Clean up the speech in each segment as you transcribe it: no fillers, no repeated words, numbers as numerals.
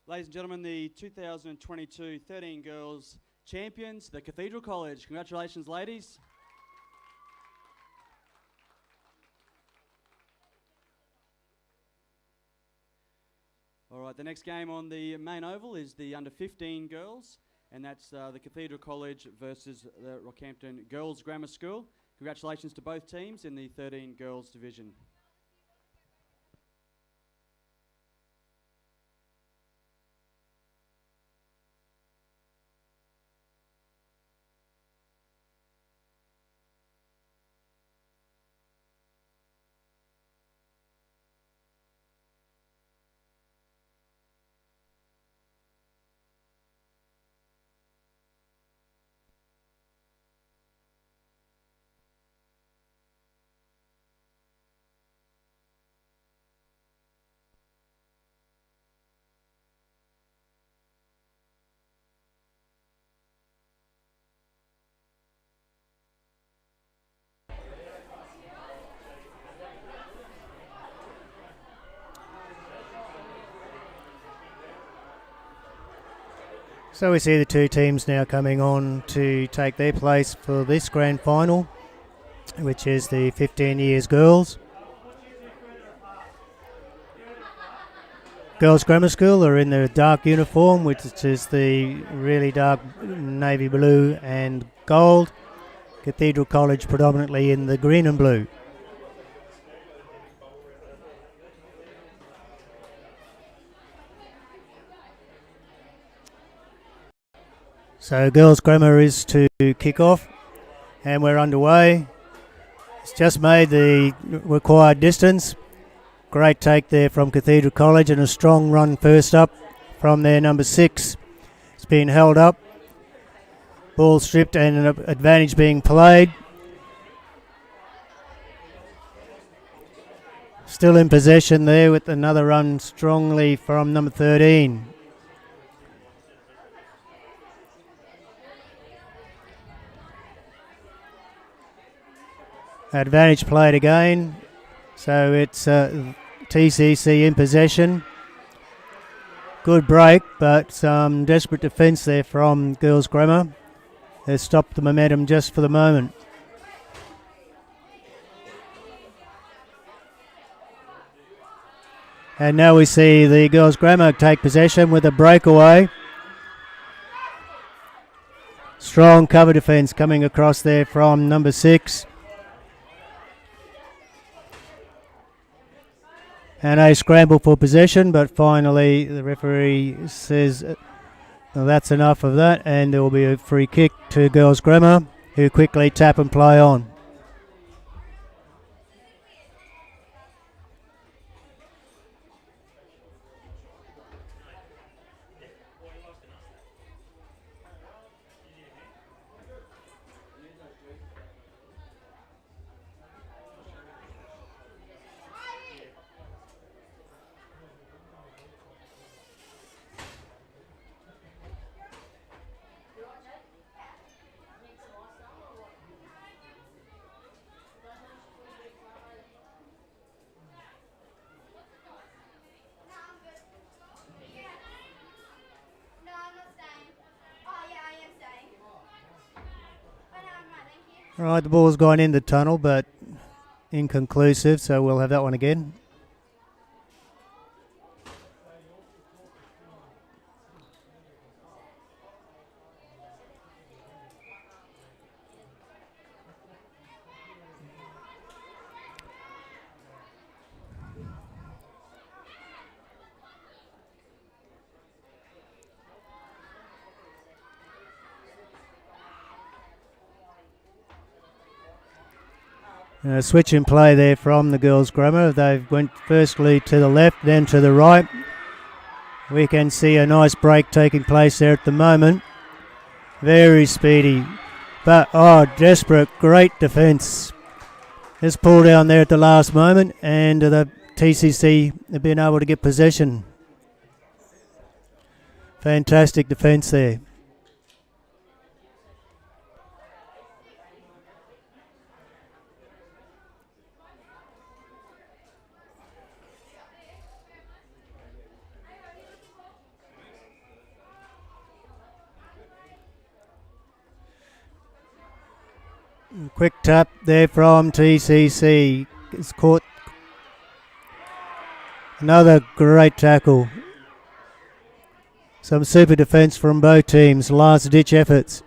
Ladies and gentlemen, the 2022 13 Girls champions, the Cathedral College. Congratulations, ladies. All right, the next game on the main oval is the under 15 girls, and that's the Cathedral College versus the Rockhampton Girls Grammar School. Congratulations to both teams in the 13 girls division. So we see the two teams now coming on to take their place for this grand final, which is the 15 years girls. Girls Grammar School are in their dark uniform, which is the really dark navy blue and gold. Cathedral College predominantly in the green and blue. So Girls Grammar is to kick off, and we're underway. It's just made the required distance. Great take there from Cathedral College, and a strong run first up from their number 6. It's been held up. Ball stripped and an advantage being played. Still in possession there with another run strongly from number 13. Advantage played again, so it's TCC in possession. Good break, but some desperate defence there from Girls Grammar has stopped the momentum just for the moment. And now we see the Girls Grammar take possession with a breakaway. Strong cover defence coming across there from number 6. And a scramble for possession, but finally the referee says well, that's enough of that, and there will be a free kick to Girls Grammar, who quickly tap and play on. Right, the ball's gone in the tunnel, but inconclusive, so we'll have that one again. Switch in play there from the Girls Grammar. They went firstly to the left, then to the right. We can see a nice break taking place there at the moment. Very speedy, but desperate, great defence. Just pulled down there at the last moment, and the TCC have been able to get possession. Fantastic defence there. Quick tap there from TCC. It's caught. Another great tackle. Some super defence from both teams. Last ditch efforts.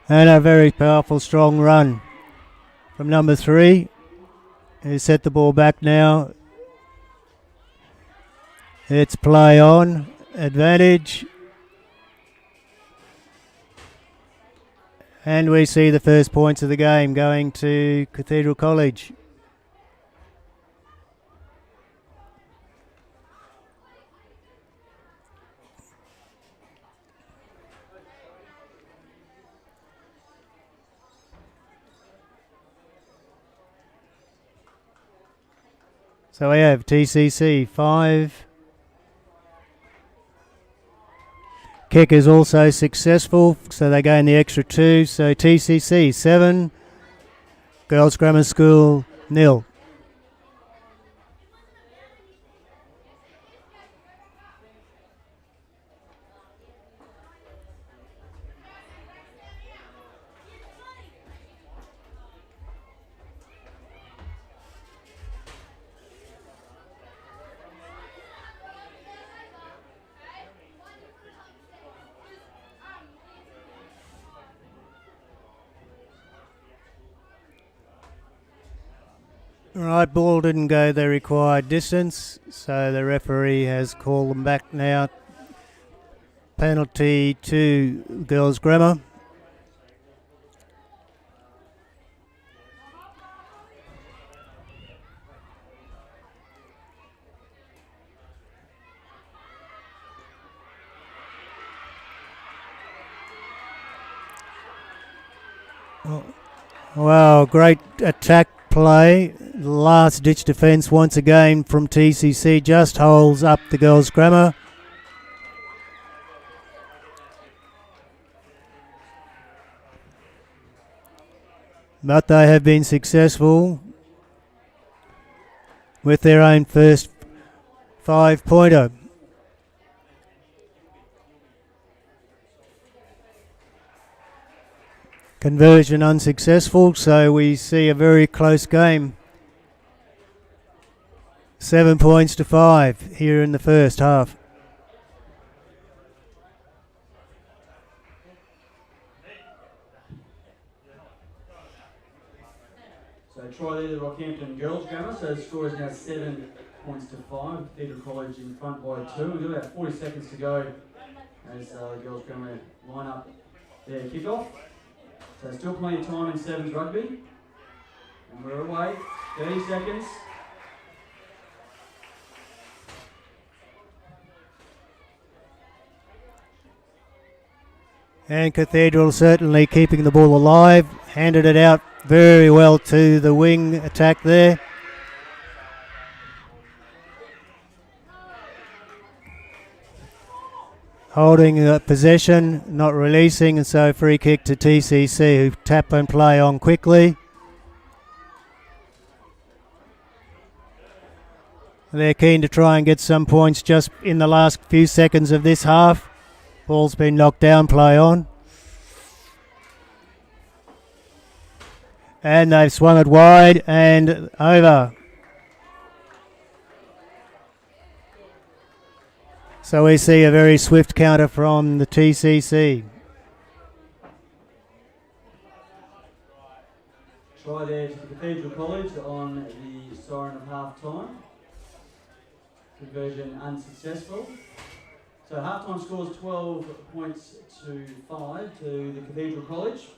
And a very powerful, strong run from number 3, who set the ball back now. It's play on, advantage. And we see the first points of the game going to Cathedral College. So we have TCC 5. Kick is also successful, so they gain the extra 2. So TCC 7, Girls Grammar School 0. Right, ball didn't go the required distance, so the referee has called them back now. Penalty to Girls Grammar. Wow, great attack play. Last ditch defence once again from TCC, just holds up the Girls Grammar. But they have been successful with their own first 5-pointer. Conversion unsuccessful, so we see a very close game. 7 points to 5 here in the first half. So try there, the Rockhampton Girls Grammar. So the score is now 7 points to 5. Cathedral College in front by 2. We've got about 40 seconds to go as the Girls Grammar line up their kickoff. So still plenty of time in sevens rugby. And we're away. 30 seconds. And Cathedral certainly keeping the ball alive. Handed it out very well to the wing attack there. Holding possession, not releasing, and so free kick to TCC, who tap and play on quickly. They're keen to try and get some points just in the last few seconds of this half. Ball's been knocked down, play on. And they've swung it wide and over. So we see a very swift counter from the TCC. Try there to Cathedral College on the siren of half time. Conversion unsuccessful. So half-time scores 12 points to 5 to the Cathedral College.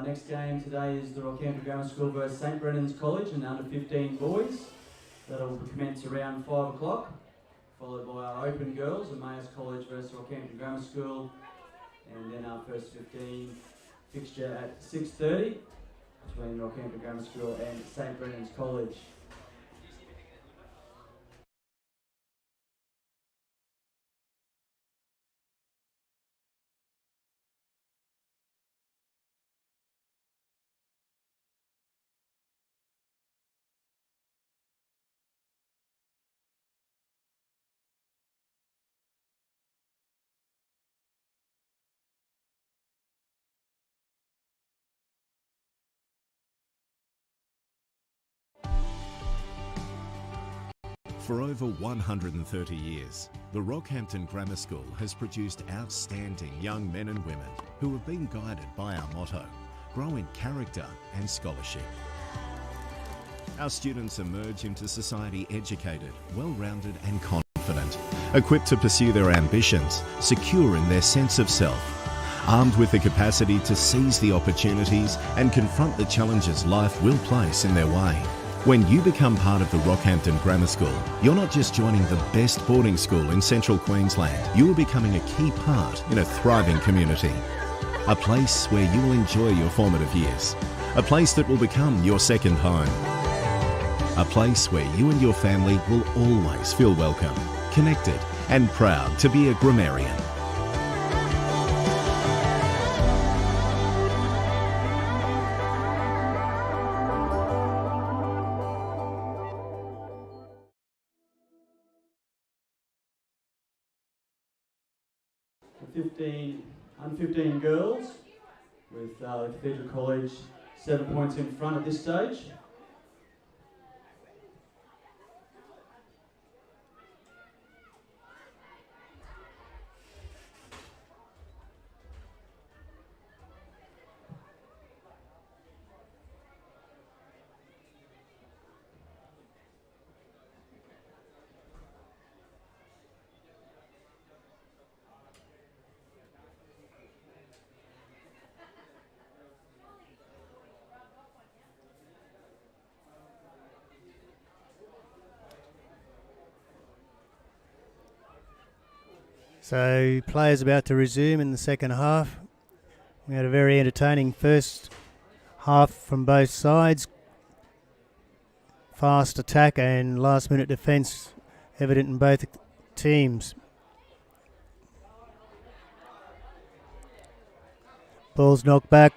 Next game today is the Rockhampton Grammar School versus St Brennan's College and under-15 boys. That'll commence around 5 o'clock, followed by our Open Girls and Mayors College versus Rockhampton Grammar School, and then our first 15 fixture at 6:30 between Rockhampton Grammar School and St Brennan's College. For over 130 years, the Rockhampton Grammar School has produced outstanding young men and women who have been guided by our motto, grow in character and scholarship. Our students emerge into society educated, well-rounded and confident, equipped to pursue their ambitions, secure in their sense of self, armed with the capacity to seize the opportunities and confront the challenges life will place in their way. When you become part of the Rockhampton Grammar School, you're not just joining the best boarding school in central Queensland, you are becoming a key part in a thriving community. A place where you will enjoy your formative years. A place that will become your second home. A place where you and your family will always feel welcome, connected and proud to be a grammarian. Under 15 girls with Cathedral College 7 points in front at this stage. So players about to resume in the second half. We had a very entertaining first half from both sides. Fast attack and last minute defence evident in both teams. Ball's knocked back,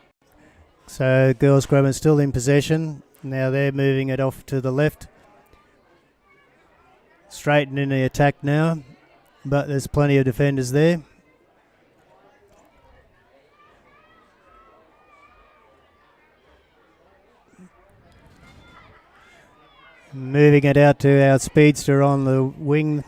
so Girls Grammar still in possession. Now they're moving it off to the left. Straightening the attack now, but there's plenty of defenders there. Moving it out to our speedster on the wing.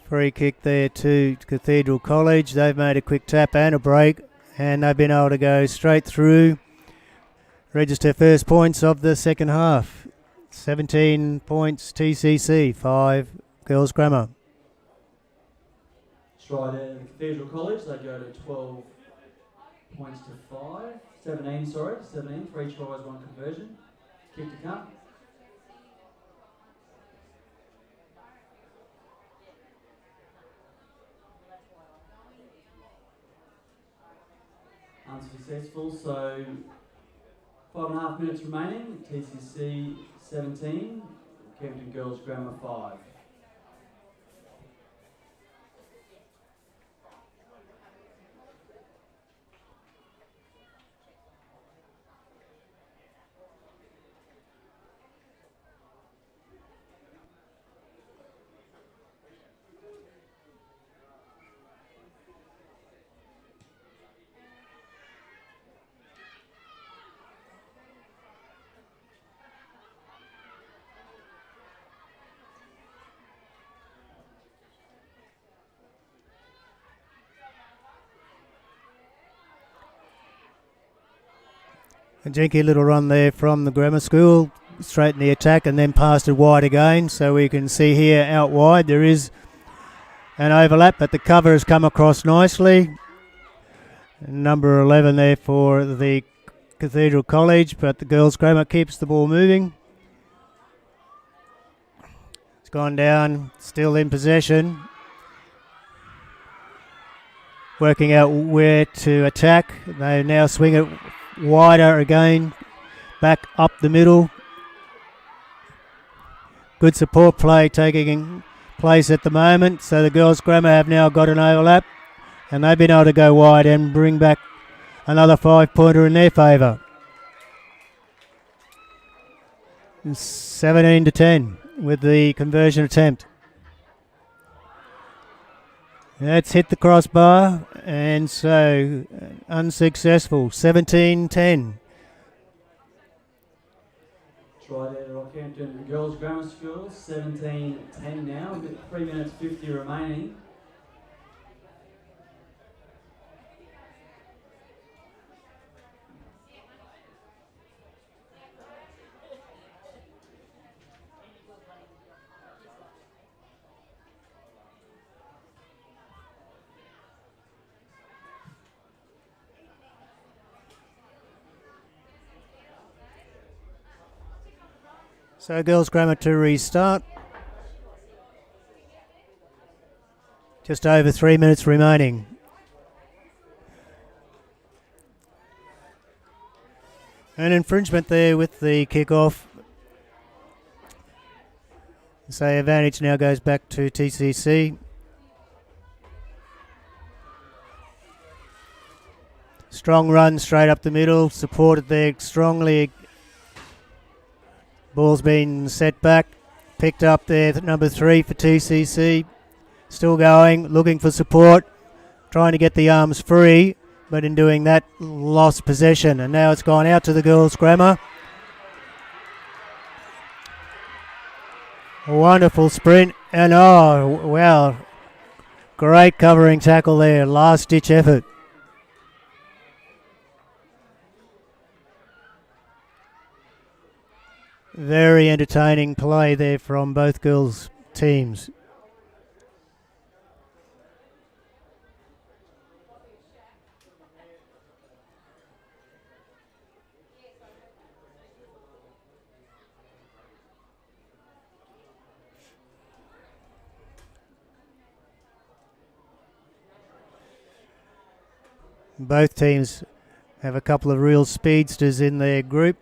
Free kick there to Cathedral College. They've made a quick tap and a break, and they've been able to go straight through, register first points of the second half. 17 points TCC, 5 Girls Grammar. Stride at Cathedral College, they go to 12 points to 17, 3 tries, 1 conversion. Kick to come. Unsuccessful, so 5.5 minutes remaining. TCC 17, Campbell Girls Grammar 5. A jinky little run there from the grammar school, straight in the attack and then passed it wide again. So we can see here out wide there is an overlap, but the cover has come across nicely. Number 11 there for the Cathedral College, but the Girls Grammar keeps the ball moving. It's gone down, still in possession. Working out where to attack. They now swing it wider again, back up the middle. Good support play taking place at the moment, so the Girls Grammar have now got an overlap and they've been able to go wide and bring back another 5-pointer in their favour. 17 to 10 with the conversion attempt. That's hit the crossbar, and so unsuccessful. 17-10. Try there, Rockhampton Girls Grammar School, 17-10 now, 3 minutes 50 remaining. So girls grammar to restart. Just over 3 minutes remaining. An infringement there with the kick-off. So advantage now goes back to TCC. Strong run straight up the middle, supported there strongly. Ball's been set back, picked up there at number 3 for TCC. Still going, looking for support, trying to get the arms free, but in doing that, lost possession. And now it's gone out to the girls' grammar. A wonderful sprint, and oh, wow, great covering tackle there, last-ditch effort. Very entertaining play there from both girls' teams. Both teams have a couple of real speedsters in their group.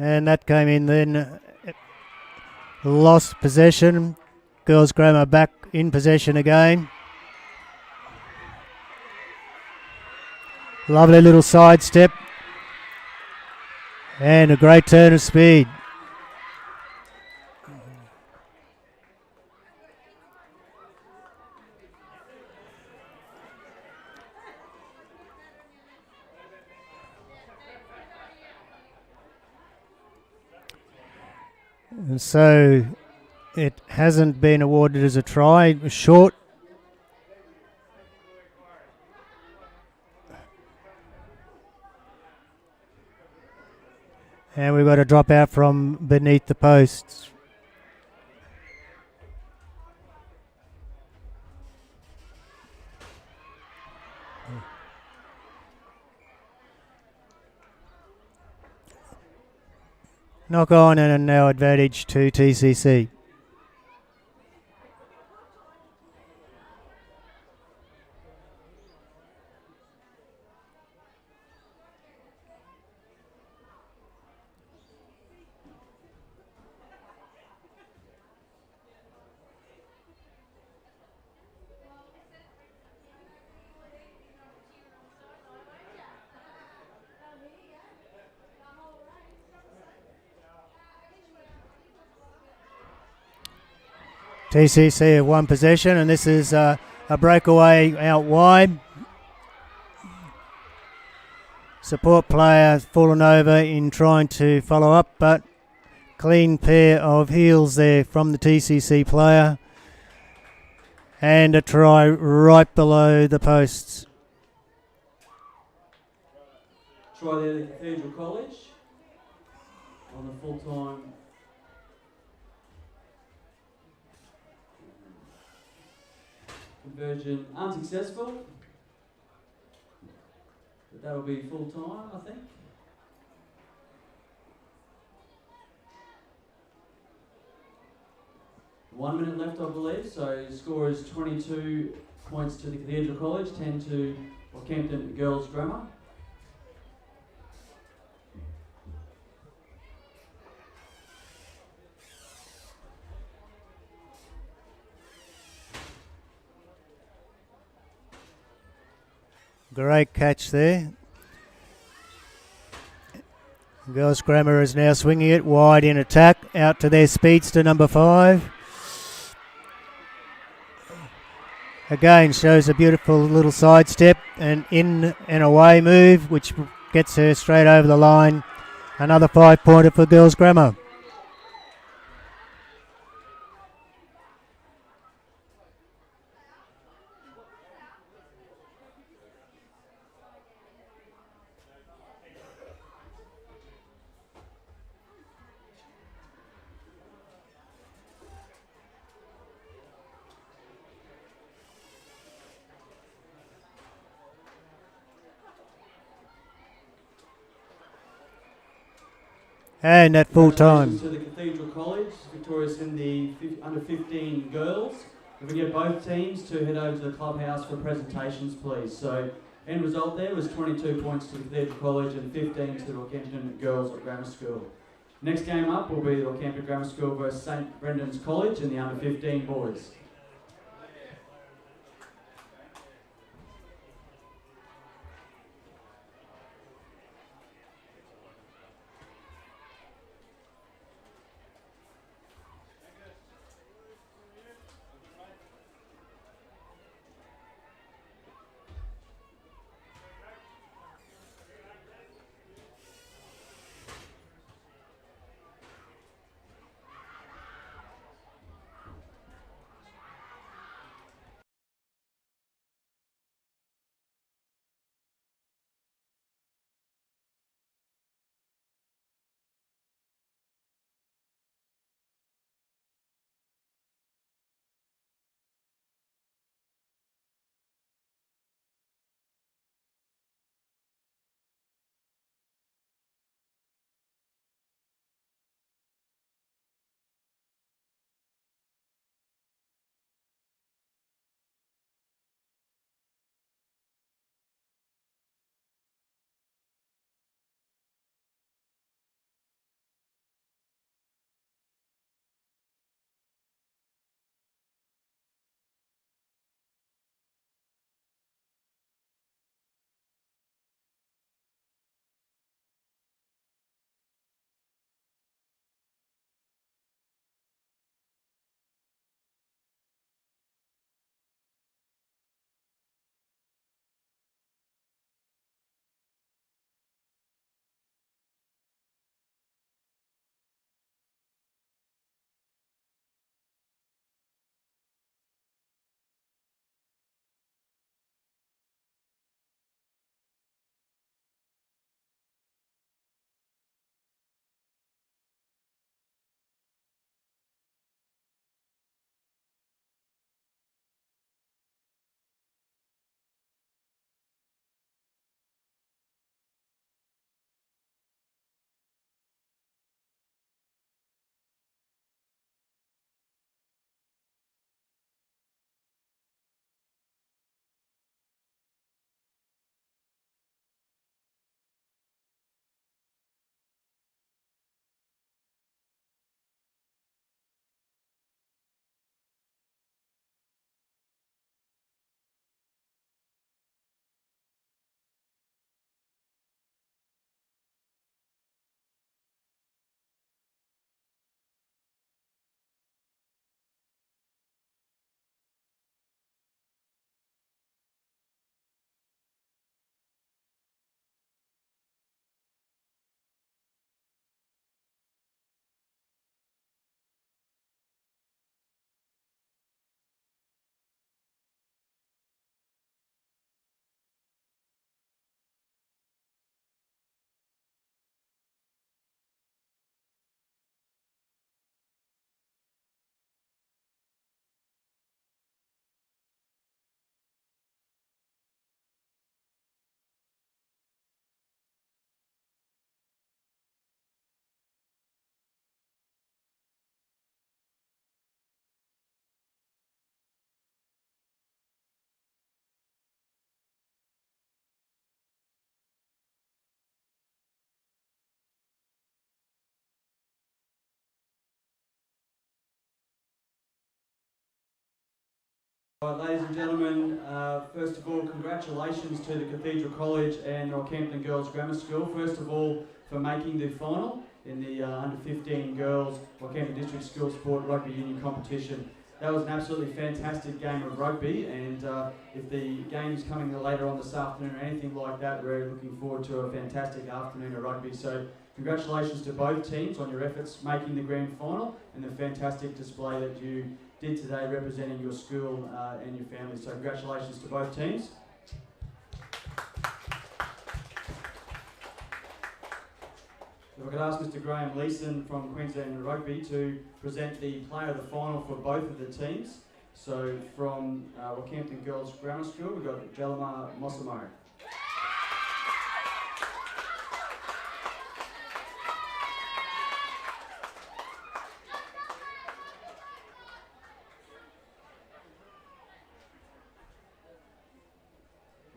And that came in then. Lost possession. Girls Grammar back in possession again. Lovely little sidestep. And a great turn of speed. And so it hasn't been awarded as a try. It was short. And we've got a drop out from beneath the posts. Knock on and now advantage to TCC. TCC have one possession, and this is a breakaway out wide. Support player fallen over in trying to follow up, but clean pair of heels there from the TCC player. And a try right below the posts. Try there at Cathedral College on the full-time. Conversion unsuccessful, but that'll be full time, I think. One minute left, I believe, so score is 22 points to the Cathedral College, 10 to Rockhampton Girls Grammar. Great catch there. Girls Grammar is now swinging it wide in attack, out to their speedster number 5. Again, shows a beautiful little sidestep and in and away move, which gets her straight over the line. Another 5-pointer for Girls Grammar. And at full time. To the Cathedral College, victorious in the under 15 girls. If we get both teams to head over to the clubhouse for presentations, please. So, end result there was 22 points to the Cathedral College and 15 to the Rockhampton Girls Grammar School. Next game up will be the Rockhampton Grammar School versus St Brendan's College in the under 15 boys. Right, ladies and gentlemen, first of all, congratulations to the Cathedral College and Rockhampton Girls Grammar School. First of all, for making the final in the under-15 girls Rockhampton District School Sport Rugby Union competition. That was an absolutely fantastic game of rugby, and if the game's coming later on this afternoon or anything like that, we're looking forward to a fantastic afternoon of rugby. So congratulations to both teams on your efforts making the grand final and the fantastic display that you did today representing your school and your family. So congratulations to both teams. If I could ask Mr. Graham Leeson from Queensland Rugby to present the player of the final for both of the teams. So from Rockhampton Girls Grammar School, we've got Giel Mossamo.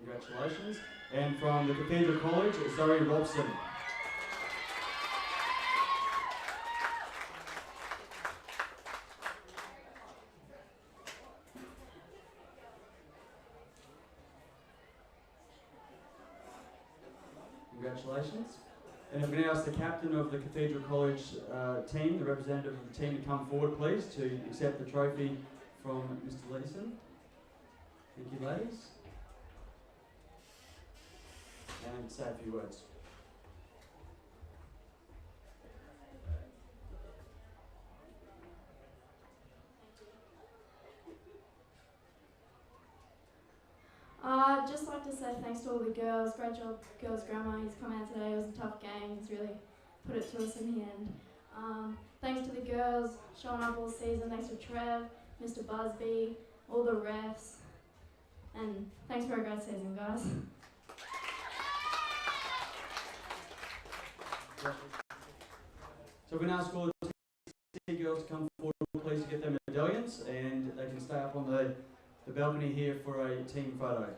Congratulations. And from the Cathedral College, Zoe Robson. Congratulations. And if we can ask the captain of the Cathedral College team, the representative of the team, to come forward, please, to accept the trophy from Mr. Leeson. Thank you, ladies. And say a few words. I'd just like to say thanks to all the girls. Great job, Girls Grammar. He's come out today. It was a tough game. He's really put it to us in the end. Thanks to the girls showing up all season. Thanks to Trev, Mr. Busby, all the refs. And thanks for a great season, guys. So we're going to ask all the girls to come forward, please, to get their medallions, and they can stay up on the balcony here for a team photo.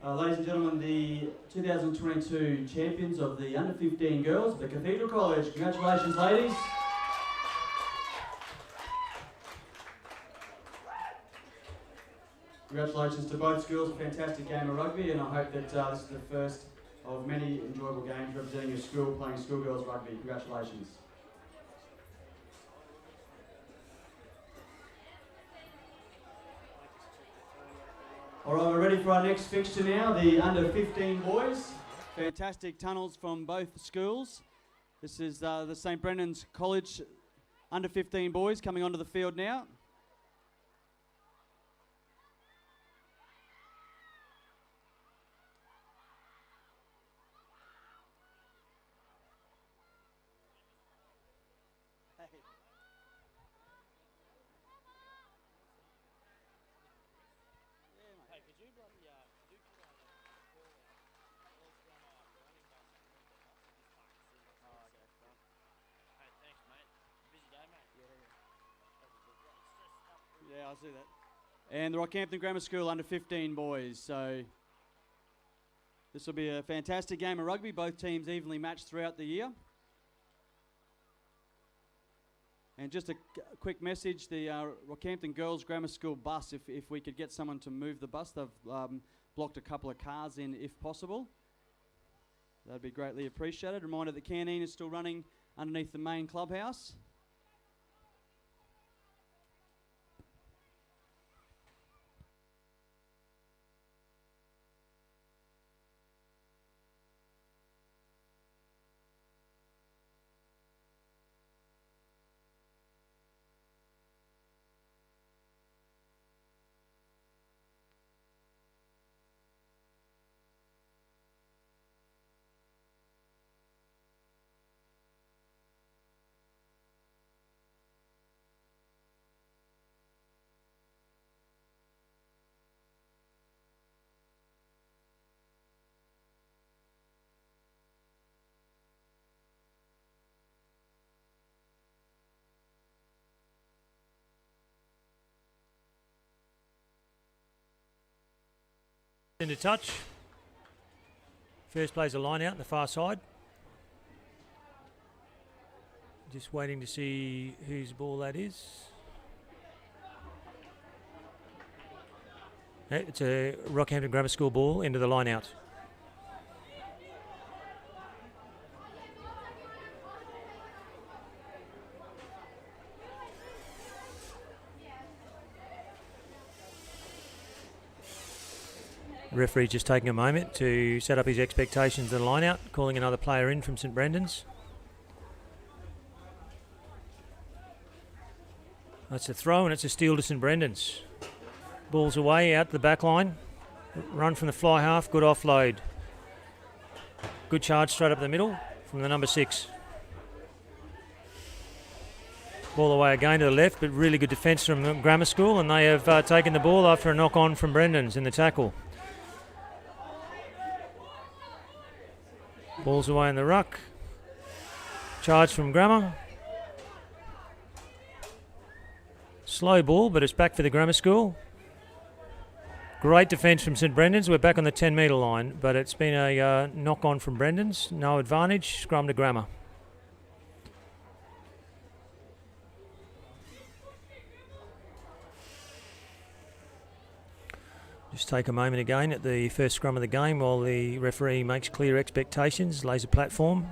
Ladies and gentlemen, the 2022 champions of the under-15 girls, the Cathedral College. Congratulations, ladies. Congratulations to both schools. Fantastic game of rugby, and I hope that this is the first of many enjoyable games representing your school playing Schoolgirls rugby. Congratulations. All right, we're ready for our next fixture now, the under-15 boys. Fantastic tunnels from both schools. This is the St. Brennan's College under-15 boys coming onto the field now. Yeah, I'll see that. And the Rockhampton Grammar School under-15 boys. So this will be a fantastic game of rugby. Both teams evenly matched throughout the year. And just a quick message, the Rockhampton Girls Grammar School bus, if we could get someone to move the bus, they've blocked a couple of cars in if possible. That'd be greatly appreciated. Reminder that the canteen is still running underneath the main clubhouse. Into touch. First plays a line out on the far side. Just waiting to see whose ball that is. It's a Rockhampton Grammar School ball into the line out. The referee just taking a moment to set up his expectations of the line out, calling another player in from St Brendan's. That's a throw and it's a steal to St Brendan's. Ball's away out the back line. Run from the fly half, good offload. Good charge straight up the middle from the number 6. Ball away again to the left, but really good defence from Grammar School, and they have taken the ball after a knock on from Brennan's in the tackle. Ball's away in the ruck. Charge from Grammar. Slow ball, but it's back for the Grammar School. Great defence from St Brendan's. We're back on the 10-metre line, but it's been a knock-on from Brendan's. No advantage. Scrum to Grammar. Just take a moment again at the first scrum of the game while the referee makes clear expectations, lays a platform.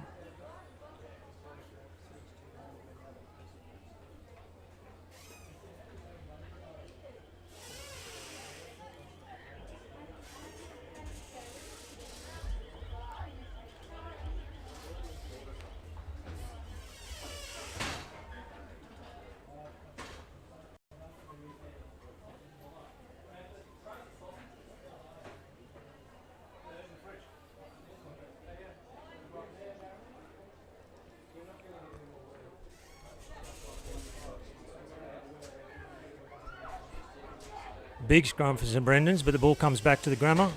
Big scrum for St Brendan's, but the ball comes back to the Grammar.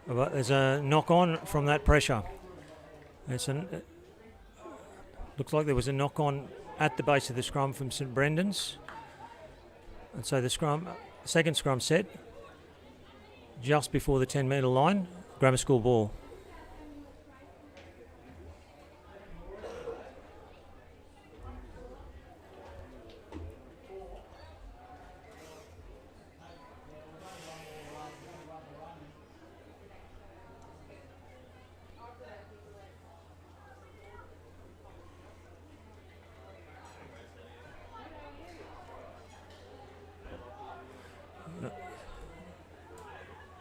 There's a knock-on from that pressure. Looks like there was a knock-on at the base of the scrum from St Brendan's. And so the second scrum set, just before the 10-metre line, Grammar School ball.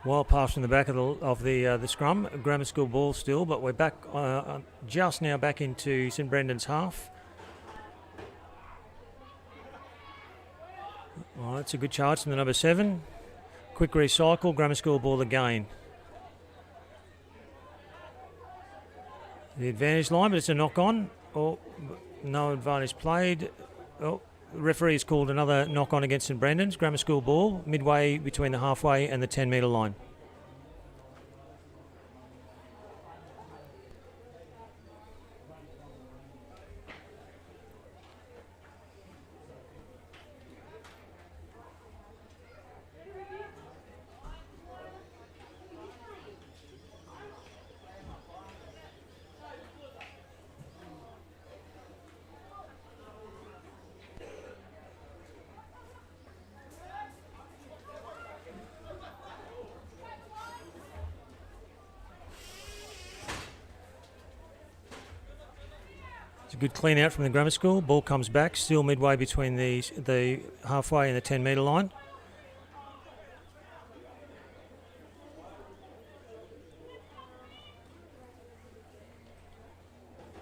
Well pass from the back of the scrum, Grammar School ball still, but we're back just now back into St Brendan's half. Oh, that's a good charge from the number 7. Quick recycle, Grammar School ball again. The advantage line, but it's a knock on. Oh, no advantage played. Oh, the referee has called another knock on against St Brendan's. Grammar School ball, midway between the halfway and the 10-metre line. It's a good clean out from the Grammar School. Ball comes back, still midway between the halfway and the 10-metre line.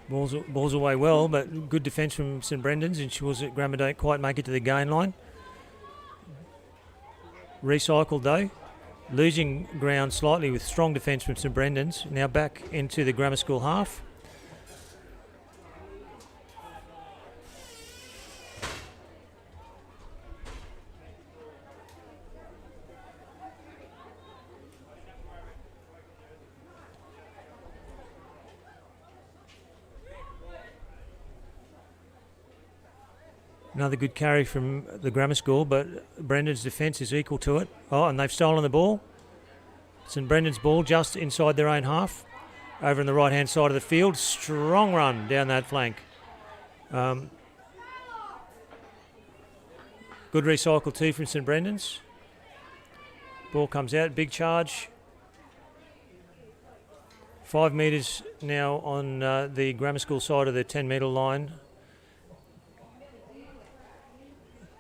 Ball's away well, but good defence from St Brendan's ensures that Grammar don't quite make it to the gain line. Recycled though, losing ground slightly with strong defence from St Brendan's. Now back into the Grammar School half. Another good carry from the Grammar School, but Brendan's defence is equal to it. Oh, and they've stolen the ball. St Brendan's ball just inside their own half. Over on the right-hand side of the field. Strong run down that flank. Good recycle too from St Brendan's. Ball comes out, big charge. 5 metres now on the grammar school side of the 10-metre line.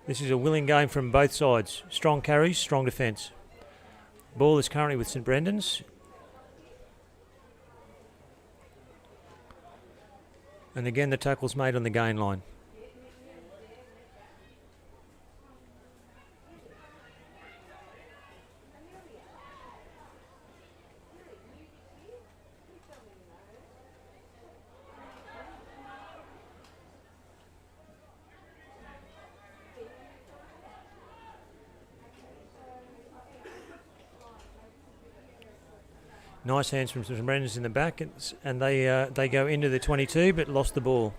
This is a willing game from both sides. Strong carries, strong defence. Ball is currently with St Brendan's. And again the tackle's made on the gain line. Nice hands from St Brendan's in the back, and they go into the 22 but lost the ball.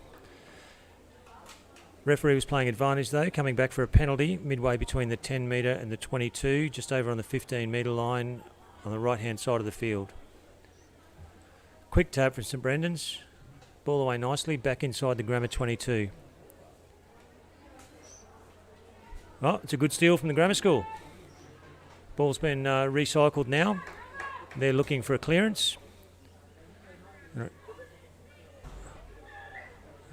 Referee was playing advantage though, coming back for a penalty midway between the 10 metre and the 22, just over on the 15 metre line on the right hand side of the field. Quick tap from St Brendan's, ball away nicely, back inside the Grammar 22. Oh, it's a good steal from the Grammar School. Ball's been recycled now. They're looking for a clearance.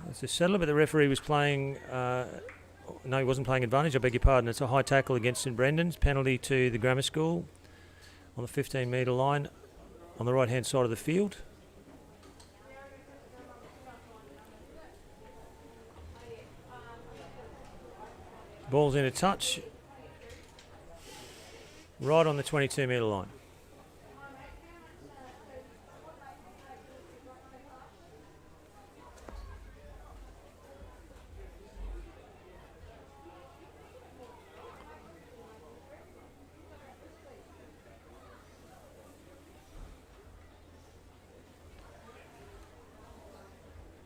It's a settler, but the referee was playing... no, he wasn't playing advantage, I beg your pardon. It's a high tackle against St Brendan's. Penalty to the Grammar School on the 15 metre line on the right-hand side of the field. Ball's in a touch. Right on the 22 metre line.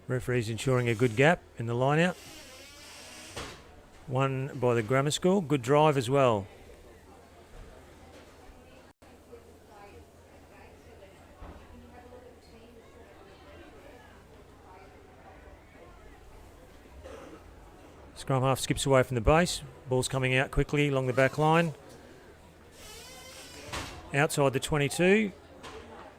Referee's ensuring a good gap in the line out. One by the Grammar School. Good drive as well. Scrum half skips away from the base. Ball's coming out quickly along the back line. Outside the 22.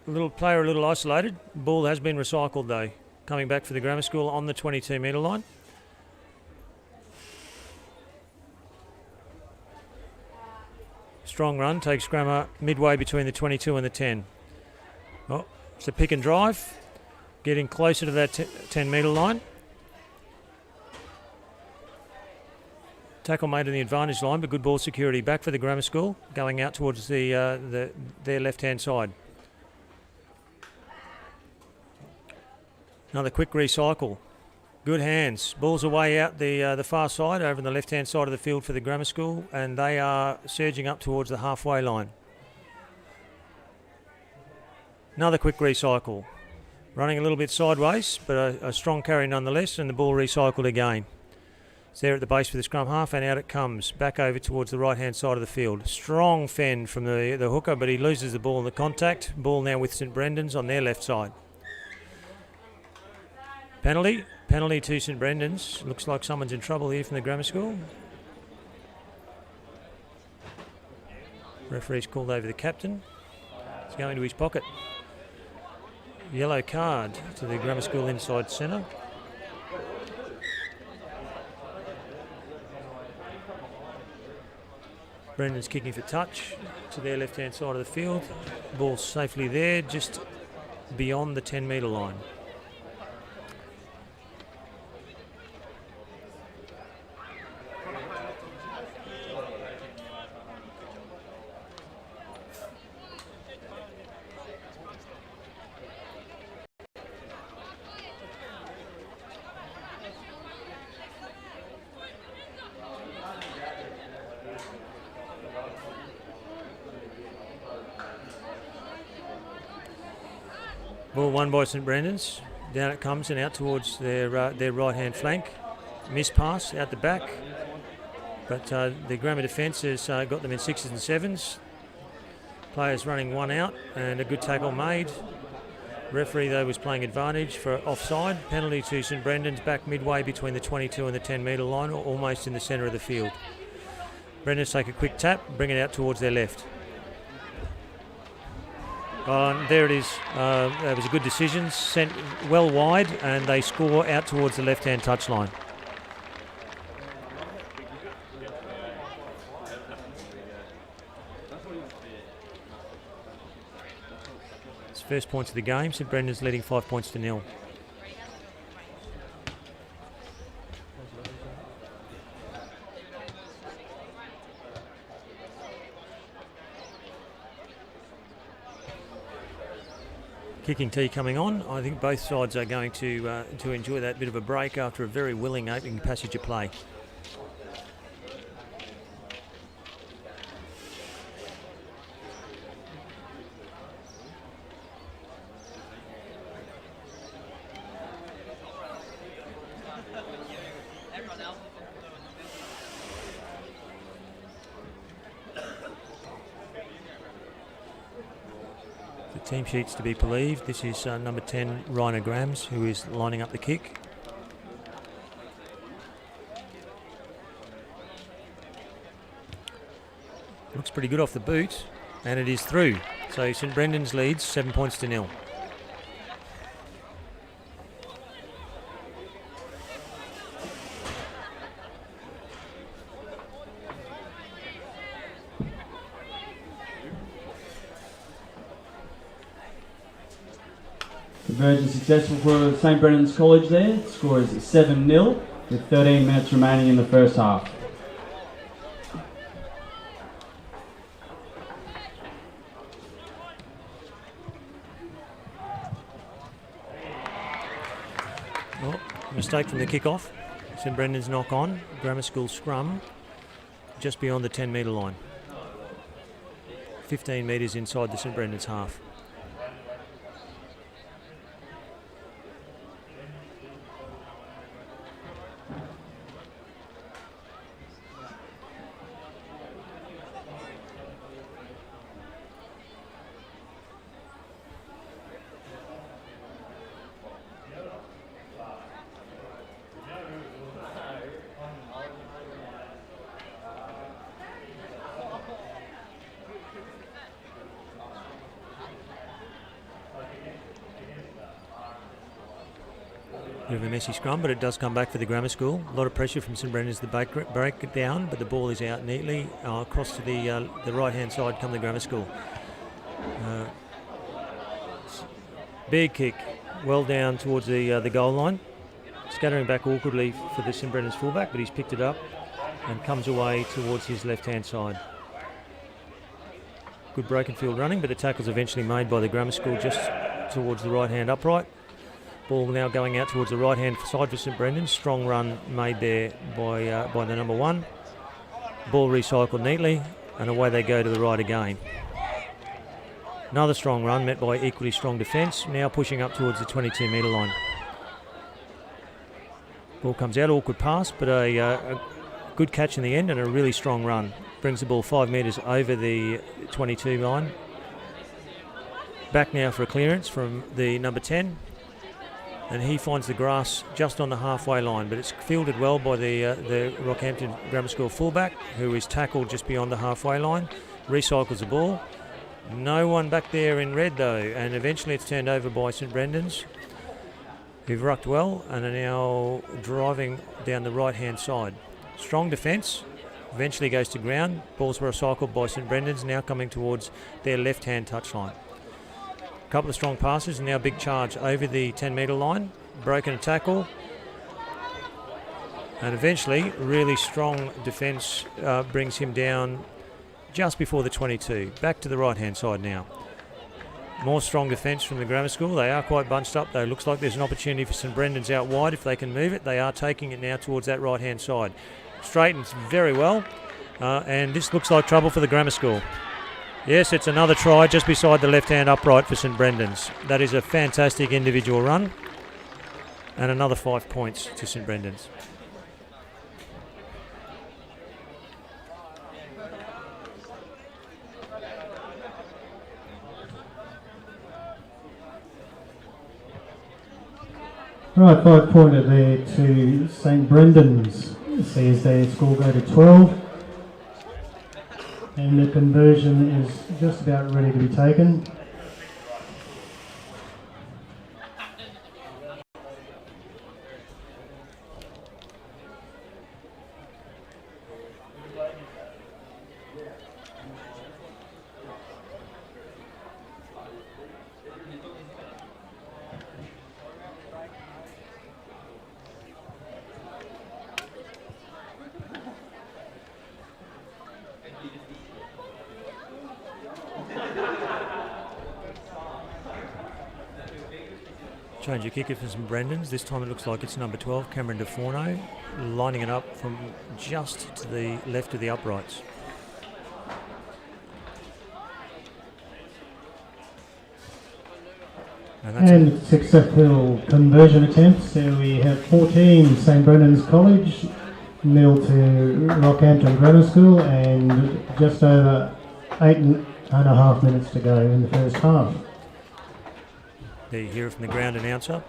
A little isolated. Ball has been recycled though. Coming back for the Grammar School on the 22 metre line. Strong run, takes Grammar midway between the 22 and the 10. Oh, it's a pick and drive. Getting closer to that 10 metre line. Tackle made on the advantage line, but good ball security. Back for the Grammar School, going out towards their left-hand side. Another quick recycle. Good hands. Ball's away out the far side, over on the left-hand side of the field for the Grammar School, and they are surging up towards the halfway line. Another quick recycle. Running a little bit sideways, but a strong carry nonetheless, and the ball recycled again. It's there at the base for the scrum half, and out it comes, back over towards the right-hand side of the field. Strong fend from the hooker, but he loses the ball in the contact. Ball now with St Brendan's on their left side. Penalty to St Brendan's. Looks like someone's in trouble here from the Grammar School. Referee's called over the captain. It's going to his pocket. Yellow card to the Grammar School inside centre. Brendan's kicking for touch to their left-hand side of the field. Ball safely there, just beyond the 10 metre line. Ball won by St Brendan's. Down it comes and out towards their right-hand flank. Missed pass out the back. But the Grammar defence has got them in 6s and 7s. Players running one out and a good tackle made. Referee, though, was playing advantage for offside. Penalty to St Brendan's back midway between the 22 and the 10-metre line, almost in the centre of the field. Brennans take a quick tap, bring it out towards their left. There it is. That was a good decision. Sent well wide, and they score out towards the left-hand touchline. It's first points of the game. St Brendan's leading 5 points to 0. Kicking tee coming on. I think both sides are going to enjoy that bit of a break after a very willing opening passage of play. Team sheets to be believed. This is number 10, Rainer Grams, who is lining up the kick. Looks pretty good off the boot, and it is through. So St Brendan's leads 7 points to 0. Conversion successful for St Brennan's College there. The score is 7-0 with 13 minutes remaining in the first half. Well, mistake from the kick-off. St Brendan's knock on. Grammar School scrum just beyond the 10-metre line. 15 metres inside the St Brendan's half. Bit of a messy scrum, but it does come back for the Grammar School. A lot of pressure from St Brendan's to break it down, but the ball is out neatly. Across to the right-hand side come the Grammar School. Big kick, well down towards the goal line. Scattering back awkwardly for the St Brendan's fullback, but he's picked it up and comes away towards his left-hand side. Good break and field running, but the tackle's eventually made by the Grammar School just towards the right-hand upright. Ball now going out towards the right-hand side for St Brendan's. Strong run made there by the number 1. Ball recycled neatly, and away they go to the right again. Another strong run met by equally strong defence, now pushing up towards the 22-metre line. Ball comes out, awkward pass, but a good catch in the end and a really strong run. Brings the ball 5 metres over the 22 line. Back now for a clearance from the number 10. And he finds the grass just on the halfway line, but it's fielded well by the Rockhampton Grammar School fullback, who is tackled just beyond the halfway line, recycles the ball. No one back there in red though, and eventually it's turned over by St Brendan's, who've rucked well and are now driving down the right-hand side. Strong defence, eventually goes to ground. Balls were recycled by St Brendan's, now coming towards their left-hand touchline. Couple of strong passes and now a big charge over the 10-metre line. Broken a tackle. And eventually, really strong defence brings him down just before the 22. Back to the right-hand side now. More strong defence from the Grammar School. They are quite bunched up though. Looks like there's an opportunity for St Brendan's out wide if they can move it. They are taking it now towards that right-hand side. Straightens very well. And this looks like trouble for the Grammar School. Yes, it's another try just beside the left-hand upright for St Brendan's. That is a fantastic individual run. And another 5 points to St Brendan's. Right, 5-pointer there to St Brendan's. Sees their score go to 12. And the conversion is just about ready to be taken. Change your kicker for some Brendans. This time it looks like it's number 12, Cameron DeForno, lining it up from just to the left of the uprights. And successful conversion attempts. So we have 14 St Brendan's College, 0 to Rockhampton Grammar School, and just over 8.5 minutes to go in the first half. There you hear it from the ground announcer.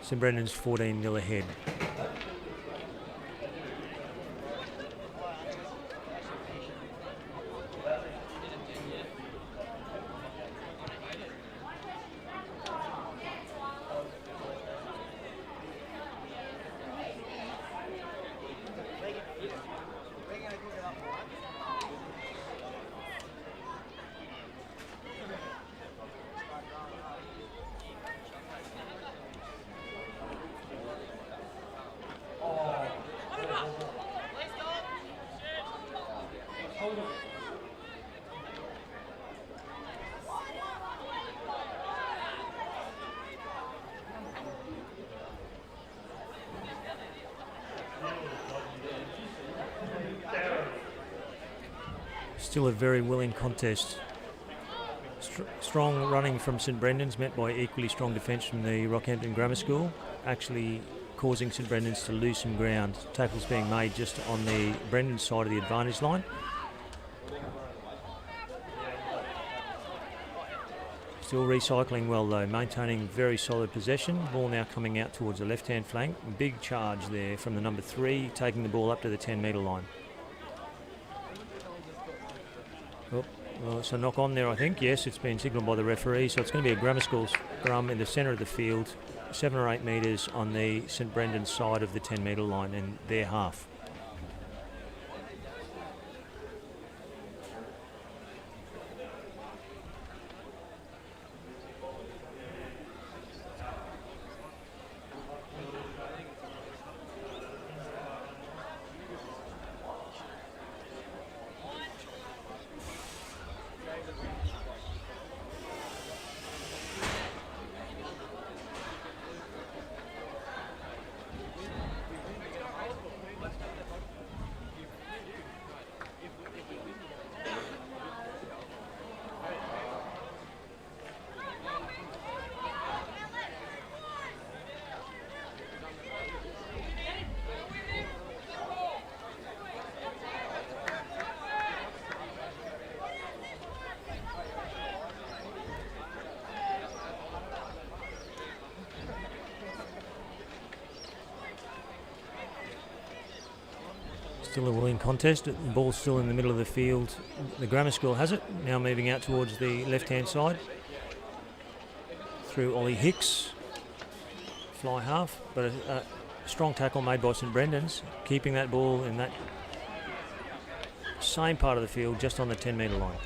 St Brendan's 14-0 ahead. Still a very willing contest. Strong running from St Brendan's, met by equally strong defence from the Rockhampton Grammar School, actually causing St Brendan's to lose some ground. Tackles being made just on the Brendan side of the advantage line. Still recycling well though, maintaining very solid possession. Ball now coming out towards the left-hand flank. Big charge there from the number 3, taking the ball up to the 10-metre line. Oh, well, it's a knock on there, I think. Yes, it's been signalled by the referee, so it's going to be a Grammar School scrum in the centre of the field, 7 or 8 metres on the St Brendan's side of the 10-metre line, and their half. Still a willing contest. The ball's still in the middle of the field. The Grammar School has it. Now moving out towards the left-hand side. Through Ollie Hicks. Fly half, but a strong tackle made by St Brendan's, keeping that ball in that same part of the field, just on the 10-metre line.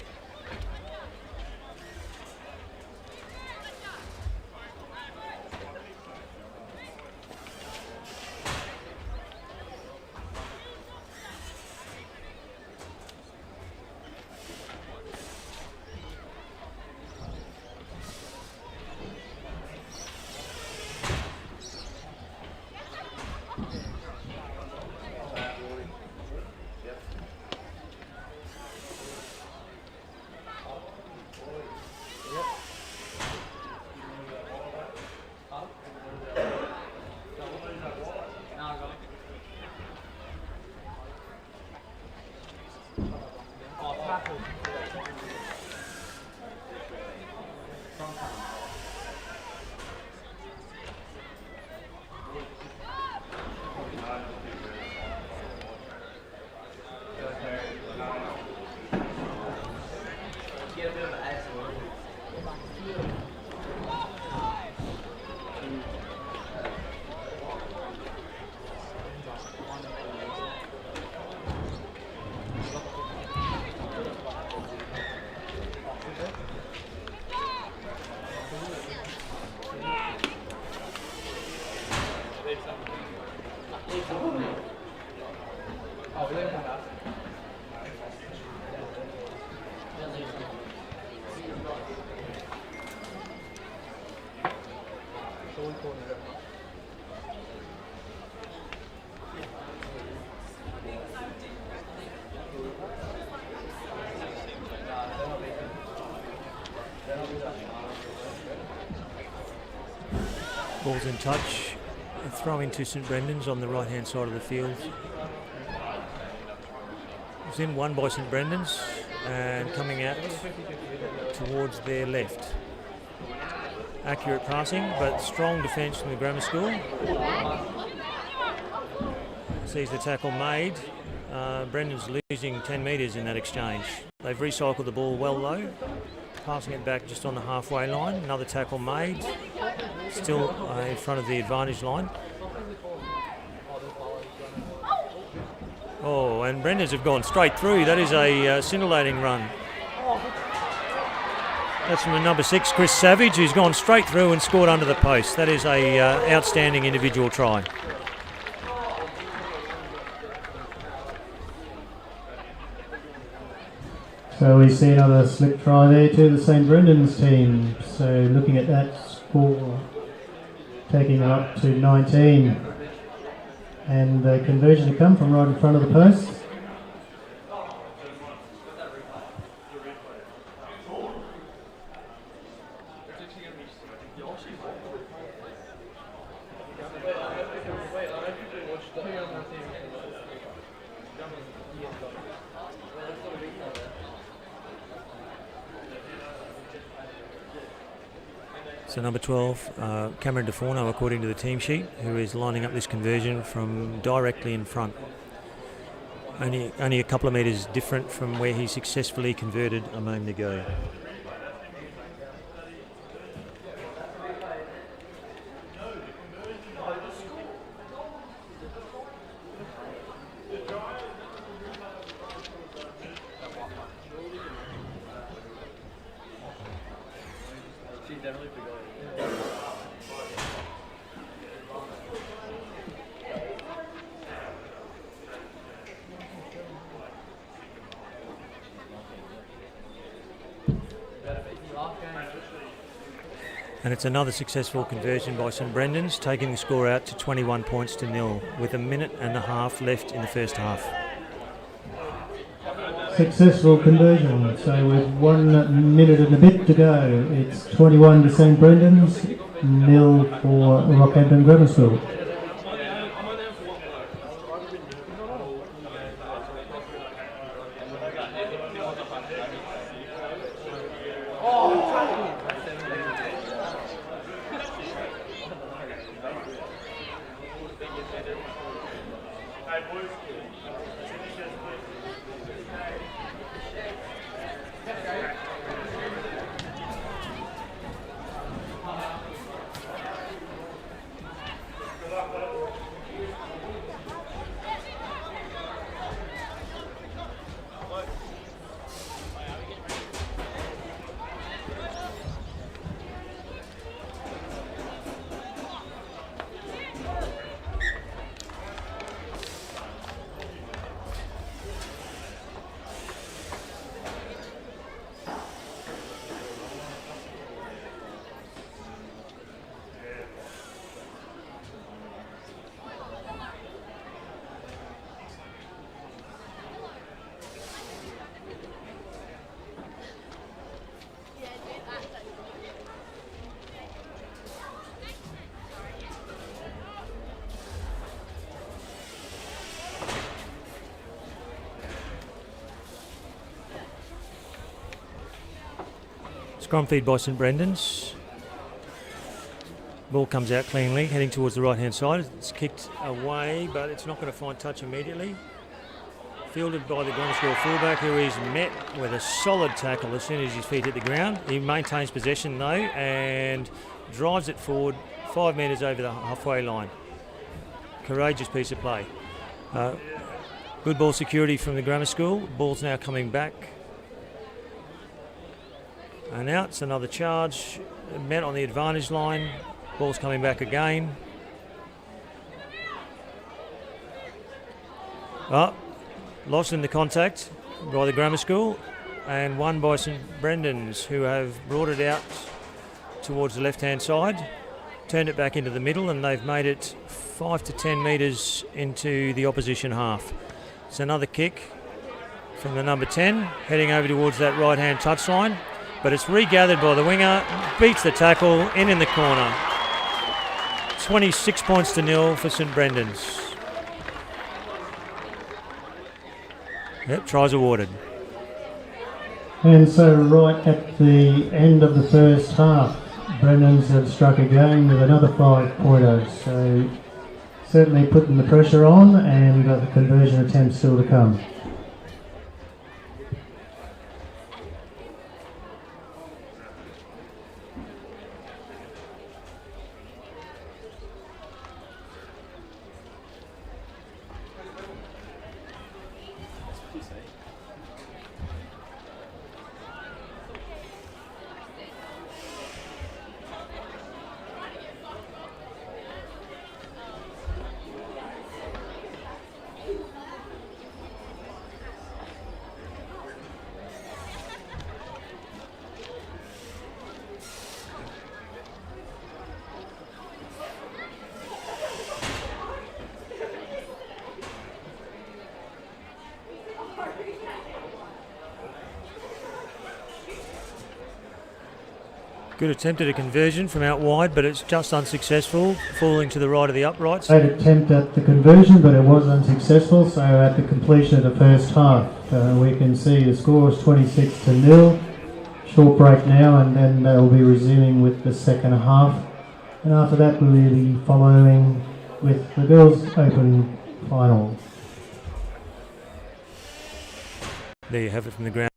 Ball's in touch. A throw into St Brendan's on the right-hand side of the field. It's in one by St Brendan's and coming out towards their left. Accurate passing, but strong defence from the grammar school. Sees the tackle made. Brendan's losing 10 metres in that exchange. They've recycled the ball well though, passing it back just on the halfway line. Another tackle made, still in front of the advantage line. Oh, and Brendan's have gone straight through. That is a scintillating run. That's from the number 6, Chris Savage, who's gone straight through and scored under the post. That is a outstanding individual try. So we see another slip try there to the St Brendan's team. So looking at that score, taking it up to 19. And the conversion to come from right in front of the post. So number 12, Cameron DeForno, according to the team sheet, who is lining up this conversion from directly in front. Only a couple of metres different from where he successfully converted a moment ago. And it's another successful conversion by St Brendan's, taking the score out to 21 points to 0 with a minute and a half left in the first half. Successful conversion, so with 1 minute and a bit to go, it's 21 to St Brendan's, 0 for Rockhampton Grammar School. Scrum feed by St Brendan's. Ball comes out cleanly, heading towards the right-hand side. It's kicked away, but it's not going to find touch immediately. Fielded by the Grammar School fullback, who is met with a solid tackle as soon as his feet hit the ground. He maintains possession though and drives it forward 5 metres over the halfway line. Courageous piece of play. Good ball security from the Grammar School. Ball's now coming back. And now it's another charge, met on the advantage line. Ball's coming back again. Lost in the contact by the grammar school and won by St Brendan's, who have brought it out towards the left-hand side, turned it back into the middle, and they've made it 5 to 10 metres into the opposition half. It's another kick from the number 10, heading over towards that right-hand touchline, but it's regathered by the winger, beats the tackle, in the corner. 26 points to 0 for St Brendan's. Yep, tries awarded. And so right at the end of the first half, Brennan's have struck again with another 5-pointer. So certainly putting the pressure on, and the conversion attempt still to come. Good attempt at a conversion from out wide, but it's just unsuccessful, falling to the right of the uprights. Great attempt at the conversion, but it was unsuccessful. So at the completion of the first half, we can see the score is 26 to 0. Short break now, and then they'll be resuming with the second half. And after that, we'll be following with the Girls Open final. There you have it from the ground.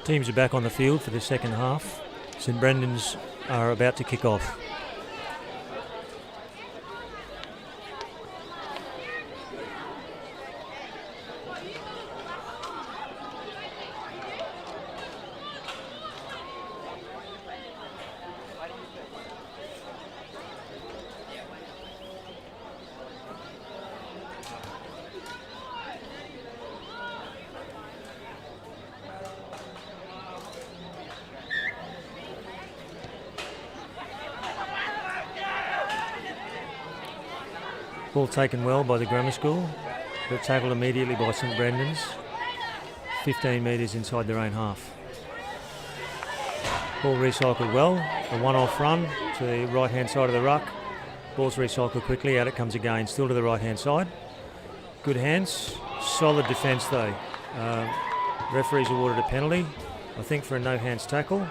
Teams are back on the field for the second half. St Brendan's are about to kick off. Ball taken well by the Grammar School, but tackled immediately by St Brendan's, 15 metres inside their own half. Ball recycled well, a one-off run to the right-hand side of the ruck. Ball's recycled quickly, out it comes again, still to the right-hand side. Good hands, solid defence though. Referees awarded a penalty, I think for a no-hands tackle.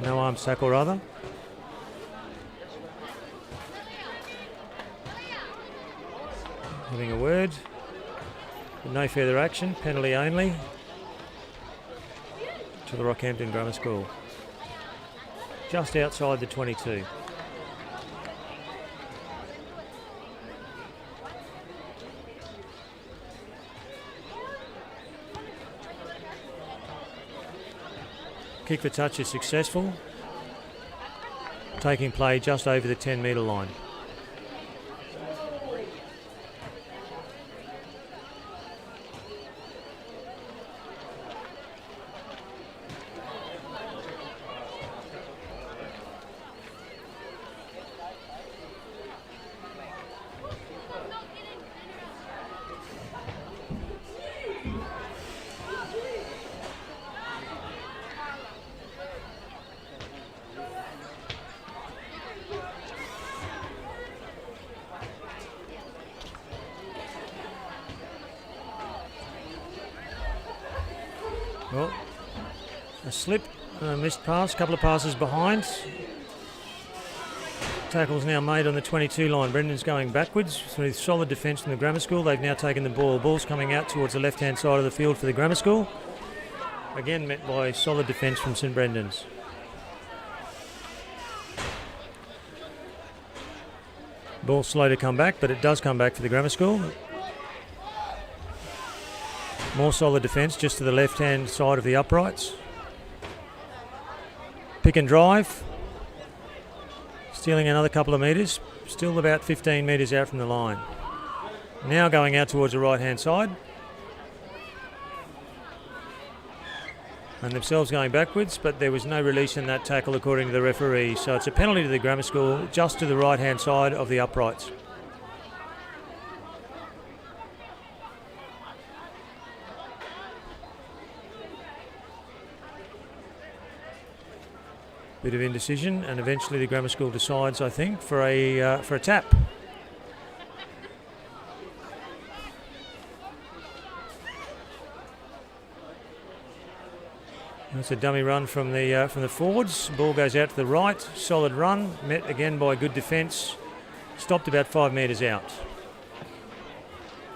No arms tackle rather. Having a word, but no further action, penalty only to the Rockhampton Grammar School. Just outside the 22. Kick for touch is successful, taking play just over the 10-metre line. Well, a slip, a missed pass, couple of passes behind. Tackle's now made on the 22 line. Brendan's going backwards through solid defence from the Grammar School. They've now taken the ball. Ball's coming out towards the left-hand side of the field for the Grammar School. Again met by solid defence from St Brendan's. Ball slow to come back, but it does come back for the Grammar School. More solid defence just to the left-hand side of the uprights. Pick and drive. Stealing another couple of metres. Still about 15 metres out from the line. Now going out towards the right-hand side. And themselves going backwards, but there was no release in that tackle according to the referee. So it's a penalty to the Grammar School just to the right-hand side of the uprights. Bit of indecision, and eventually the Grammar School decides, I think, for a tap. That's a dummy run from the forwards. Ball goes out to the right. Solid run, met again by good defence. Stopped about 5 metres out.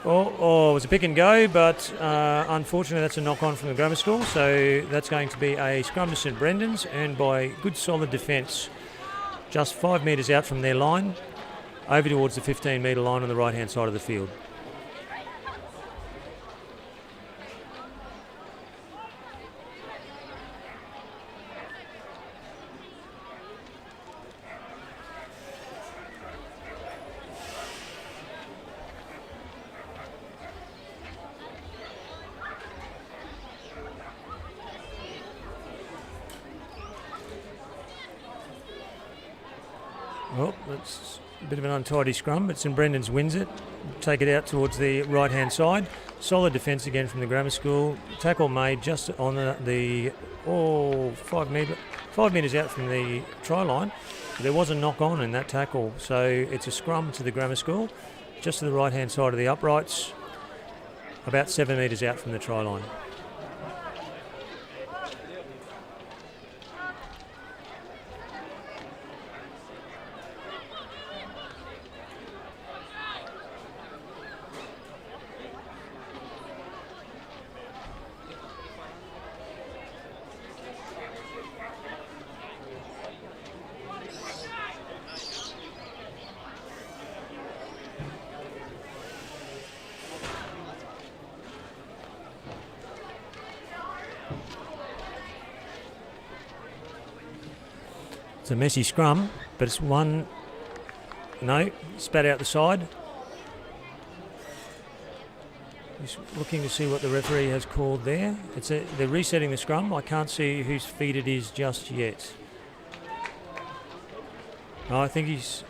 Oh, it was a pick and go, but unfortunately that's a knock-on from the Grammar School, so that's going to be a scrum to St Brendan's, earned by good solid defence just 5 metres out from their line, over towards the 15-metre line on the right-hand side of the field. Well, that's a bit of an untidy scrum, but St Brendan's wins it. Take it out towards the right-hand side. Solid defence again from the Grammar School. Tackle made just on the 5 metres out from the try line. There was a knock-on in that tackle, so it's a scrum to the Grammar School, just to the right-hand side of the uprights, about 7 metres out from the try line. It's a messy scrum, but it's one. No, spat out the side. Just looking to see what the referee has called there. They're resetting the scrum. I can't see whose feet it is just yet. No, I think he's.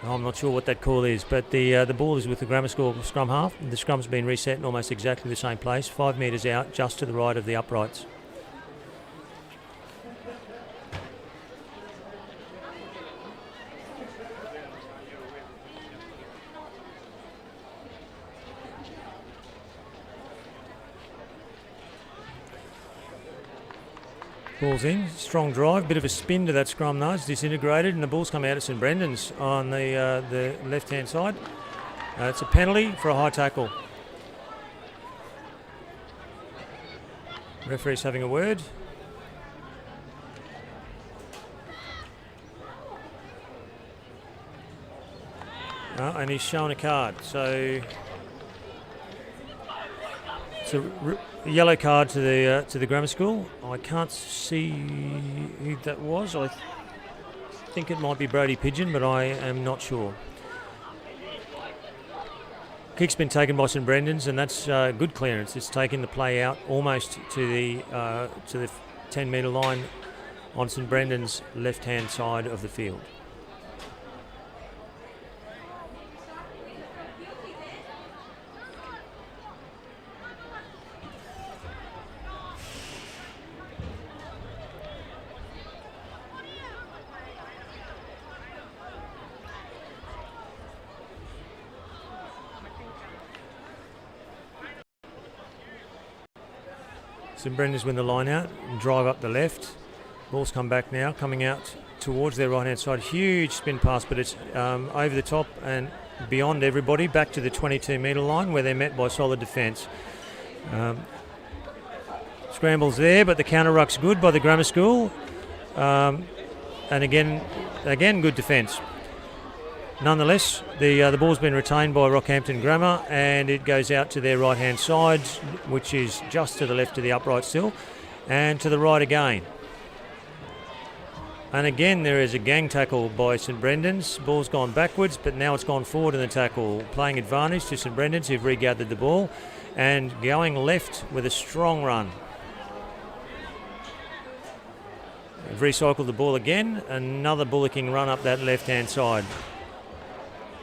I'm not sure what that call is, but the ball is with the Grammar School scrum half. The scrum's been reset in almost exactly the same place, 5 metres out, just to the right of the uprights. Ball's in, strong drive, bit of a spin to that scrum though, it's disintegrated, and the ball's come out at St Brendan's on the left-hand side. It's a penalty for a high tackle. Referee's having a word. And he's shown a card, so it's a yellow card to the grammar school. I can't see who that was. I think it might be Brody Pigeon, but I am not sure. Kick's been taken by St Brendan's, and that's good clearance. It's taken the play out almost to the 10-metre line on St Brendan's left-hand side of the field. St Brendan's win the line out and drive up the left. Ball's come back now, coming out towards their right hand side. Huge spin pass, but it's over the top and beyond everybody, back to the 22-metre line where they're met by solid defence. Scrambles there, but the counter ruck's good by the grammar school. And again, good defence. Nonetheless, the ball's been retained by Rockhampton Grammar, and it goes out to their right-hand side, which is just to the left of the upright still, and to the right again. And again, there is a gang tackle by St Brendan's. Ball's gone backwards, but now it's gone forward in the tackle, playing advantage to St Brendan's, who've regathered the ball, and going left with a strong run. They've recycled the ball again, another bullocking run up that left-hand side.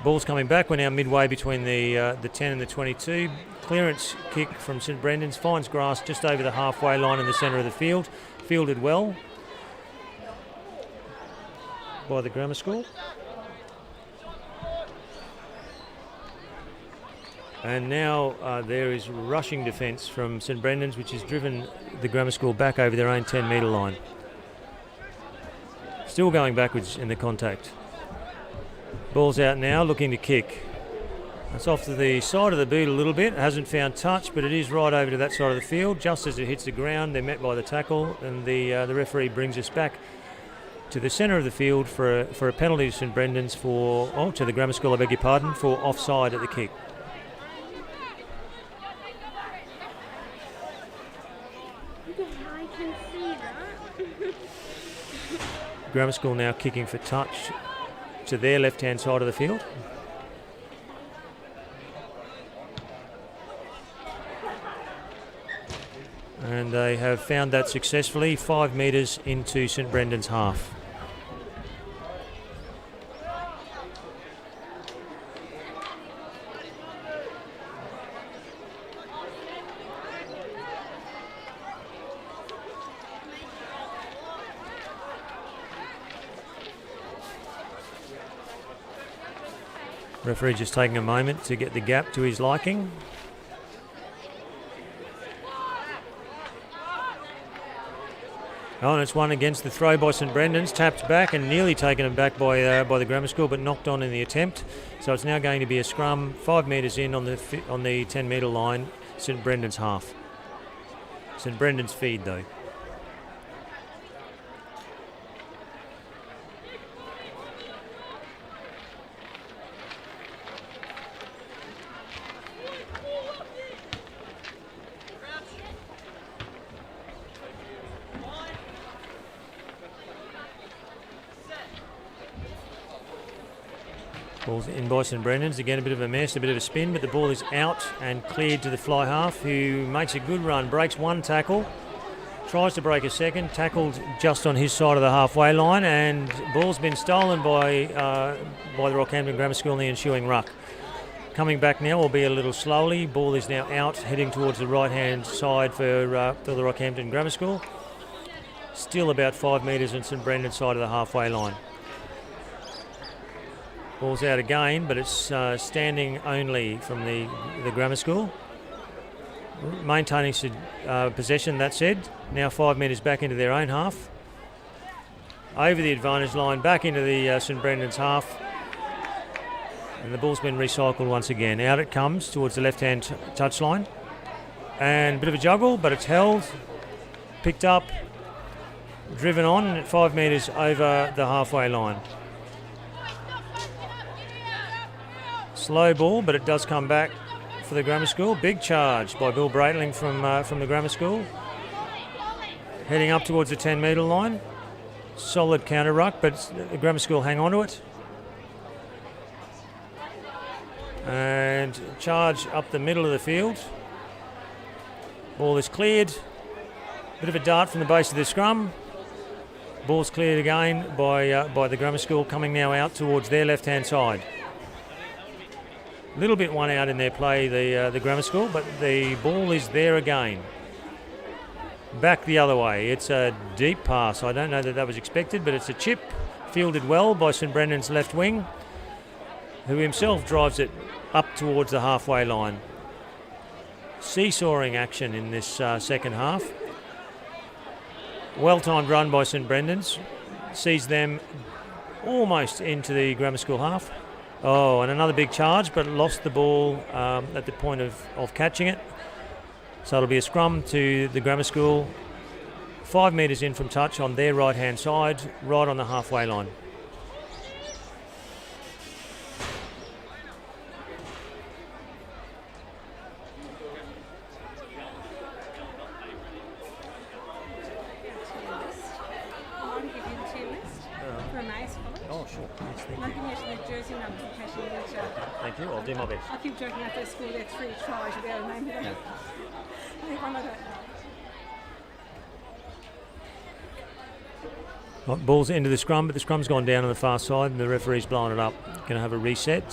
Ball's coming back. We're now midway between the 10 and the 22. Clearance kick from St Brendan's, finds grass just over the halfway line in the centre of the field. Fielded well by the grammar school. And now there is rushing defence from St Brendan's, which has driven the grammar school back over their own 10-metre line. Still going backwards in the contact. Ball's out now, looking to kick. It's off to the side of the boot a little bit. It hasn't found touch, but it is right over to that side of the field. Just as it hits the ground, they're met by the tackle, and the referee brings us back to the centre of the field for a penalty to St Brendan's to the grammar school, I beg your pardon, for offside at the kick. I can see that. Grammar school now kicking for touch to their left-hand side of the field. And they have found that successfully, 5 metres into St Brendan's half. Referee just taking a moment to get the gap to his liking. Oh, and it's one against the throw by St Brendan's, tapped back and nearly taken it back by the grammar school, but knocked on in the attempt. So it's now going to be a scrum, 5 metres in on the 10-metre line, St Brendan's half. St Brendan's feed though. Ball's in by St Brennan's. Again, a bit of a mess, a bit of a spin, but the ball is out and cleared to the fly half, who makes a good run, breaks one tackle, tries to break a second, tackled just on his side of the halfway line, and ball's been stolen by the Rockhampton Grammar School in the ensuing ruck. Coming back now, albeit a little slowly. Ball is now out, heading towards the right-hand side for the Rockhampton Grammar School. Still about 5 metres on St Brendan's side of the halfway line. Ball's out again, but it's standing only from the Grammar School. Maintaining possession, that said. Now 5 metres back into their own half. Over the advantage line, back into the St Brendan's half. And the ball's been recycled once again. Out it comes towards the left-hand touchline. And a bit of a juggle, but it's held. Picked up. Driven on at 5 metres over the halfway line. Slow ball, but it does come back for the Grammar School. Big charge by Bill Breitling from the Grammar School. Heading up towards the 10-metre line. Solid counter ruck, but the Grammar School hang on to it. And charge up the middle of the field. Ball is cleared. Bit of a dart from the base of the scrum. Ball's cleared again by the Grammar School, coming now out towards their left-hand side. A little bit one out in their play, the Grammar School, but the ball is there again. Back the other way. It's a deep pass. I don't know that was expected, but it's a chip fielded well by St Brendan's left wing, who himself drives it up towards the halfway line. Seesawing action in this second half. Well-timed run by St Brendan's. Sees them almost into the Grammar School half. Oh, and another big charge, but lost the ball at the point of catching it. So it'll be a scrum to the Grammar School. 5 metres in from touch on their right-hand side, right on the halfway line. Oh, sure. Yes, thank you. Jersey number in case you need to. Thank you. I'll do my best. I keep joking at their school, they're 3 tries to be able to name it. I think one of that. Right, ball's into the scrum, but the scrum's gone down on the far side and the referee's blown it up. Going to have a reset.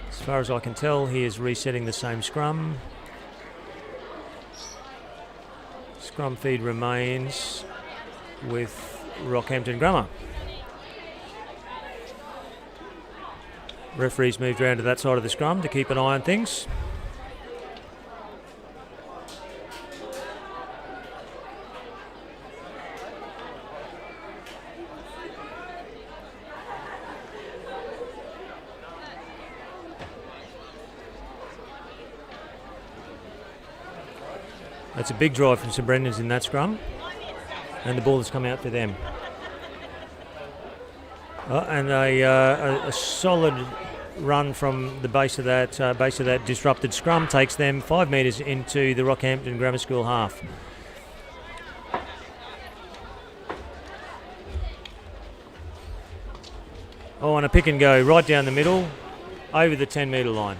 As far as I can tell, he is resetting the same scrum. Scrum feed remains with Rockhampton Grammar. Referee's moved around to that side of the scrum to keep an eye on things. That's a big drive from St Brendan's in that scrum, and the ball has come out for them. And a solid run from the base of that disrupted scrum takes them 5 metres into the Rockhampton Grammar School half. Oh, and a pick and go right down the middle, over the 10-metre line.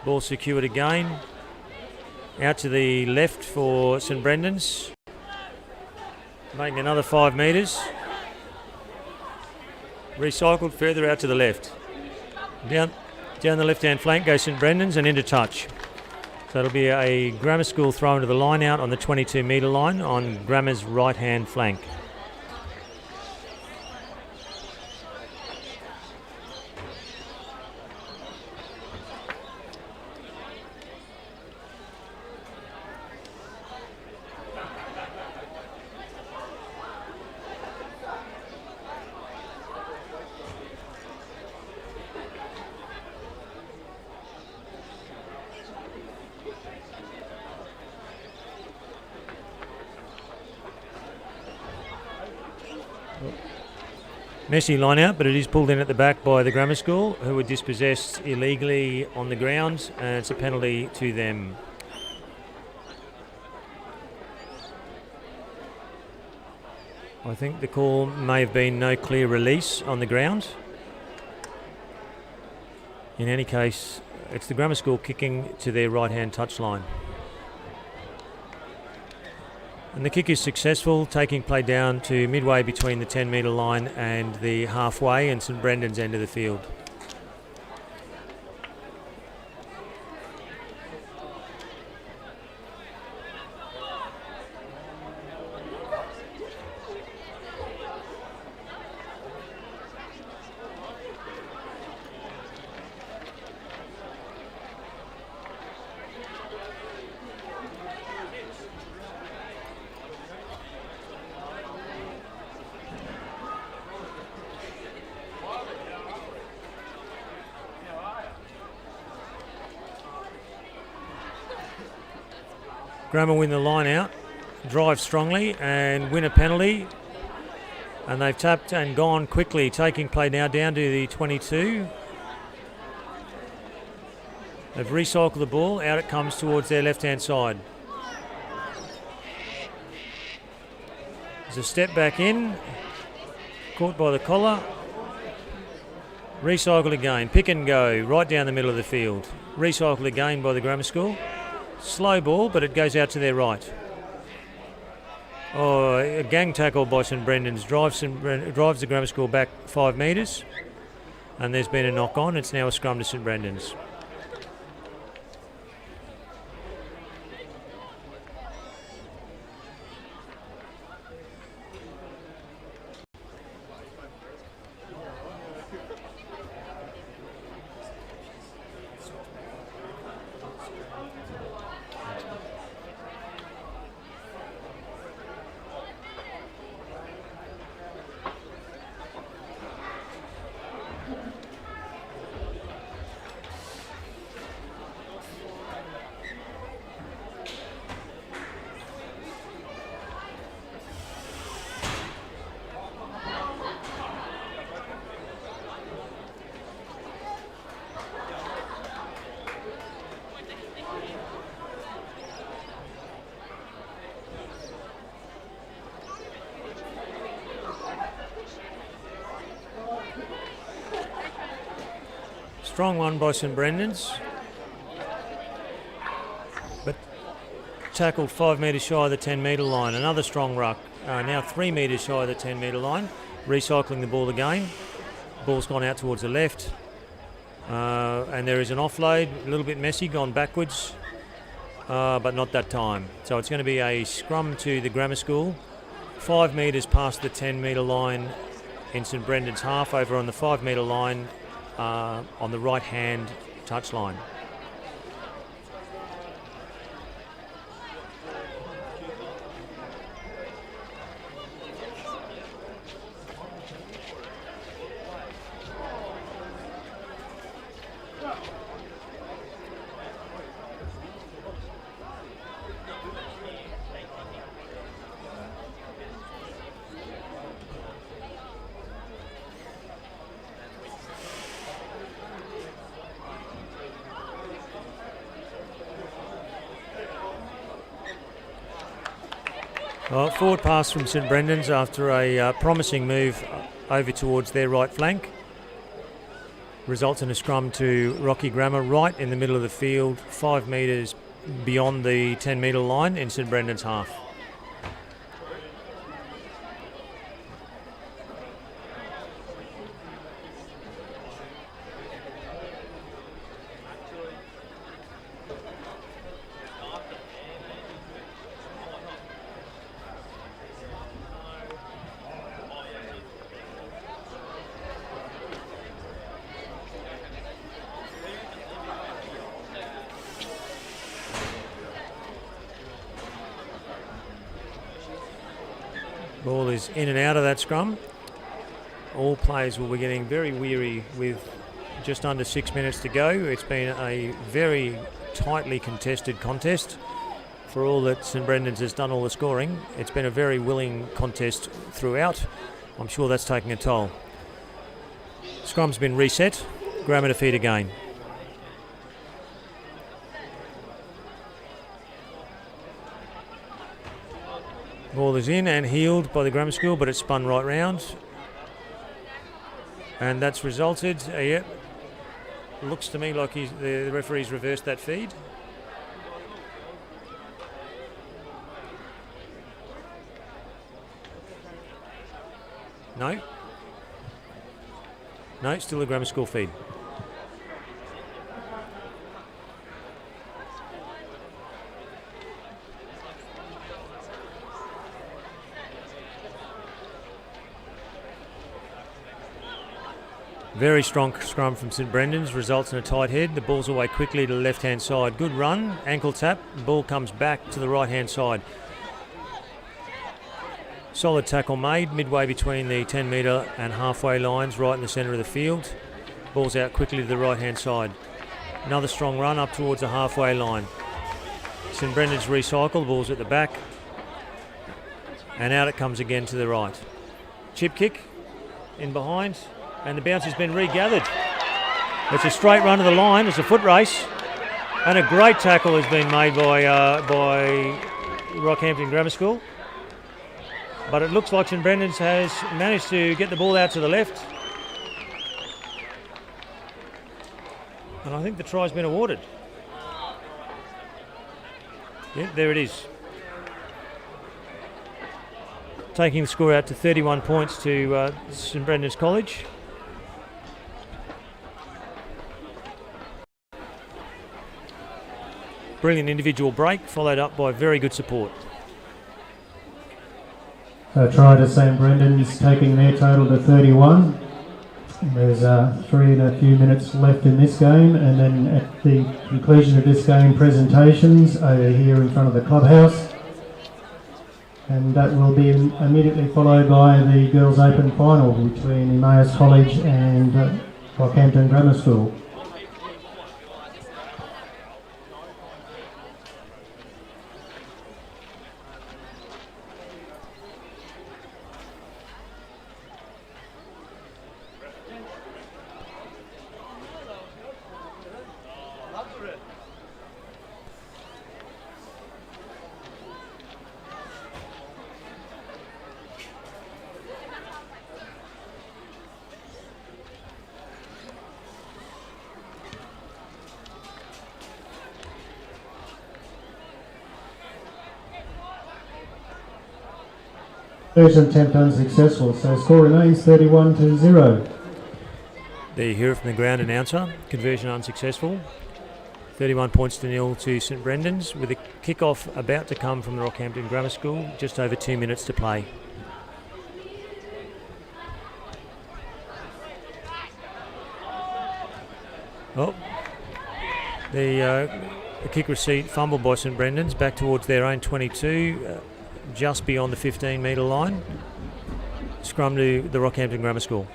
Ball secured again. Out to the left for St Brendan's. Making another 5 metres. Recycled further out to the left. Down the left-hand flank goes St Brendan's and into touch. So it'll be a Grammar School throw into the line out on the 22-metre line on Grammar's right-hand flank. Messy line out, but it is pulled in at the back by the Grammar School, who were dispossessed illegally on the ground, and it's a penalty to them. I think the call may have been no clear release on the ground. In any case, it's the Grammar School kicking to their right-hand touchline. And the kick is successful, taking play down to midway between the 10-metre line and the halfway and St Brendan's end of the field. Grammar win the line out, drive strongly and win a penalty. And they've tapped and gone quickly, taking play now down to the 22. They've recycled the ball, out it comes towards their left-hand side. There's a step back in, caught by the collar. Recycled again, pick and go, right down the middle of the field. Recycled again by the Grammar School. Slow ball, but it goes out to their right. Oh, a gang tackle by St Brendan's drives the Grammar School back 5 metres, and there's been a knock on. It's now a scrum to St Brendan's. Strong one by St Brendan's, but tackled 5 metres shy of the 10-metre line. Another strong ruck, now 3 metres shy of the 10-metre line, recycling the ball again. Ball's gone out towards the left, and there is an offload, a little bit messy, gone backwards, but not that time. So it's going to be a scrum to the Grammar School, 5 metres past the 10-metre line in St Brendan's half, over on the 5-metre line on the right-hand touchline. Well, forward pass from St Brendan's after a promising move over towards their right flank. Results in a scrum to Rocky Grammar right in the middle of the field, 5 metres beyond the 10-metre line in St Brendan's half. Ball is in and out of that scrum. All players will be getting very weary with just under 6 minutes to go. It's been a very tightly contested contest. For all that St Brendan's has done all the scoring, it's been a very willing contest throughout. I'm sure that's taking a toll. Scrum's been reset. Grammar to feed again. Ball is in and healed by the Grammar School, but it's spun right round. And that's resulted, Looks to me like the referee's reversed that feed. No. No, still a grammar school feed. Very strong scrum from St Brendan's, results in a tight head. The ball's away quickly to the left-hand side. Good run, ankle tap, the ball comes back to the right-hand side. Solid tackle made, midway between the 10 metre and halfway lines, right in the centre of the field. Ball's out quickly to the right-hand side. Another strong run up towards the halfway line. St Brendan's recycle, the ball's at the back. And out it comes again to the right. Chip kick in behind. And the bounce has been regathered. It's a straight run to the line. It's a foot race. And a great tackle has been made by Rockhampton Grammar School. But it looks like St Brendan's has managed to get the ball out to the left. And I think the try's been awarded. Yeah, there it is. Taking the score out to 31 points to St Brendan's College. Brilliant individual break, followed up by very good support. So try to St Brendan's, taking their total to 31. There's 3 and a few minutes left in this game, and then at the conclusion of this game, presentations over here in front of the clubhouse. And that will be immediately followed by the Girls Open Final between Emmaus College and Rockhampton Grammar School. First attempt unsuccessful, so score remains 31-0. There you hear it from the ground announcer. Conversion unsuccessful. 31 points to 0 to St Brendan's, with a kick-off about to come from the Rockhampton Grammar School. Just over 2 minutes to play. Oh, the kick receipt fumbled by St Brendan's back towards their own 22. Just beyond the 15 metre line. Scrum to the Rockhampton Grammar School.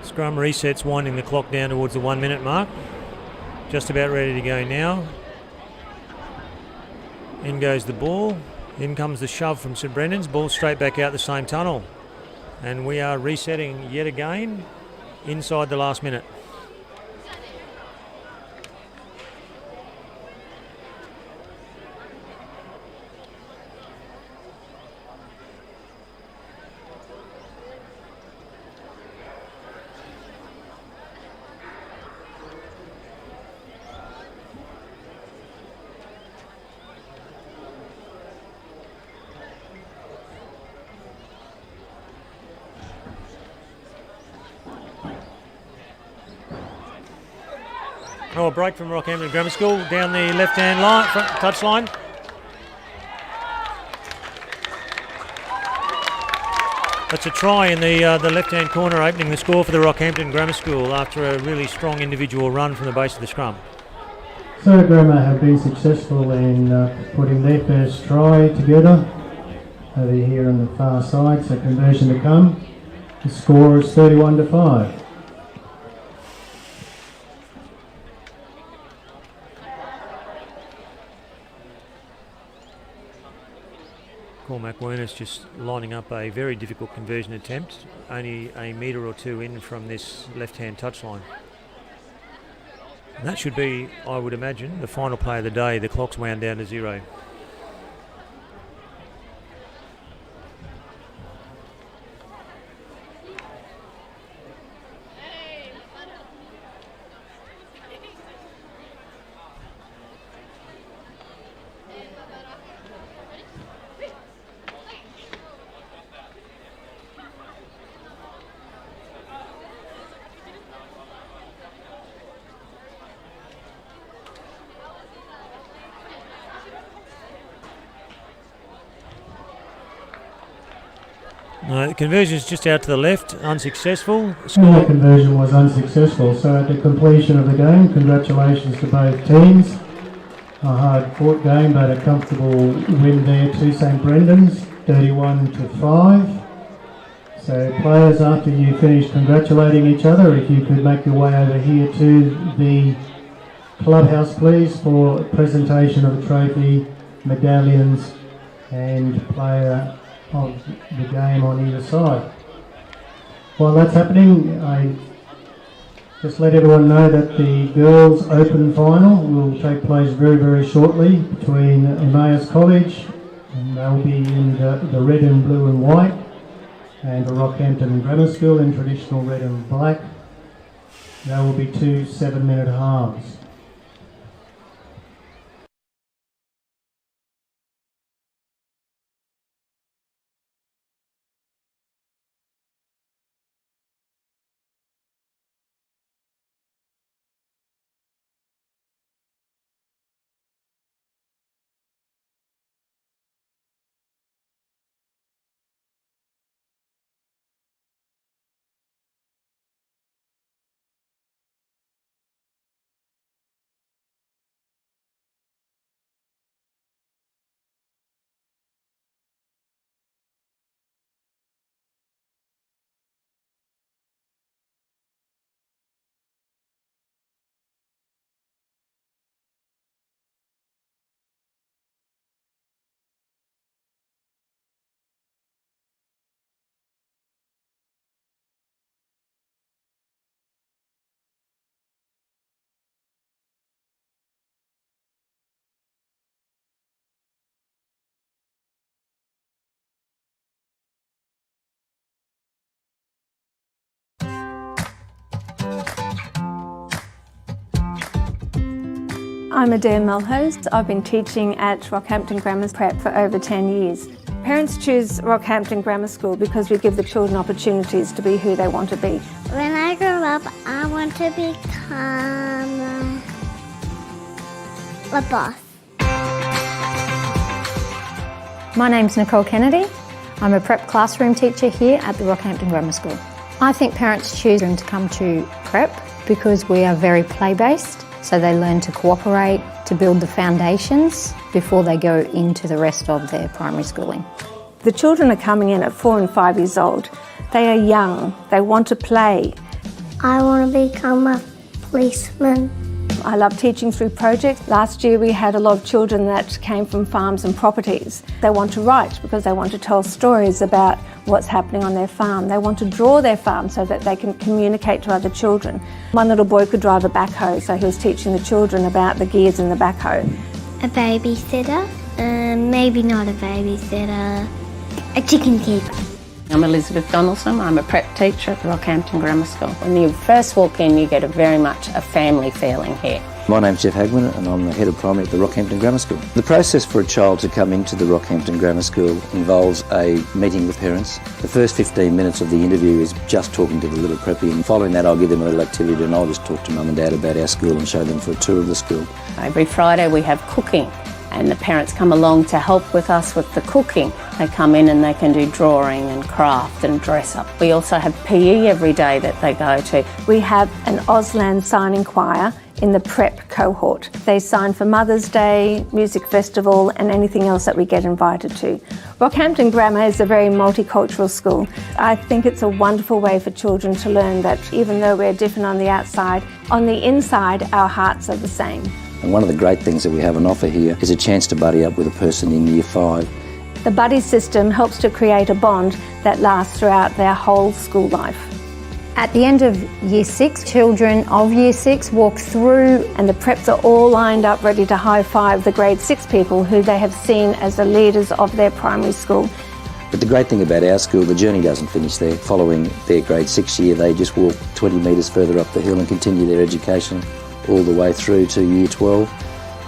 Scrum resets, winding the clock down towards the 1 minute mark. Just about ready to go now. In goes the ball. In comes the shove from St Brendan's. Ball straight back out the same tunnel. And we are resetting yet again inside the last minute. Oh, a break from Rockhampton Grammar School down the left-hand line, front touch line. That's a try in the left-hand corner, opening the score for the Rockhampton Grammar School after a really strong individual run from the base of the scrum. So Grammar have been successful in putting their first try together over here on the far side, so conversion to come. The score is 31-5. Cormac Werner's just lining up a very difficult conversion attempt, only a metre or two in from this left-hand touchline. And that should be, I would imagine, the final play of the day. The clock's wound down to 0. No, the conversion's just out to the left, unsuccessful. The conversion was unsuccessful, so at the completion of the game, congratulations to both teams. A hard-fought game, but a comfortable win there to St Brendan's, 31-5. So players, after you finish congratulating each other, if you could make your way over here to the clubhouse, please, for presentation of the trophy, medallions, and player of the game on either side. While that's happening, I just let everyone know that the girls' open final will take place very, very shortly between Emmaus College, and they'll be in the red and blue and white, and the Rockhampton Grammar School in traditional red and black. There will be 2 7-minute halves. I'm Adair Mulhurst. I've been teaching at Rockhampton Grammar Prep for over 10 years. Parents choose Rockhampton Grammar School because we give the children opportunities to be who they want to be. When I grow up, I want to become a boss. My name's Nicole Kennedy. I'm a prep classroom teacher here at the Rockhampton Grammar School. I think parents choose them to come to prep because we are very play-based, so they learn to cooperate, to build the foundations before they go into the rest of their primary schooling. The children are coming in at 4 and 5 years old. They are young, they want to play. I want to become a policeman. I love teaching through projects. Last year we had a lot of children that came from farms and properties. They want to write because they want to tell stories about what's happening on their farm. They want to draw their farm so that they can communicate to other children. One little boy could drive a backhoe, so he was teaching the children about the gears in the backhoe. A babysitter, maybe not a babysitter, a chicken keeper. I'm Elizabeth Donaldson. I'm a prep teacher at the Rockhampton Grammar School. When you first walk in, you get very much a family feeling here. My name's Jeff Hagman and I'm the head of primary at the Rockhampton Grammar School. The process for a child to come into the Rockhampton Grammar School involves a meeting with parents. The first 15 minutes of the interview is just talking to the little preppy, and following that I'll give them a little activity and I'll just talk to mum and dad about our school and show them for a tour of the school. Every Friday we have cooking, and the parents come along to help with us with the cooking. They come in and they can do drawing and craft and dress up. We also have PE every day that they go to. We have an Auslan signing choir. in the prep cohort. They sign for Mother's Day, Music Festival and anything else that we get invited to. Rockhampton Grammar is a very multicultural school. I think it's a wonderful way for children to learn that even though we're different on the outside, on the inside our hearts are the same. And one of the great things that we have on offer here is a chance to buddy up with a person in Year 5. The buddy system helps to create a bond that lasts throughout their whole school life. At the end of Year 6, children of Year 6 walk through And the preps are all lined up ready to high-five the grade 6 people who they have seen as the leaders of their primary school. But the great thing about our school, the journey doesn't finish there. Following their grade 6 year, they just walk 20 metres further up the hill and continue their education all the way through to Year 12.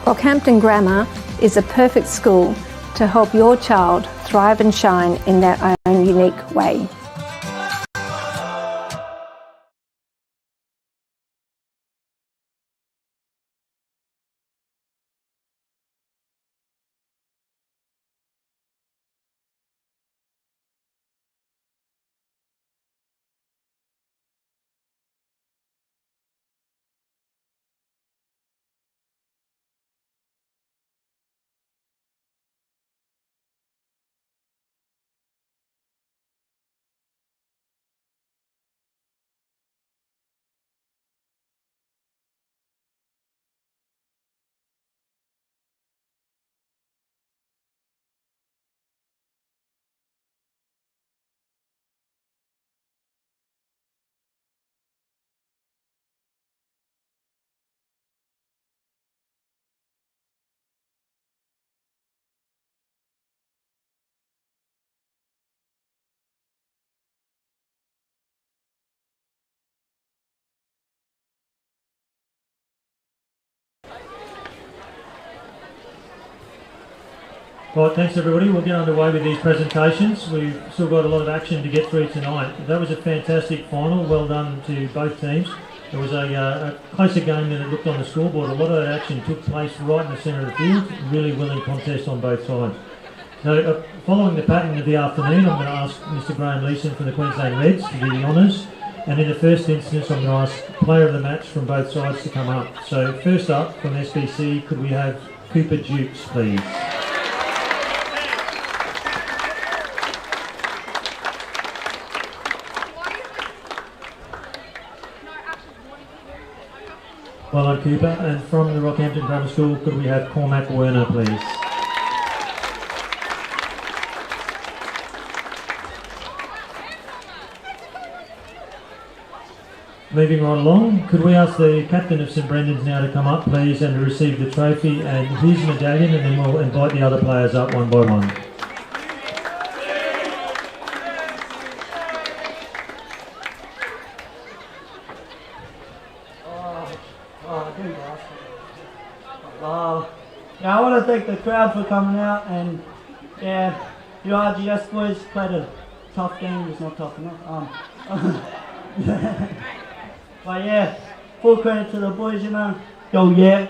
Rockhampton Grammar is a perfect school to help your child thrive and shine in their own unique way. Right, thanks everybody. We'll get underway with these presentations. We've still got a lot of action to get through tonight. That was a fantastic final. Well done to both teams. It was a closer game than it looked on the scoreboard. A lot of that action took place right in the centre of the field. Really willing contest on both sides. So following the pattern of the afternoon, I'm going to ask Mr Graham Leeson from the Queensland Reds to do the honours. And in the first instance, I'm going to ask player of the match from both sides to come up. So first up from SBC, could we have Cooper Dukes, please? Well done, Cooper. And from the Rockhampton Grammar School, could we have Cormac Werner, please? Moving right along, could we ask the captain of St Brendan's now to come up, please, and to receive the trophy and his medallion, and then we'll invite the other players up one by one. Yeah, I want to thank the crowd for coming out, and yeah, you RGS boys played a tough game. It's not tough enough. But yeah, full credit to the boys, you know. Yo, yeah.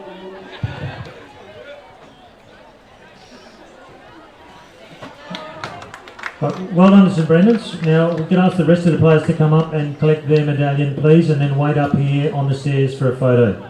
Well done to St Brendan's. Now we can ask the rest of the players to come up and collect their medallion, please, and then wait up here on the stairs for a photo.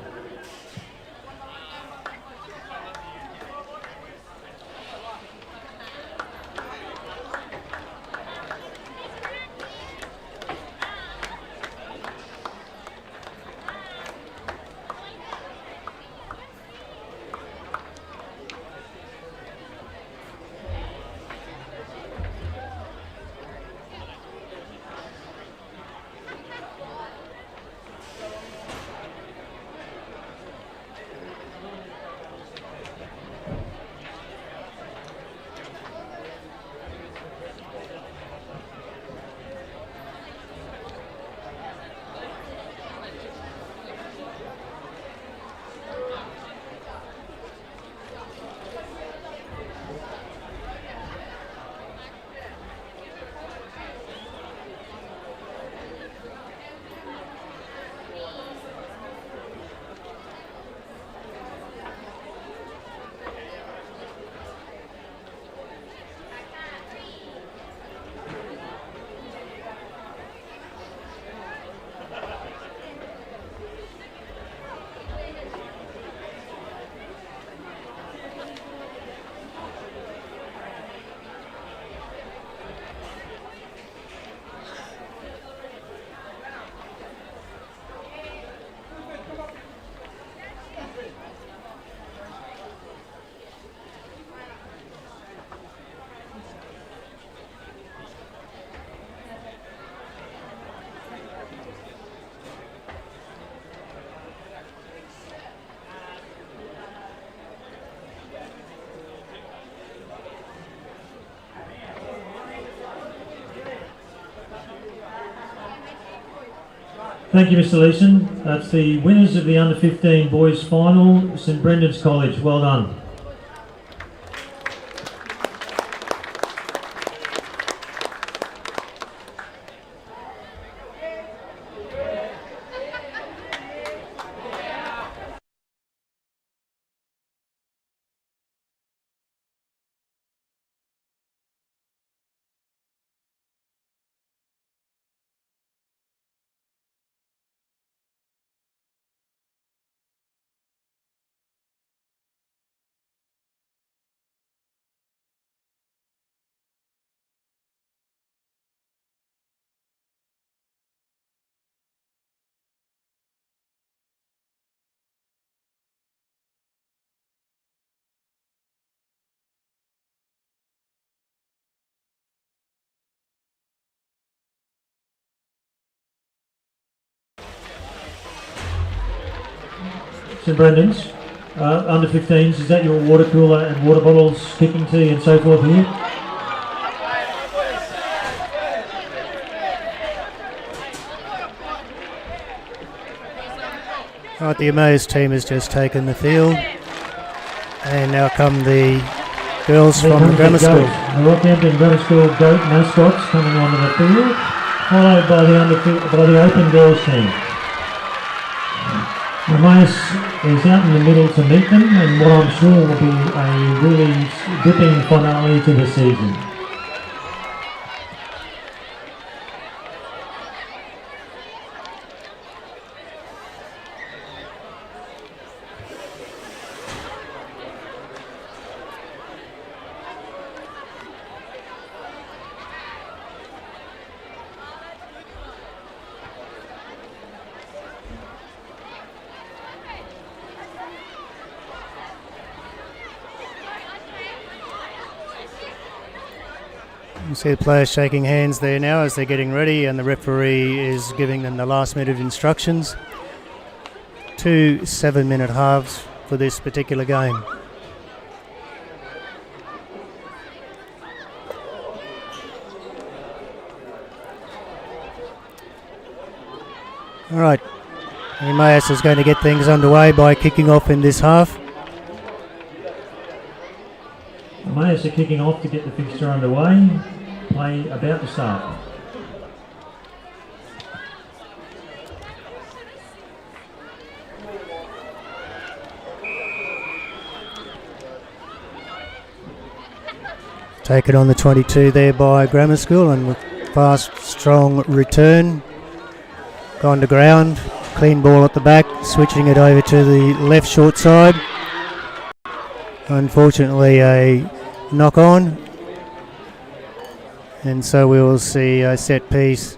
Thank you, Mr. Leeson. That's the winners of the under-15 boys final, St Brendan's College. Well done. St Brendan's, under 15s, is that your water cooler and water bottles, kicking tea and so forth here? Right, the Emmaus team has just taken the field, and now come the girls from the grammar school. The Rockhampton Grammar School goat mascots coming onto the field, followed by the open girls team. Emmaus is out in the middle to meet them, and what I'm sure will be a really gripping finale to the season. You see the players shaking hands there now as they're getting ready, and the referee is giving them the last minute instructions. 2 7-minute halves for this particular game. All right, Emmaus is going to get things underway by kicking off in this half. Emmaus are kicking off to get the fixture underway. Play about to start. Taken on the 22 there by Grammar School, and with fast, strong return. Gone to ground. Clean ball at the back, switching it over to the left short side. Unfortunately, a knock on. And so we will see a set piece.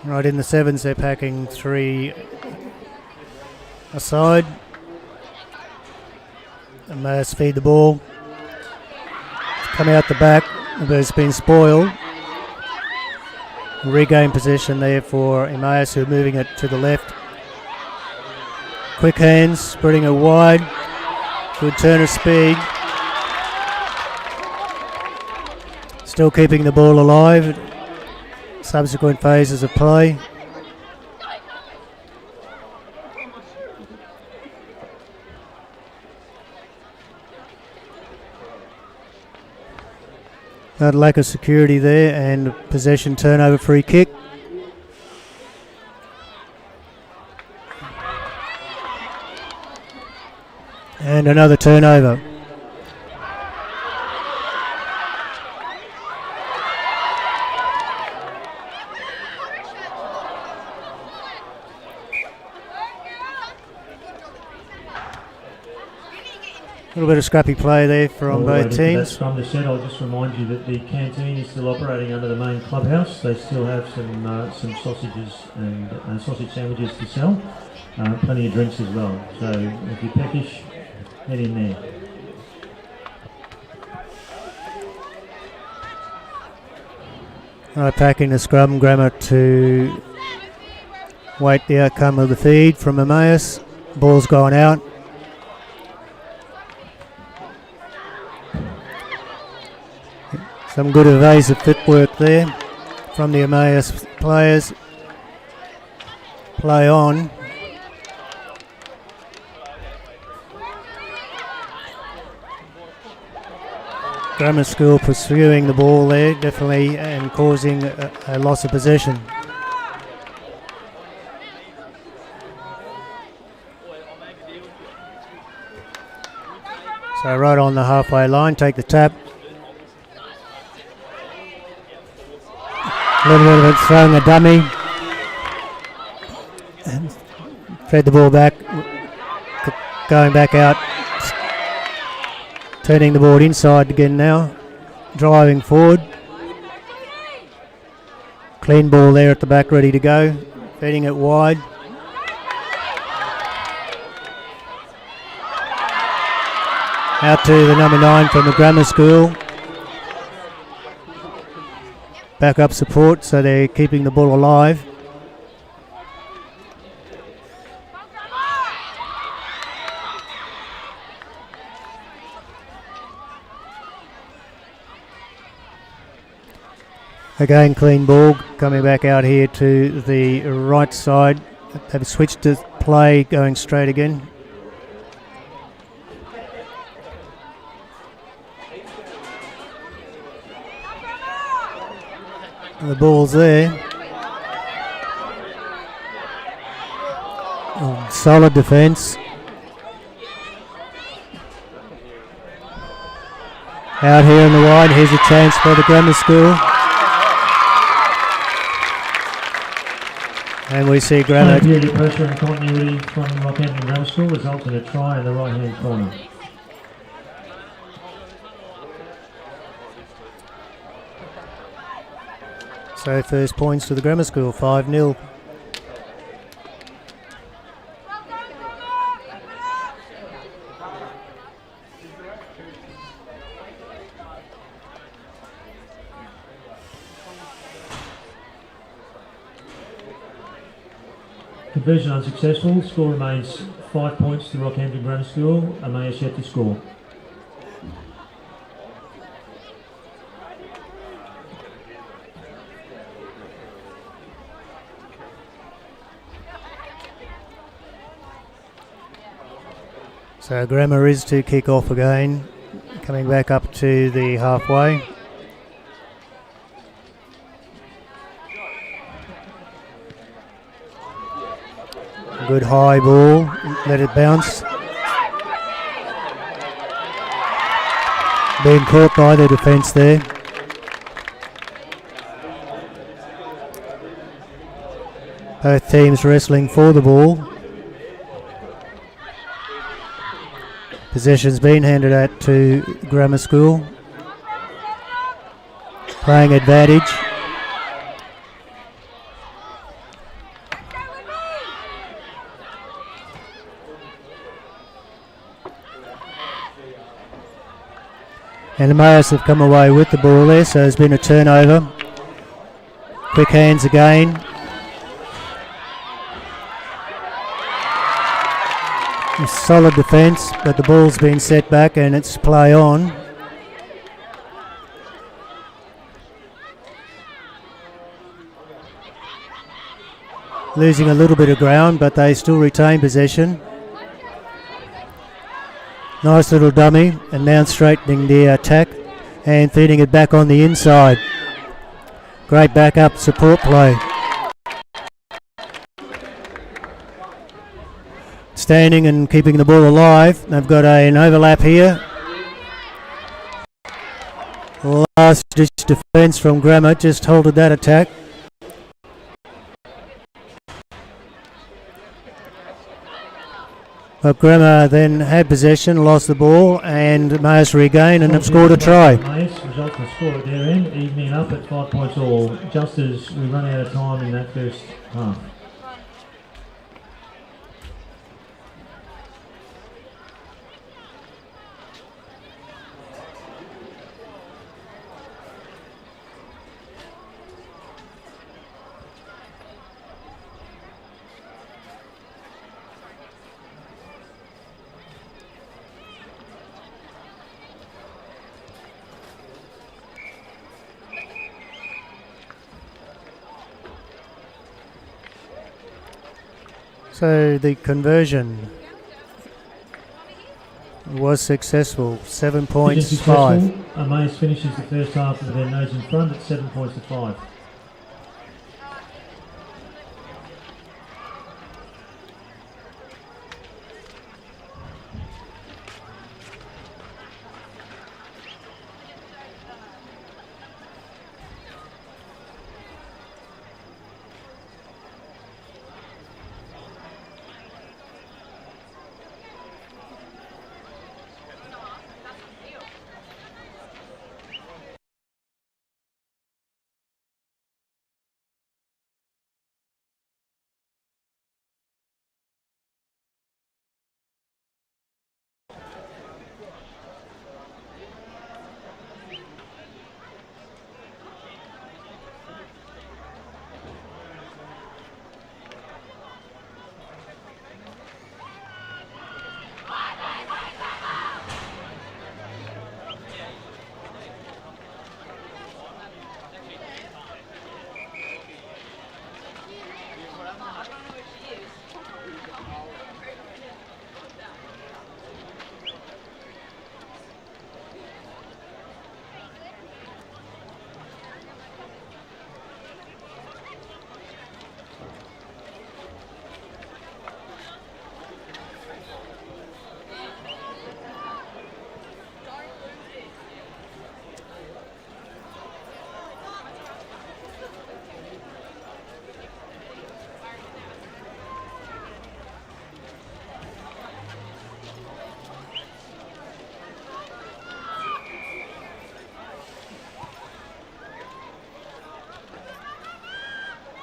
Right in the sevens, they're packing 3 aside. Emmaus feed the ball. Come out the back, but it's been spoiled. Regain possession there for Emmaus, who are moving it to the left. Quick hands, spreading it wide. Good turn of speed. Still keeping the ball alive. Subsequent phases of play. That lack of security there, and possession turnover free kick. And another turnover. A little bit of scrappy play there from both teams. From the set, I'll just remind you that the canteen is still operating under the main clubhouse. They still have some sausages and sausage sandwiches to sell. Plenty of drinks as well. So if you're peckish, head in there. Packing the scrum, Grammar to wait the outcome of the feed from Emmaus. Ball's gone out. Some good evasive footwork there from the Emmaus players. Play on. Grammar School pursuing the ball there, definitely, and causing a loss of possession. So right on the halfway line, take the tap. A little bit of it throwing a dummy. And fed the ball back, going back out. Turning the board inside again now, driving forward. Clean ball there at the back, ready to go. Feeding it wide. Out to the number 9 from the Grammar School. Back-up support, so they're keeping the ball alive. Again, clean ball coming back out here to the right side. They've switched to play, going straight again. The ball's there. Oh, solid defence. Out here in the wide, here's a chance for the Grammar School. And we see Grammar. The pressure and continuity from Rockhampton Grammar School results in a try in the right-hand corner. So first points to the Grammar School, 5-0. Conversion unsuccessful. Score remains 5 points to Rockhampton Grammar School. Emmaus yet to score. So Grammar is to kick off again, coming back up to the halfway. Good high ball, let it bounce. Being caught by the defence there. Both teams wrestling for the ball. Possession's been handed out to Grammar School. Playing advantage. And the Emmaus have come away with the ball there, so there's been a turnover. Quick hands again. Solid defence, but the ball's been set back and it's play on. Losing a little bit of ground, but they still retain possession. Nice little dummy, and now straightening the attack and feeding it back on the inside. Great backup support play. Standing and keeping the ball alive. They've got an overlap here. Last ditch defence from Grammar, just halted that attack. But Grammar then had possession, lost the ball, and Emmaus regained and have scored a try. Emmaus results in the score at their end, evening up at 5 points all, just as we run out of time in that first half. So the conversion was successful, 7 points, 5. Amaze finishes the first half with their nose in front at 7 points to 5.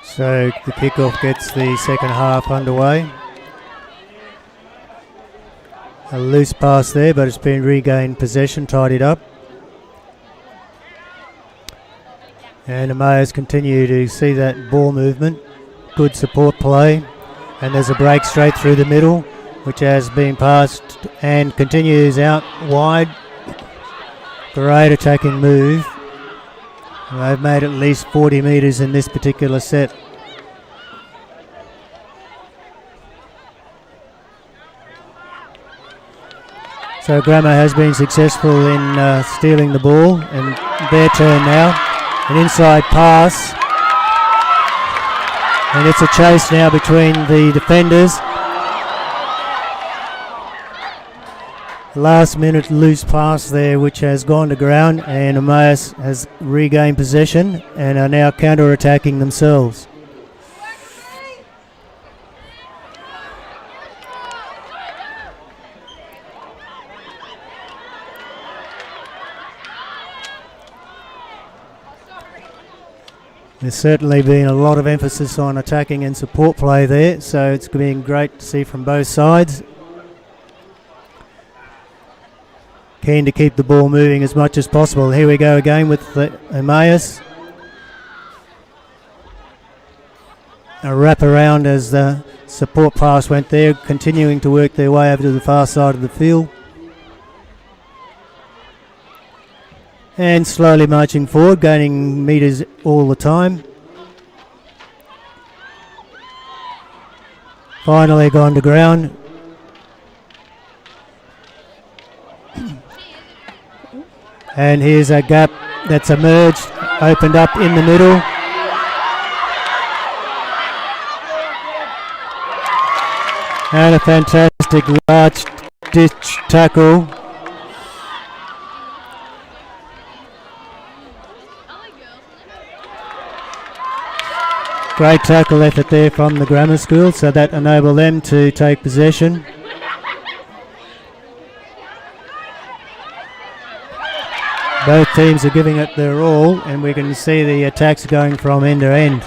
So the kickoff gets the second half underway. A loose pass there, but it's been regained possession, tidied up. And the Mayors continue to see that ball movement. Good support play. And there's a break straight through the middle, which has been passed and continues out wide. Great attacking move. They've made at least 40 metres in this particular set. So Grammar has been successful in stealing the ball, and their turn now. An inside pass, and it's a chase now between the defenders. Last minute loose pass there, which has gone to ground, and Emmaus has regained possession and are now counter-attacking themselves. There's certainly been a lot of emphasis on attacking and support play there, so it's been great to see from both sides. Keen to keep the ball moving as much as possible. Here we go again with the Emmaus. A wrap around as the support pass went there, continuing to work their way over to the far side of the field. And slowly marching forward, gaining metres all the time. Finally gone to ground. And here's a gap that's emerged, opened up in the middle. And a fantastic large ditch tackle. Great tackle effort there from the grammar school, so that enabled them to take possession. Both teams are giving it their all, and we can see the attacks going from end to end.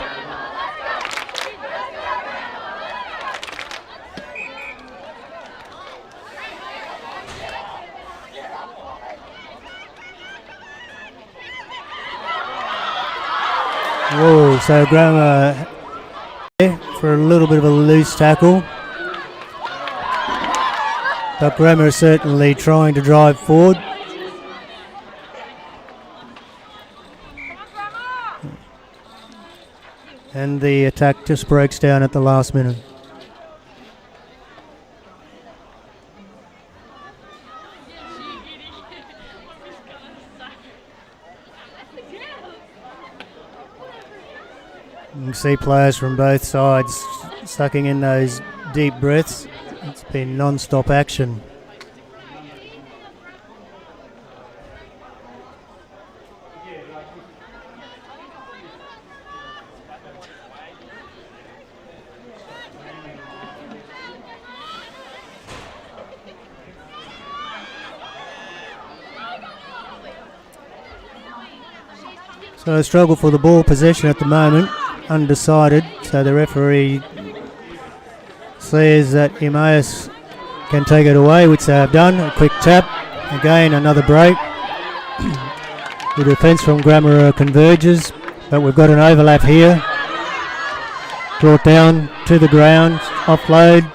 Whoa, so Grammar for a little bit of a loose tackle. But Grammar is certainly trying to drive forward. And the attack just breaks down at the last minute. You can see players from both sides sucking in those deep breaths. It's been non-stop action. So a struggle for the ball possession at the moment, undecided. So the referee says that Emmaus can take it away, which they have done. A quick tap, again another break. The defence from Grammar converges, but we've got an overlap here. Brought down to the ground, offload.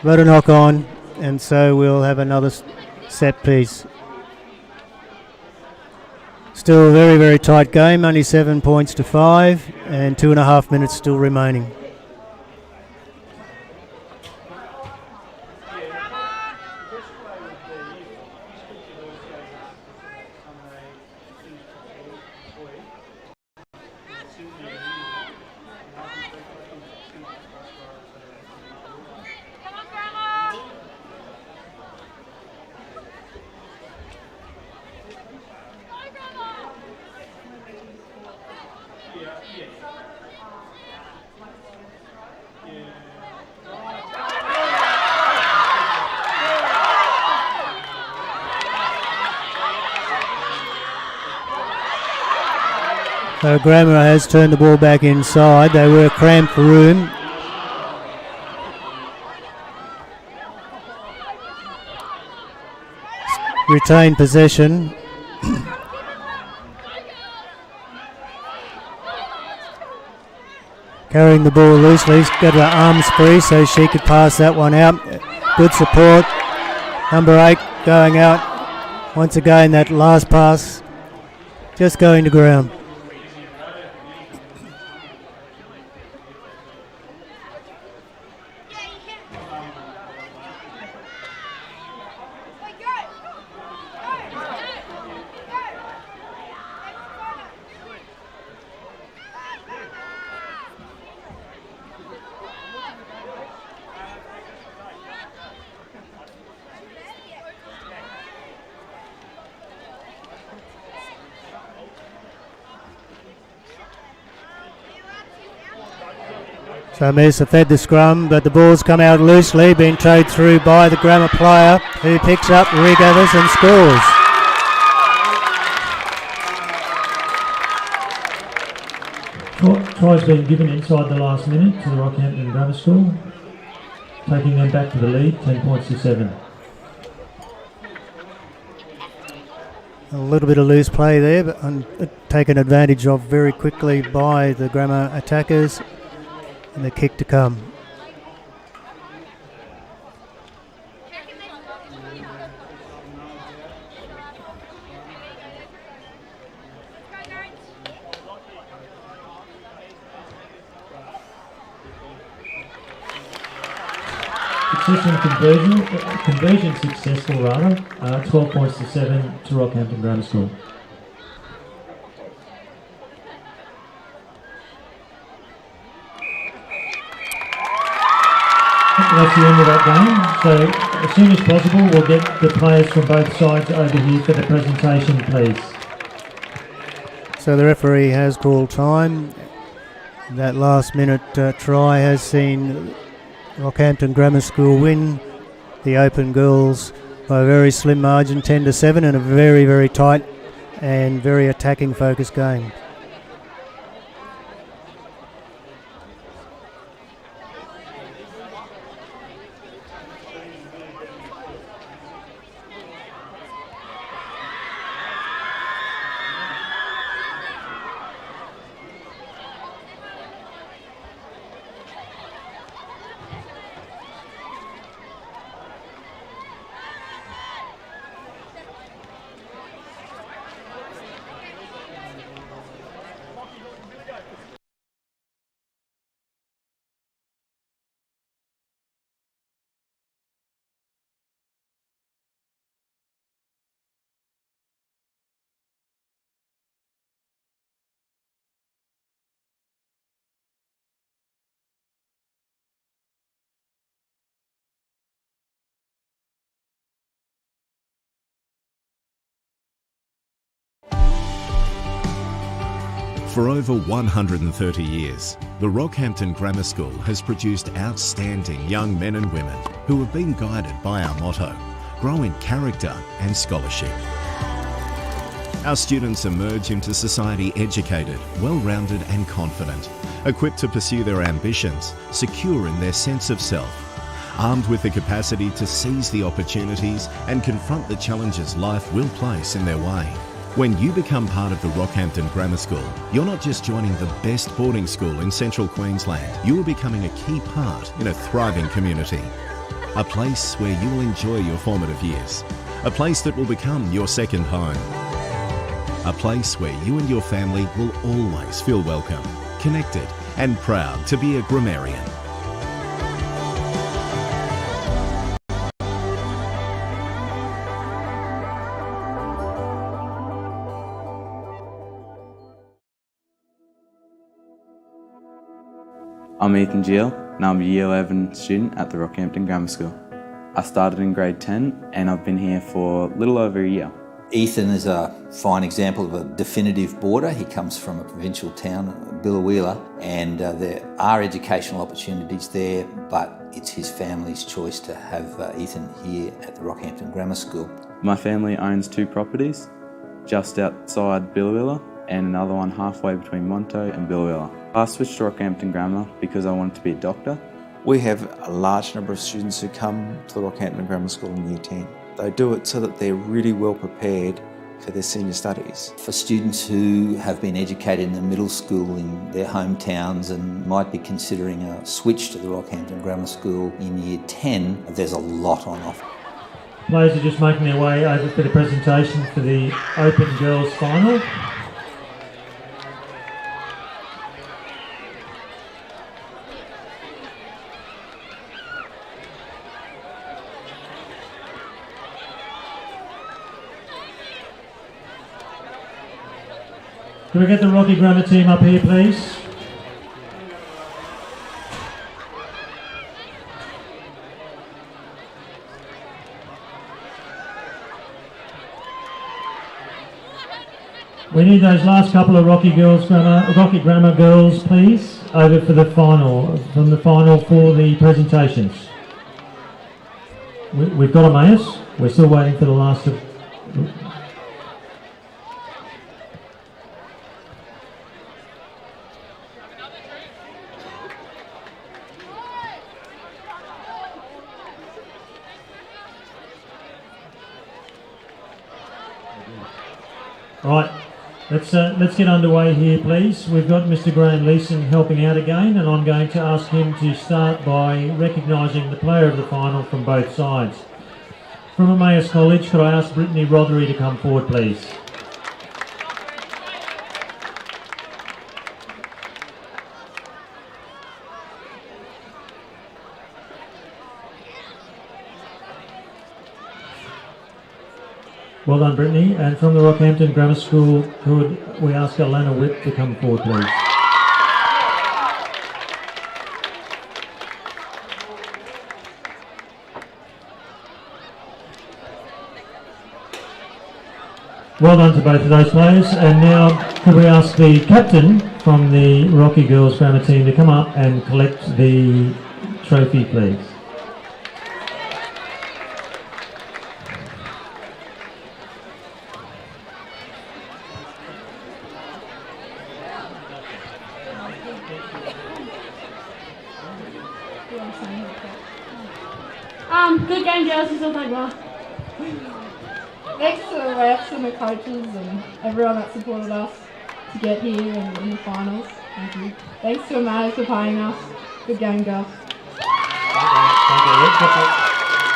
But a knock on, and so we'll have another set piece. Still a very, very tight game, only 7 points to 5 and 2.5 minutes still remaining. So Grammar has turned the ball back inside. They were cramped for room. Retain possession. Carrying the ball loosely. She's got her arms free so she could pass that one out. Good support. Number 8 going out. Once again, that last pass just going to ground. So Mesa fed the scrum, but the ball's come out loosely, being towed through by the Grammar player, who picks up, regathers and scores. Tries been given inside the last minute to the Rockhampton Grammar School, taking them back to the lead, 10 points to 7. A little bit of loose play there, but taken advantage of very quickly by the Grammar attackers. And the kick to come. Conversion successful rather, 12 points to 7 to Rockhampton Grammar School. That's the end of that game. So as soon as possible, we'll get the players from both sides over here for the presentation, please. So the referee has called time. That last minute try has seen Rockhampton Grammar School win the Open Girls by a very slim margin, 10 to 7, in a very, very tight and very attacking focused game. For over 130 years, the Rockhampton Grammar School has produced outstanding young men and women who have been guided by our motto, grow in character and scholarship. Our students emerge into society educated, well-rounded and confident, equipped to pursue their ambitions, secure in their sense of self, armed with the capacity to seize the opportunities and confront the challenges life will place in their way. When you become part of the Rockhampton Grammar School, you're not just joining the best boarding school in central Queensland, you are becoming a key part in a thriving community. A place where you will enjoy your formative years. A place that will become your second home. A place where you and your family will always feel welcome, connected and proud to be a grammarian. I'm Ethan Giel and I'm a Year 11 student at the Rockhampton Grammar School. I started in grade 10 and I've been here for a little over a year. Ethan is a fine example of a definitive boarder. He comes from a provincial town, Billawheeler, and there are educational opportunities there, but it's his family's choice to have Ethan here at the Rockhampton Grammar School. My family owns 2 properties, just outside Billawheeler and another one halfway between Monto and Billawheeler. I switched to Rockhampton Grammar because I wanted to be a doctor. We have a large number of students who come to the Rockhampton Grammar School in Year 10. They do it so that they're really well prepared for their senior studies. For students who have been educated in the middle school in their hometowns and might be considering a switch to the Rockhampton Grammar School in Year 10, there's a lot on offer. Players are just making their way over for the presentation for the Open Girls Final. Can we get the Rocky Grammar team up here, please? We need those last couple of Rocky Grammar girls, please, over for the final, from the final for the presentations. We've got Emmaus. We're still waiting for the last of. Right, let's get underway here, please. We've got Mr. Graham Leeson helping out again, and I'm going to ask him to start by recognising the player of the final from both sides. From Emmaus College, could I ask Brittany Rothery to come forward, please? Well done, Brittany. And from the Rockhampton Grammar School, could we ask Alana Whip to come forward, please? Well done to both of those players. And now, could we ask the captain from the Rocky Girls Grammar team to come up and collect the trophy, please? Good game, girls. You still played well. Thanks to the refs and the coaches and everyone that supported us to get here and in the finals. Thank you. Thanks to Emmaus for paying us. Good game, girls.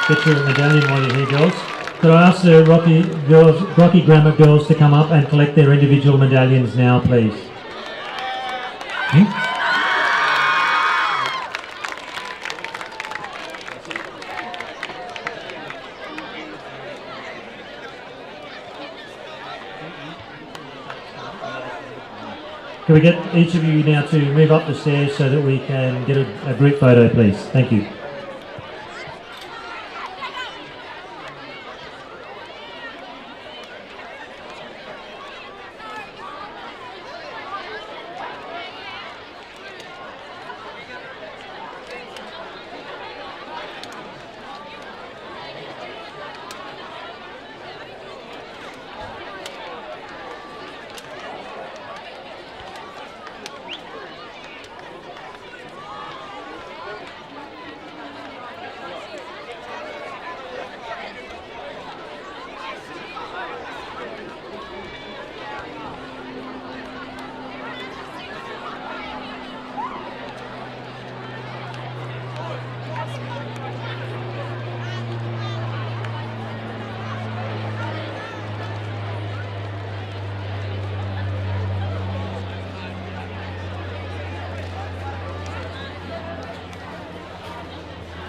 Get your medallion while you're here, girls. Could I ask the Rocky Grammar girls to come up and collect their individual medallions now, please? Can we get each of you now to move up the stairs so that we can get a group photo, please? Thank you.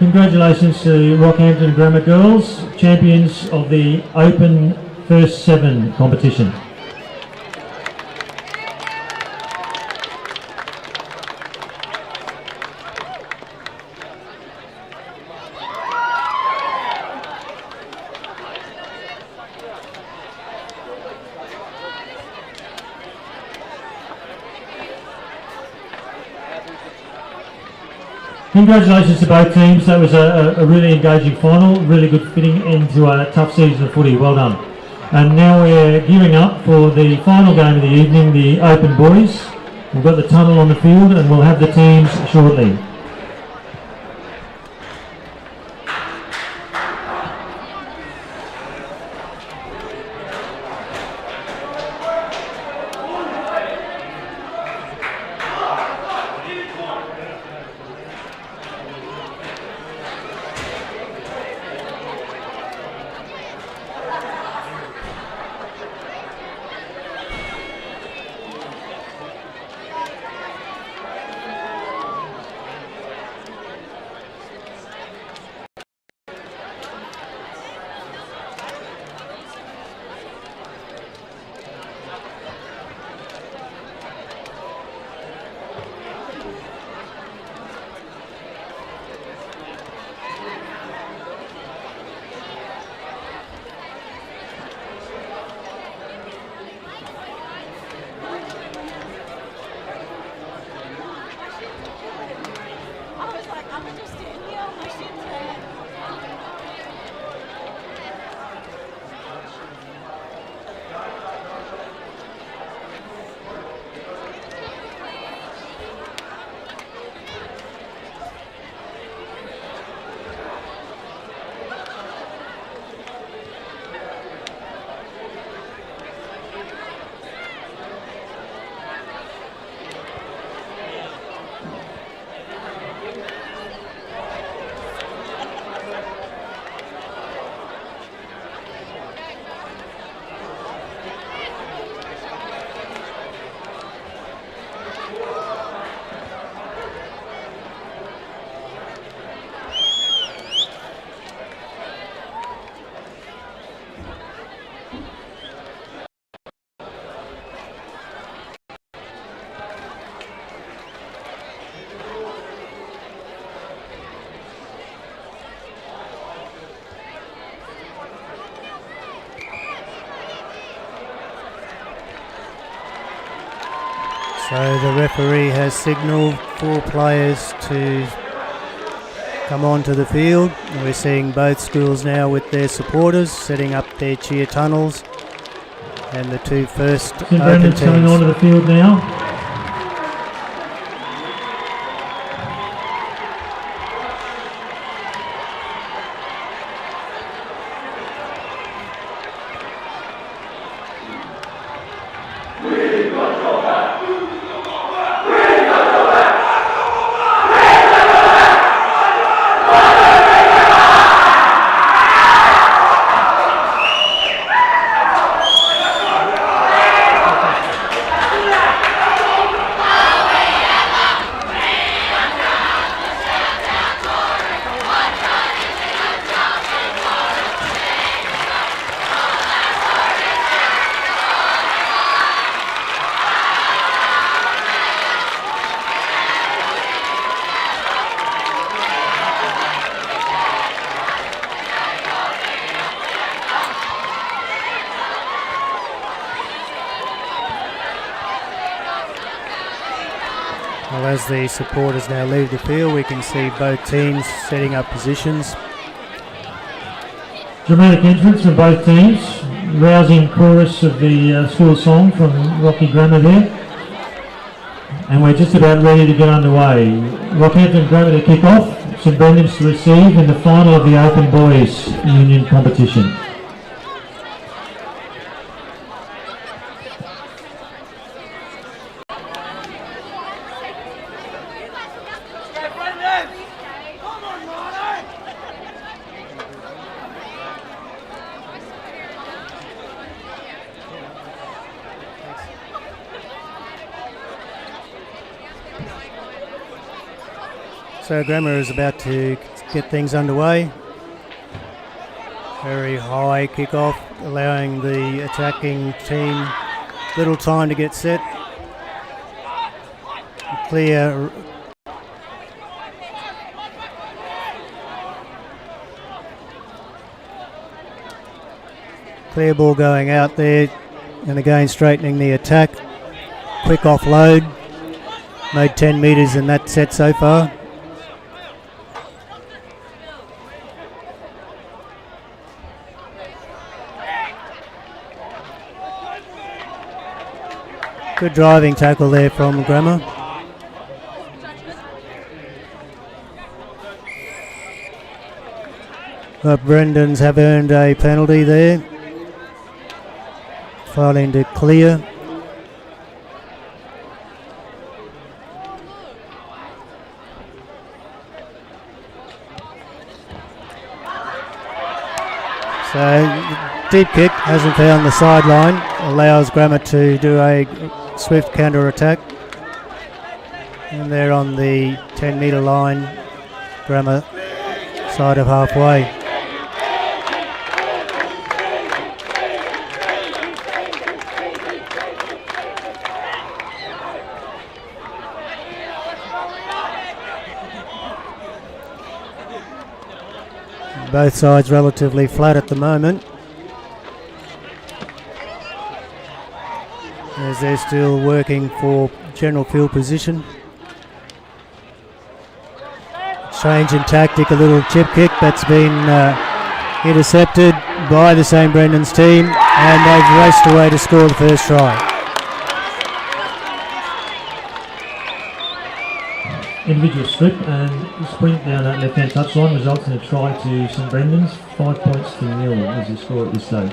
Congratulations to Rockhampton Grammar Girls, champions of the Open First 7 competition. Congratulations to both teams. That was a really engaging final, really good fitting into a tough season of footy. Well done. And now we're gearing up for the final game of the evening, the Open Boys. We've got the tunnel on the field and we'll have the teams shortly. So the referee has signalled 4 players to come onto the field. We're seeing both schools now with their supporters setting up their cheer tunnels, and the 2 first open Brennan's coming teams. onto the field now. Well, as the supporters now leave the field, we can see both teams setting up positions. Dramatic entrance from both teams. Rousing chorus of the school song from Rocky Grammar there. And we're just about ready to get underway. Rockhampton Grammar to kick off, St Brendan's to receive in the final of the Open Boys Union competition. So Grammar is about to get things underway. Very high kick-off, allowing the attacking team little time to get set. Clear. Clear ball going out there, and again straightening the attack. Quick offload. Made 10 metres in that set so far. Good driving tackle there from Grammar. But Brendans have earned a penalty there. Failing to clear. So deep kick hasn't found the sideline, allows Grammar to do a swift counter attack. And they're on the 10 metre line, Grammar side of halfway. Both sides relatively flat at the moment, as they're still working for general field position. Change in tactic, a little chip kick that's been intercepted by the St. Brendan's team, and they've raced away to score the first try. Individual strip and sprint down that left-hand touchline results in a try to St Brendan's. 5 points to 0 as the score at this stage.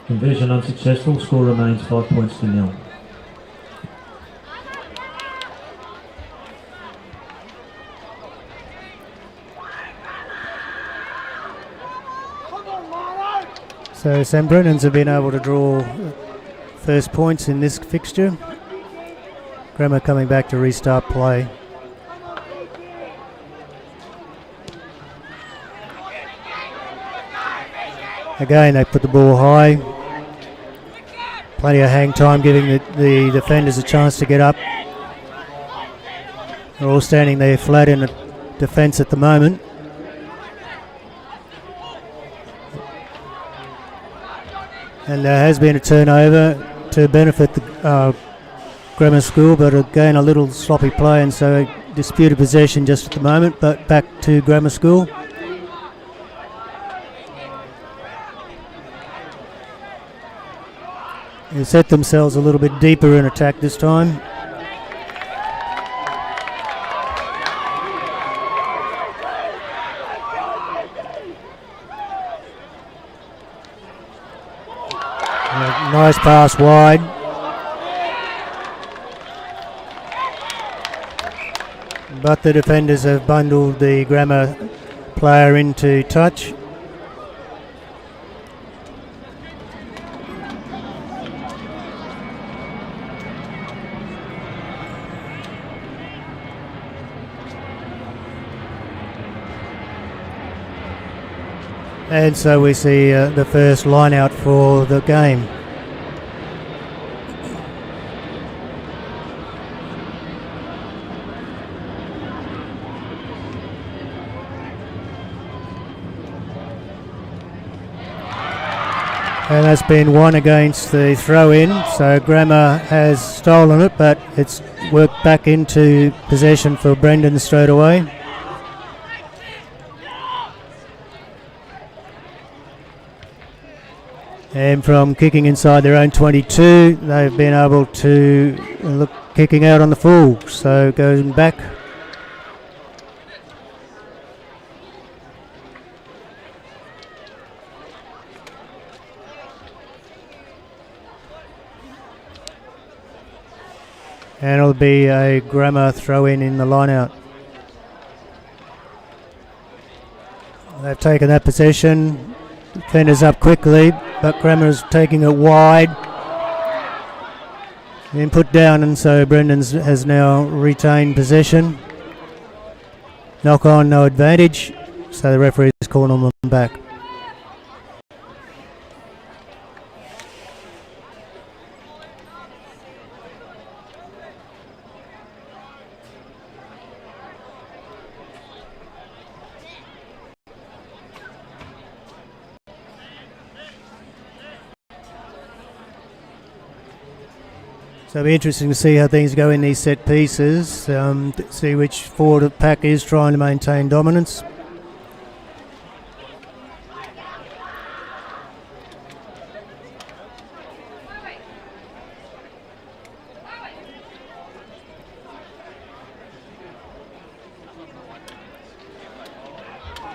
Conversion unsuccessful, score remains 5 points to 0. So St Brennan's have been able to draw first points in this fixture. Grammar coming back to restart play. Again, they put the ball high. Plenty of hang time, giving the defenders a chance to get up. They're all standing there flat in the defence at the moment. And there has been a turnover to benefit the Grammar School, but again a little sloppy play, and so disputed possession just at the moment, but back to Grammar School. They set themselves a little bit deeper in attack this time. Nice pass wide. But the defenders have bundled the Grammar player into touch. And so we see the first line out for the game. And that's been won against the throw-in, so Grammar has stolen it, but it's worked back into possession for Brendan straight away. And from kicking inside their own 22, they've been able to look kicking out on the full, so going back. And it'll be a Grammar throw-in in the line-out. They've taken that possession. Defenders up quickly, but Grammar's taking it wide. Then put down, and so Brendan's has now retained possession. Knock on, no advantage, so the referee is calling on them back. So it'll be interesting to see how things go in these set pieces, see which forward pack is trying to maintain dominance.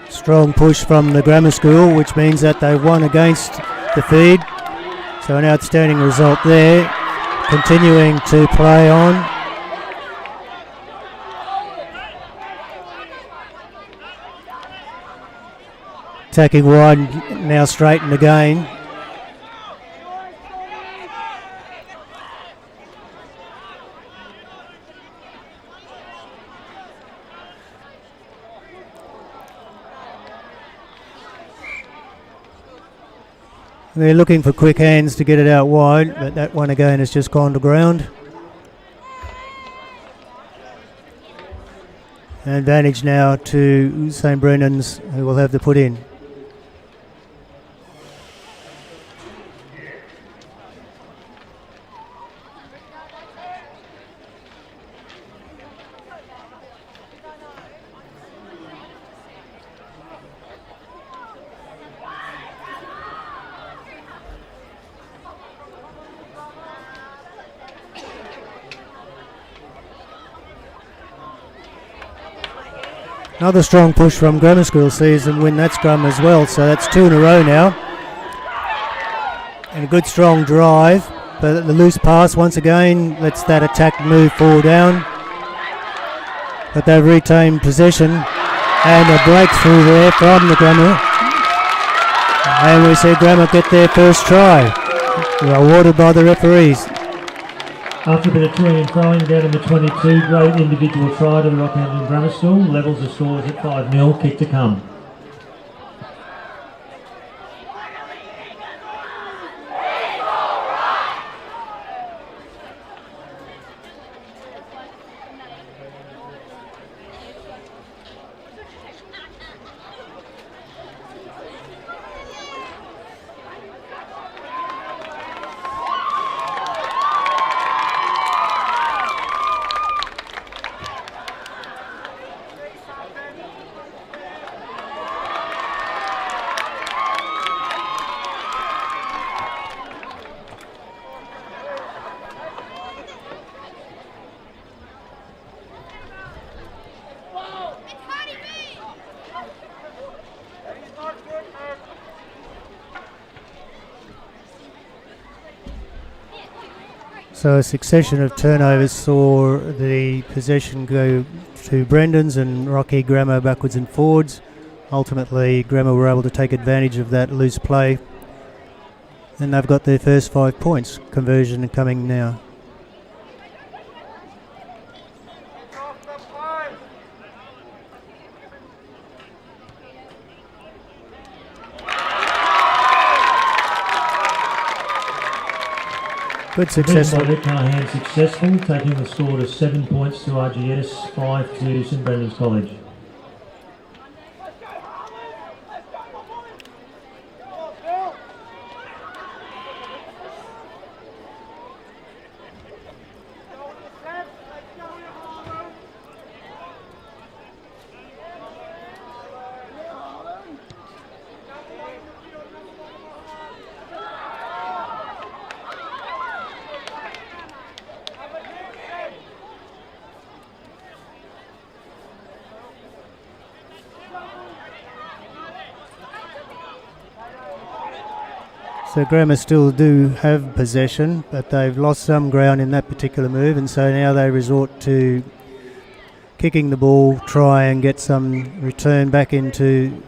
Strong push from the Grammar School, which means that they've won against the feed. So an outstanding result there. Continuing to play on. Attacking wide, now straightened again. They're looking for quick hands to get it out wide, but that one again has just gone to ground. Advantage now to St Brennan's, who will have to put in. Another strong push from Grammar School sees them win that scrum as well, so that's 2 in a row now. And a good strong drive, but the loose pass once again lets that attack move forward down. But they've retained possession, and a breakthrough there from the Grammar. And we see Grammar get their first try, awarded by the referees. After a bit of toing and throwing down in the 22, great individual try to the Rockhampton Grammar School, levels the scores at 5-0, kick to come. So a succession of turnovers saw the possession go to Brendan's and Rocky Grammar backwards and forwards. Ultimately, Grammar were able to take advantage of that loose play, and they've got their first 5 points. Conversion coming now. Good successful. Carnahan successful, taking the score to 7 points to RGS, 5 to St Brendan's College. So Grammar still do have possession, but they've lost some ground in that particular move, and so now they resort to kicking the ball, try and get some return back into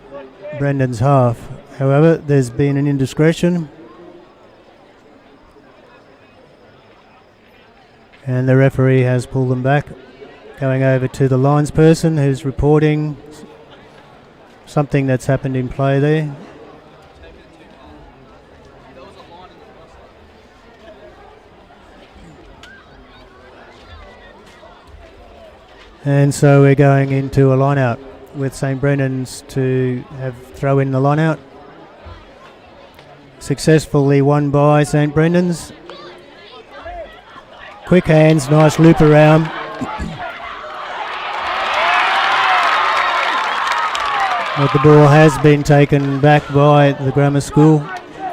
Brendan's half. However, there's been an indiscretion, and the referee has pulled them back. Going over to the linesperson who's reporting something that's happened in play there. And so we're going into a line out with St. Brennan's to have throw in the line out. Successfully won by St. Brennan's. Quick hands, nice loop around. But the ball has been taken back by the Grammar School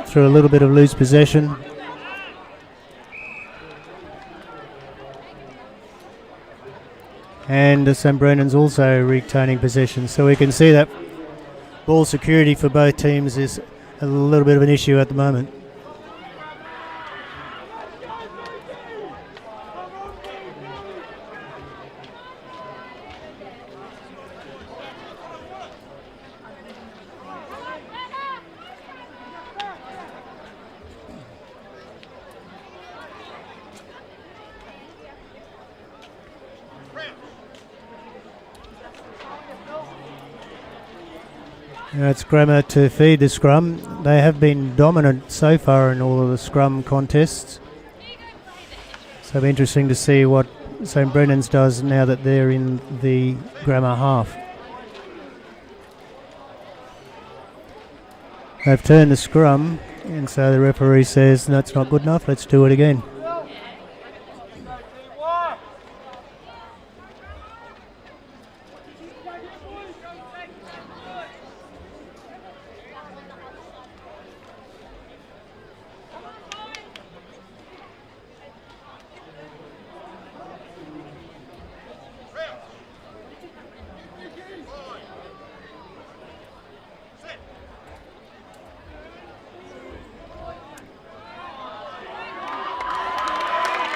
through a little bit of loose possession. And St. Brennan's also retaining possession. So we can see that ball security for both teams is a little bit of an issue at the moment. It's Grammar to feed the scrum. They have been dominant so far in all of the scrum contests. So it'll be interesting to see what St. Brennan's does now that they're in the Grammar half. They've turned the scrum, and so the referee says that's not good enough, let's do it again.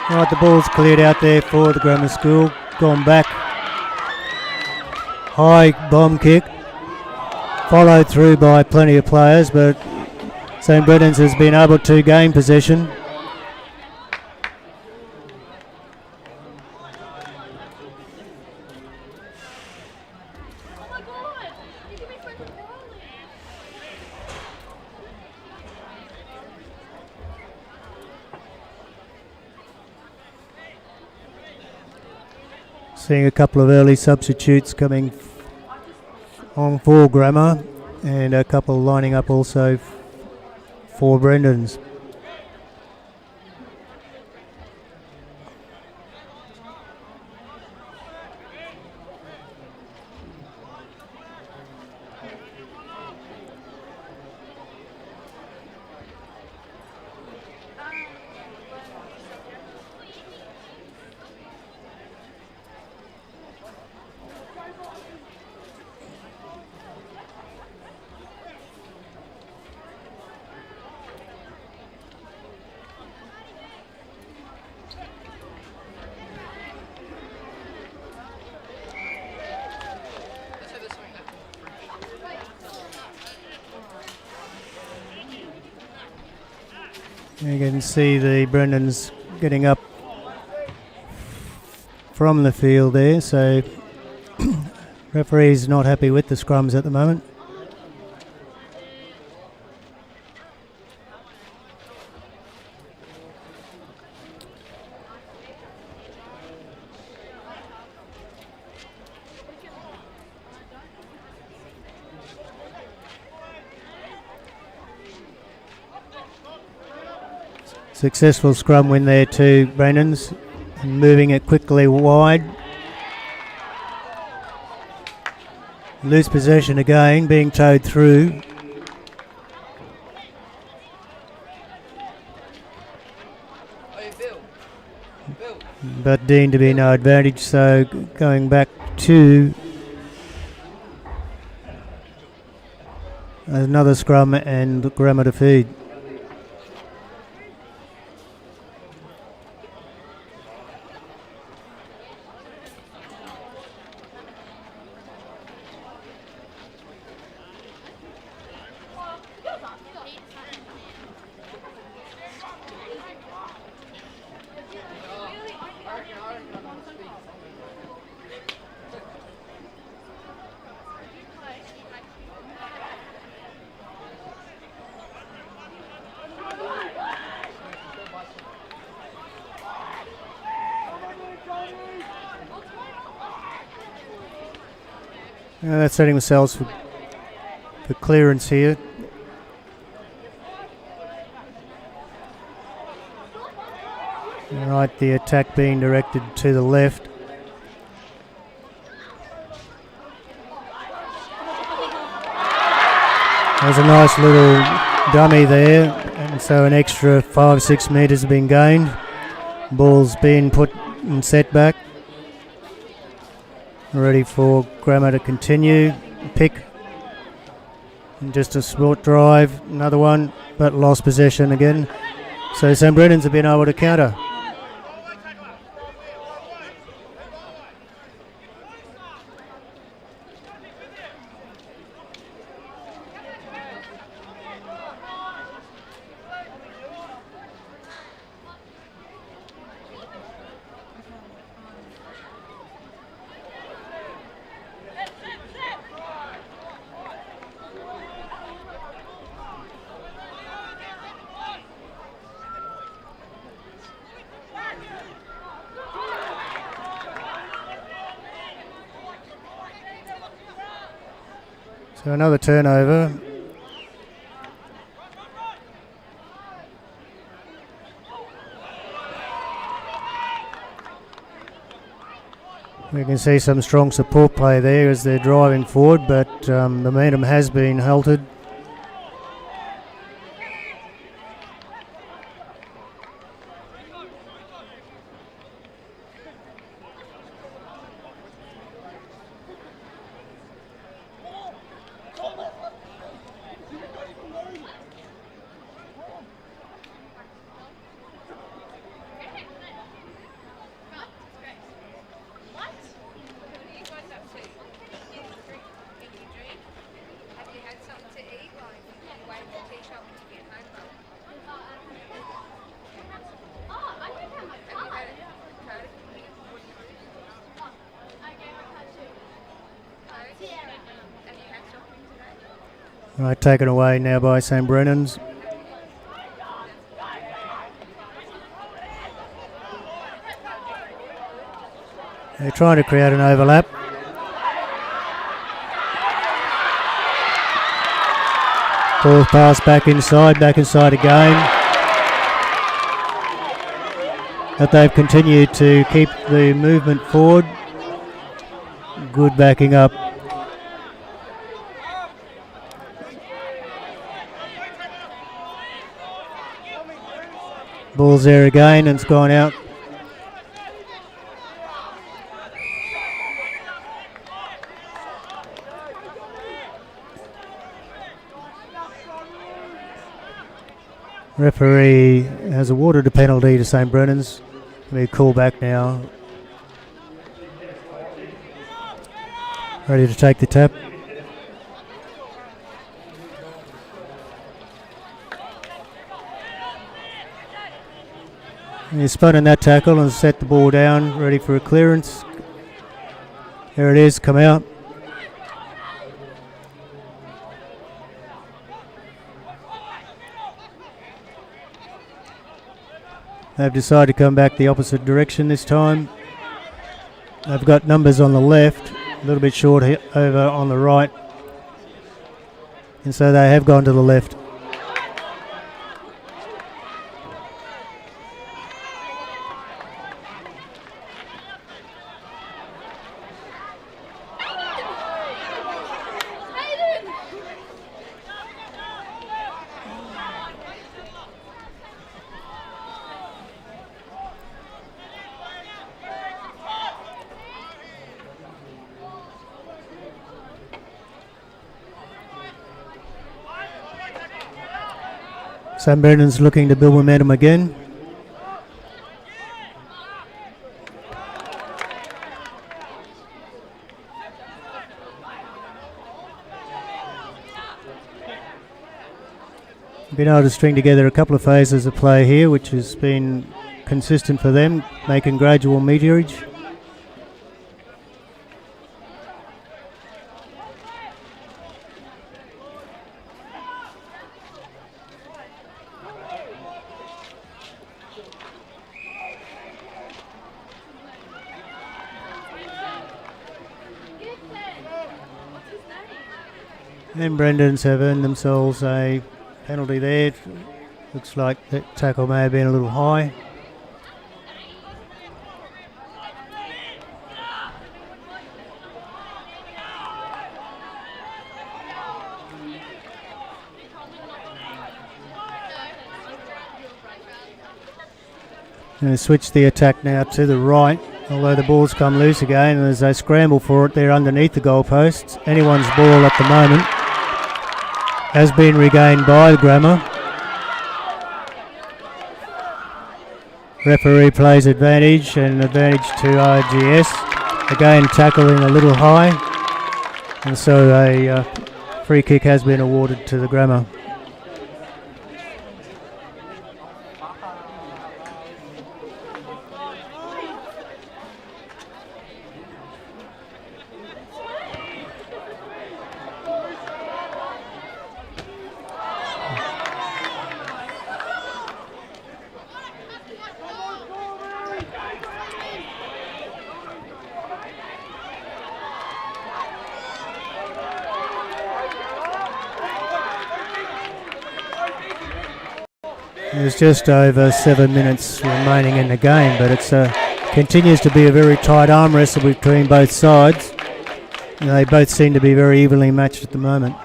Right, the ball's cleared out there for the Grammar School. Gone back. High bomb kick. Followed through by plenty of players, but St. Brennan's has been able to gain possession. Seeing a couple of early substitutes coming on for Grammar, and a couple lining up also for Brendan's. You can see the Brennans getting up from the field there, so referee's not happy with the scrums at the moment. Successful scrum win there to Brennan's, and moving it quickly wide. Loose possession again, being towed through. But deemed to be no advantage, so going back to another scrum and Grammar to feed. They're setting themselves for clearance here. Right, the attack being directed to the left. There's a nice little dummy there, and so an extra 5-6 metres have been gained. Ball's being put in setback. Ready for Grammar to continue. Pick. And just a short drive, another one, but lost possession again. So St Brennan's have been able to counter. So another turnover. We can see some strong support play there as they're driving forward, but the momentum has been halted. Right, taken away now by St Brennan's. They're trying to create an overlap. Ball pass back inside again. But they've continued to keep the movement forward. Good backing up. Ball's there again and it's gone out. Referee has awarded a penalty to St Brennan's. We call back now. Ready to take the tap. He's spun in that tackle and set the ball down, ready for a clearance. There it is, come out. They've decided to come back the opposite direction this time. They've got numbers on the left, a little bit short over on the right. And so they have gone to the left. St Brennan's looking to build momentum again. Been able to string together a couple of phases of play here, which has been consistent for them, making gradual meterage. And Brendans have earned themselves a penalty there. Looks like that tackle may have been a little high. Going to switch the attack now to the right, although the ball's come loose again, and as they scramble for it, they're underneath the goalposts. Anyone's ball at the moment has been regained by Grammar. Referee plays advantage, and advantage to RGS. Again, tackling a little high, and so a free kick has been awarded to the Grammar. There's just over 7 minutes remaining in the game, but it continues to be a very tight arm wrestle between both sides. And they both seem to be very evenly matched at the moment.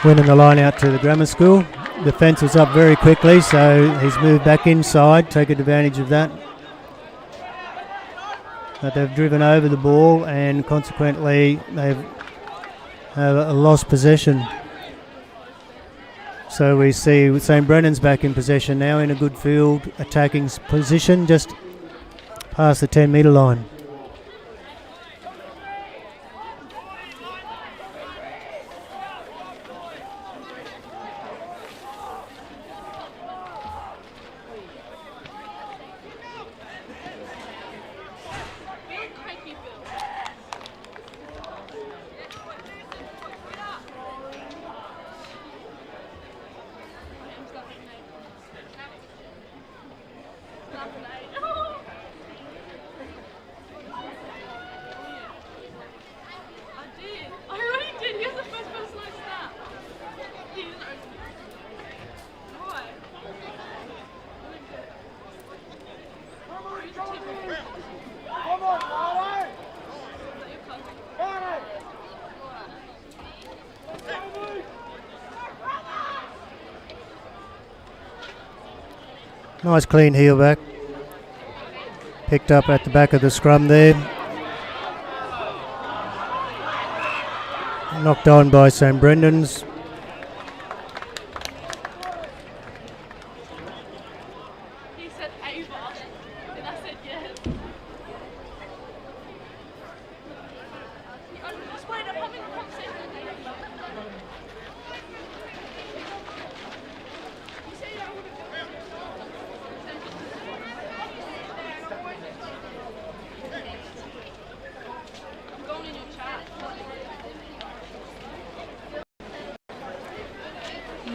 Winning the line out to the Grammar School. Defence was up very quickly, so he's moved back inside, taken advantage of that. But they've driven over the ball, and consequently they've lost possession. So we see St Brennan's back in possession now in a good field attacking position just past the 10-metre line. Nice clean heel back. Picked up at the back of the scrum there. Knocked on by St Brendan's. He said Ava, and I said yes. Just wait, I'm having a conversation with Ava. You said I would have done it. I'm going in your chat.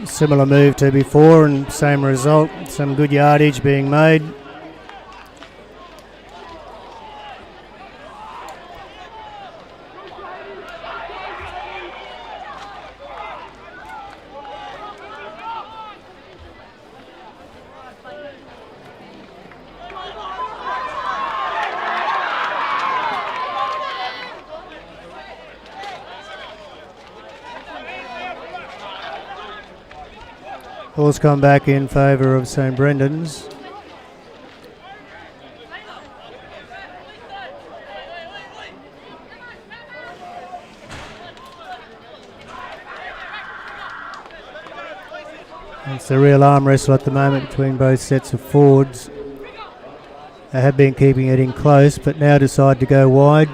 Similar move to before and same result. Some good yardage being made. Ball's come back in favour of St Brendan's. It's a real arm wrestle at the moment between both sets of forwards. They have been keeping it in close, but now decide to go wide.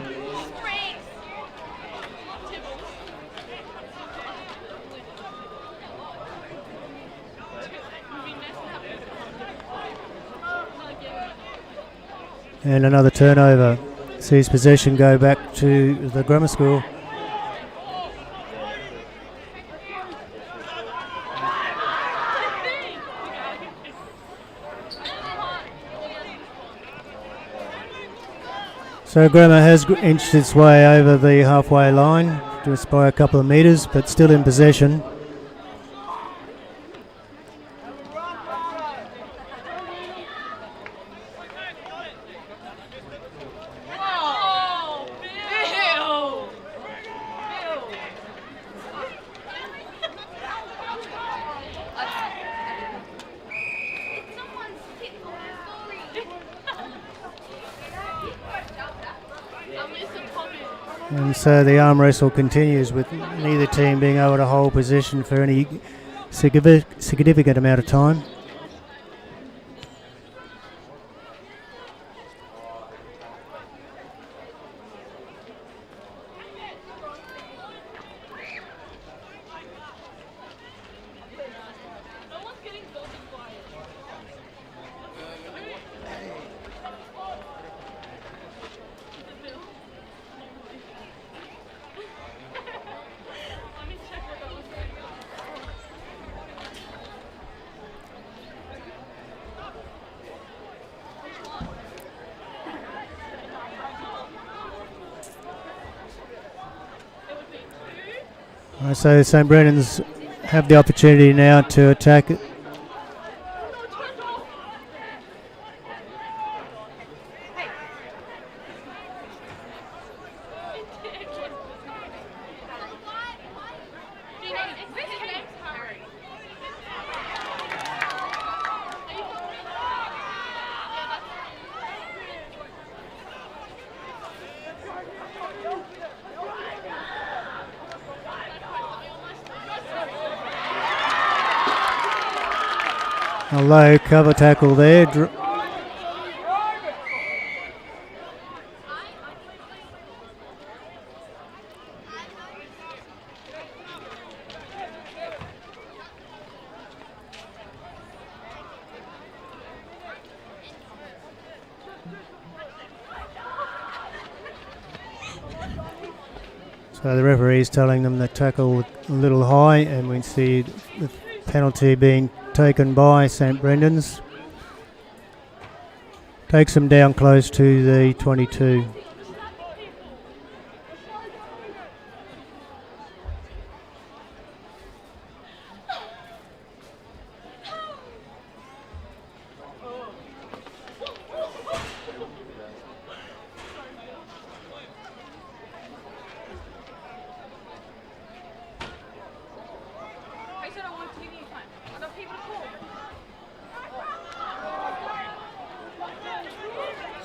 And another turnover. Sees possession go back to the Grammar School. So Grammar has inched its way over the halfway line, just by a couple of metres, but still in possession. And so the arm wrestle continues with neither team being able to hold position for any significant amount of time. So St Brennan's have the opportunity now to attack it. A low cover tackle there. So the referee is telling them the tackle a little high, and we see the penalty being taken by St Brendan's. Takes them down close to the 22.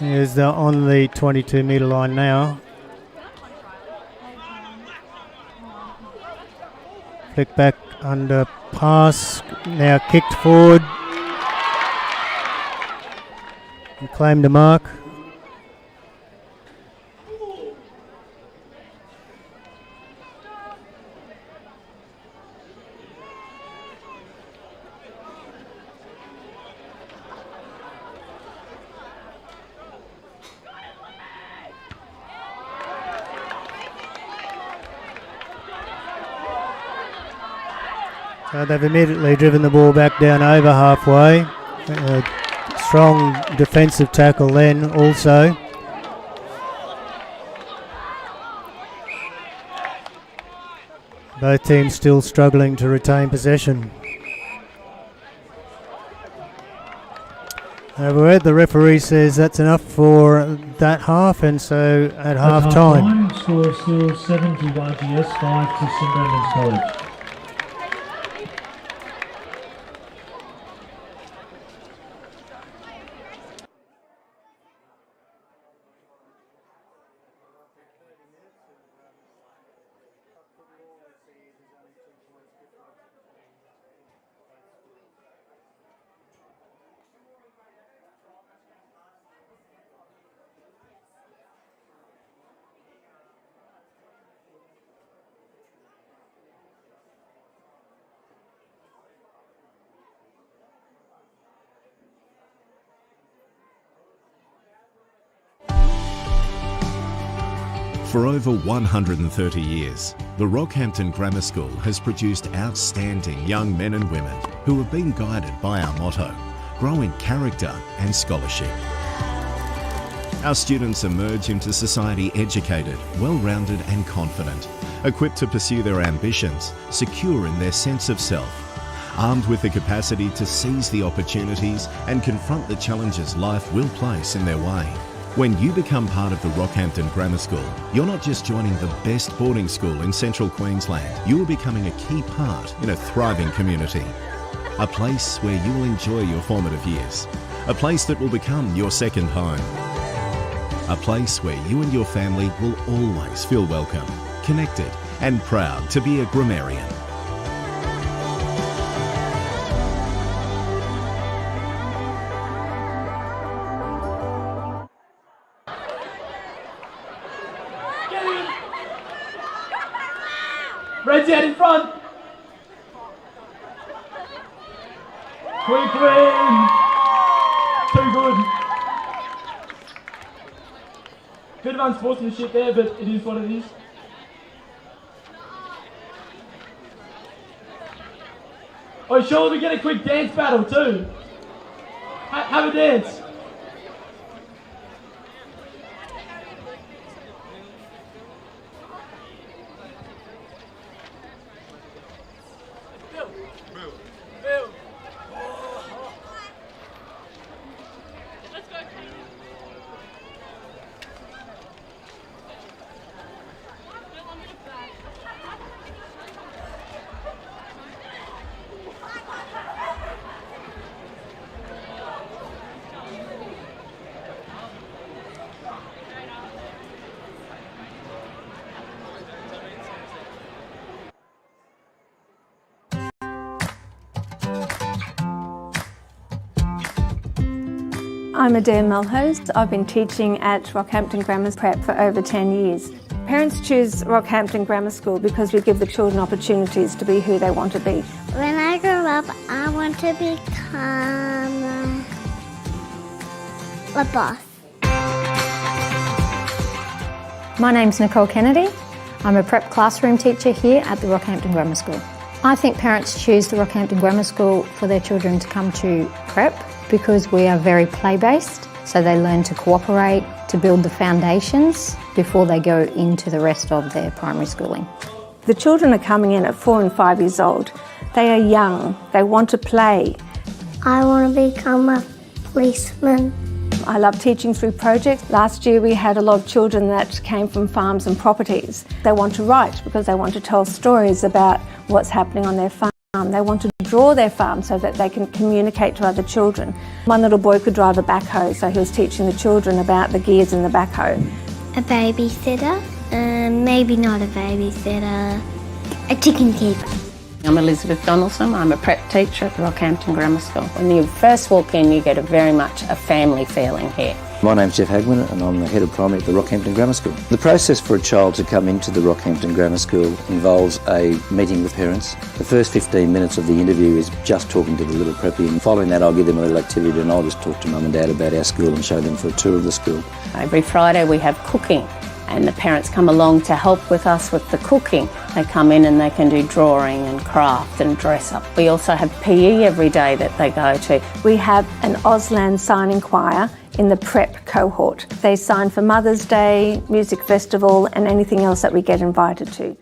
Is on the 22-metre line now. Flick back under pass, now kicked forward. And claimed a mark. They've immediately driven the ball back down over halfway. Strong defensive tackle then also. Both teams still struggling to retain possession. However, the referee says that's enough for that half, and so at half time. Score still 70 YGS, 5 to St Brendan's College. For over 130 years, the Rockhampton Grammar School has produced outstanding young men and women who have been guided by our motto, grow in character and scholarship. Our students emerge into society educated, well-rounded and confident, equipped to pursue their ambitions, secure in their sense of self, armed with the capacity to seize the opportunities and confront the challenges life will place in their way. When you become part of the Rockhampton Grammar School, you're not just joining the best boarding school in central Queensland, you are becoming a key part in a thriving community. A place where you will enjoy your formative years. A place that will become your second home. A place where you and your family will always feel welcome, connected and proud to be a grammarian. Red's out in front. Quickly. Too good. Bit of unsportsmanship there, but it is what it is. Oh, sure, we get a quick dance battle too. Have a dance. I'm Adair Mulhose. I've been teaching at Rockhampton Grammar Prep for over 10 years. Parents choose Rockhampton Grammar School because we give the children opportunities to be who they want to be. When I grow up, I want to become a boss. My name's Nicole Kennedy. I'm a prep classroom teacher here at the Rockhampton Grammar School. I think parents choose the Rockhampton Grammar School for their children to come to prep because we are very play-based, so they learn to cooperate, to build the foundations before they go into the rest of their primary schooling. The children are coming in at 4 and 5 years old. They are young, they want to play. I want to become a policeman. I love teaching through projects. Last year we had a lot of children that came from farms and properties. They want to write because they want to tell stories about what's happening on their farm. They want to draw their farm so that they can communicate to other children. One little boy could drive a backhoe, so he was teaching the children about the gears in the backhoe. A babysitter, maybe not a babysitter, a chicken keeper. I'm Elizabeth Donaldson. I'm a prep teacher at the Rockhampton Grammar School. When you first walk in, you get very much a family feeling here. My name's Jeff Hagman and I'm the head of primary at the Rockhampton Grammar School. The process for a child to come into the Rockhampton Grammar School involves a meeting with parents. The first 15 minutes of the interview is just talking to the little preppy, and following that I'll give them a little activity and I'll just talk to mum and dad about our school and show them for a tour of the school. Every Friday we have cooking, and the parents come along to help with us with the cooking. They come in and they can do drawing and craft and dress up. We also have PE every day that they go to. We have an Auslan signing choir in the prep cohort. They sign for Mother's Day, music festival and anything else that we get invited to.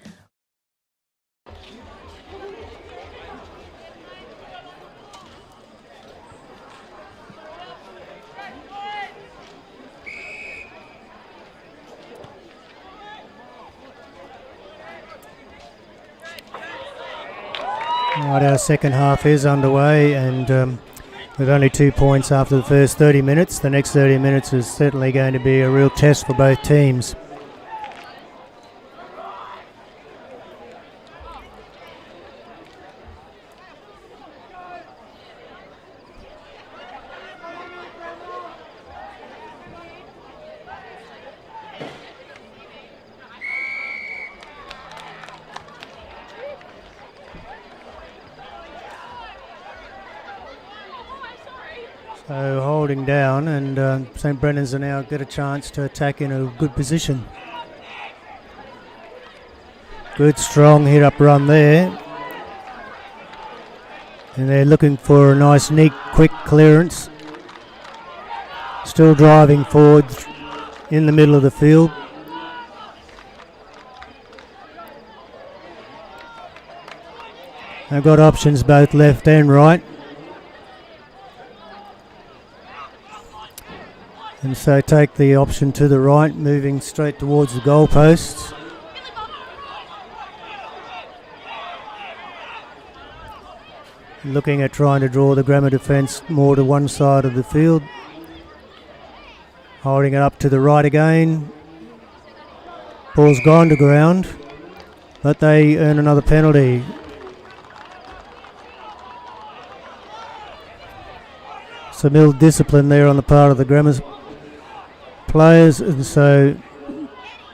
Right, our second half is underway, and with only 2 points after the first 30 minutes, the next 30 minutes is certainly going to be a real test for both teams. So holding down, and St Brennan's will now get a chance to attack in a good position. Good strong hit up run there. And they're looking for a nice neat quick clearance. Still driving forward in the middle of the field. They've got options both left and right. And so take the option to the right, moving straight towards the goalposts. Looking at trying to draw the Grammar defence more to one side of the field. Holding it up to the right again. Ball's gone to ground, but they earn another penalty. Some ill discipline there on the part of the Grammar players, and so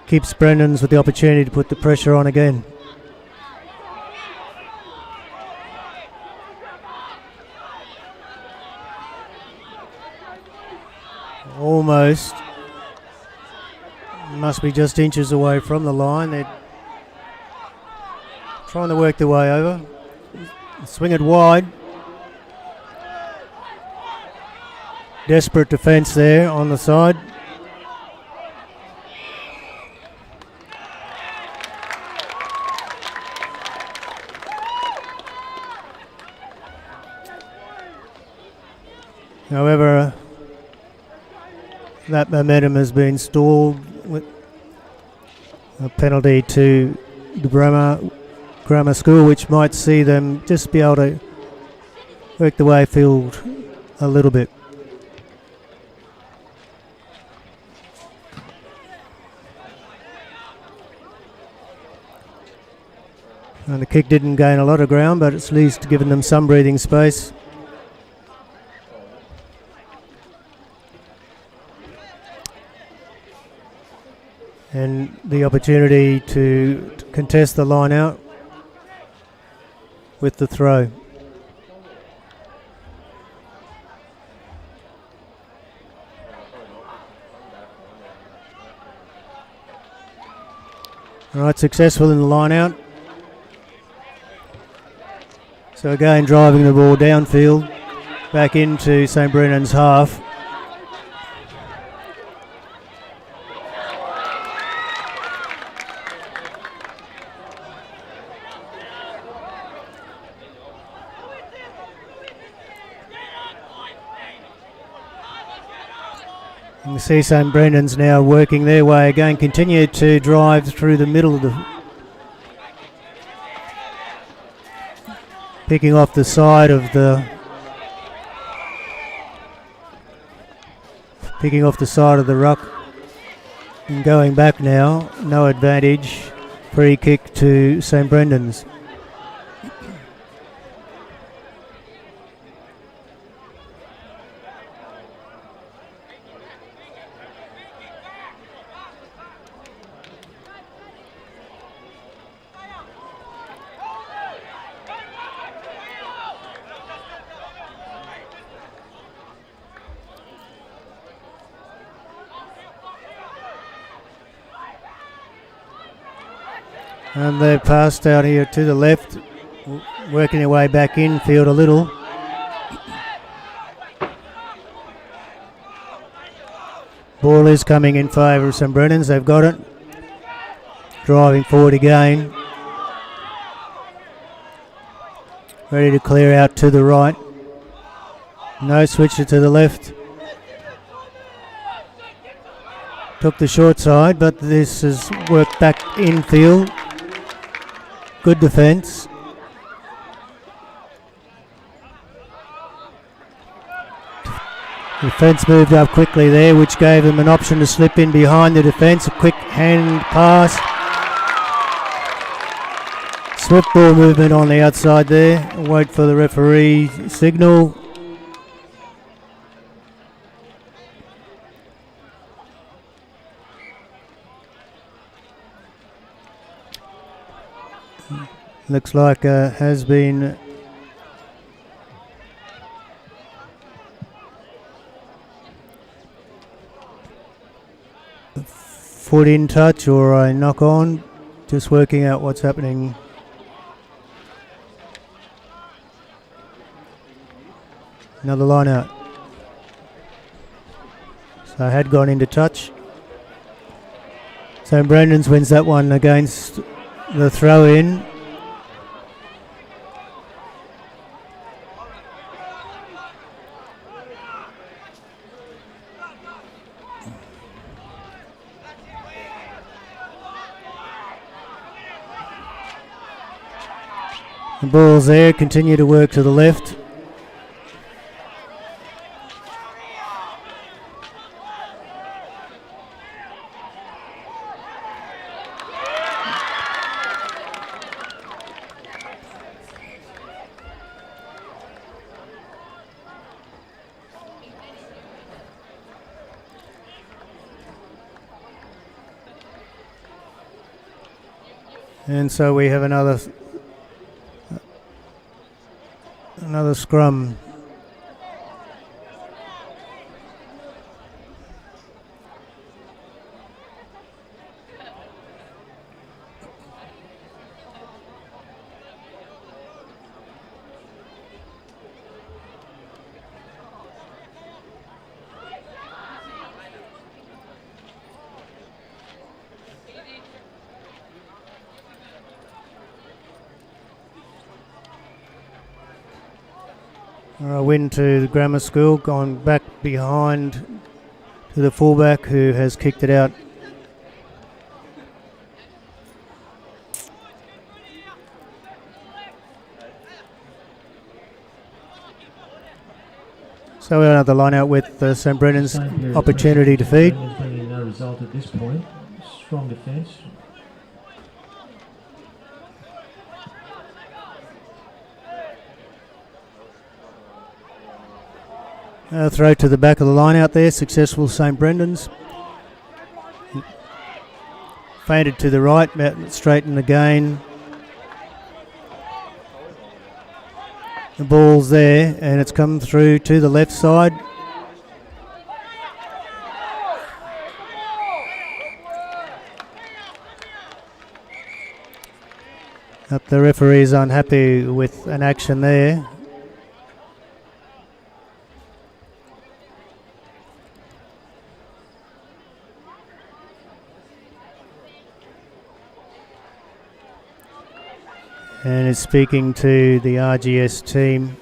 keeps Brennan's with the opportunity to put the pressure on again. Almost. Must be just inches away from the line. They're trying to work their way over. Swing it wide. Desperate defence there on the side. However, that momentum has been stalled with a penalty to the Grammar School, which might see them just be able to work the way field a little bit. And the kick didn't gain a lot of ground, but it's at least given them some breathing space. And the opportunity to contest the line out with the throw. All right, successful in the line out. So again, driving the ball downfield, back into St. Brennan's half. You can see St. Brennan's now working their way again, continue to drive through the middle of the... Picking off the side of the... Picking off the side of the ruck. And going back now, no advantage. Free kick to St. Brendan's. And they've passed out here to the left, working their way back infield a little. Ball is coming in favour of St. Brennan's, they've got it. Driving forward again. Ready to clear out to the right. No switcher to the left. Took the short side, but this has worked back infield. Good defence. Defence moved up quickly there, which gave them an option to slip in behind the defence. A quick hand pass. Swift ball movement on the outside there. Wait for the referee signal. Looks like has been foot in touch or a knock on. Just working out what's happening. Another line out. So had gone into touch. So Brennan's wins that one against the throw-in. The ball's there, continue to work to the left. And so we have another scrum. A win to the grammar school, gone back behind to the fullback who has kicked it out. So we're another line out with St Brennan's opportunity to feed. No result at this point. Strong defence. Throw to the back of the line out there, successful St Brendan's. Faded to the right, straightened again. The ball's there and it's come through to the left side. The referee is unhappy with an action there. And is speaking to the RGS team.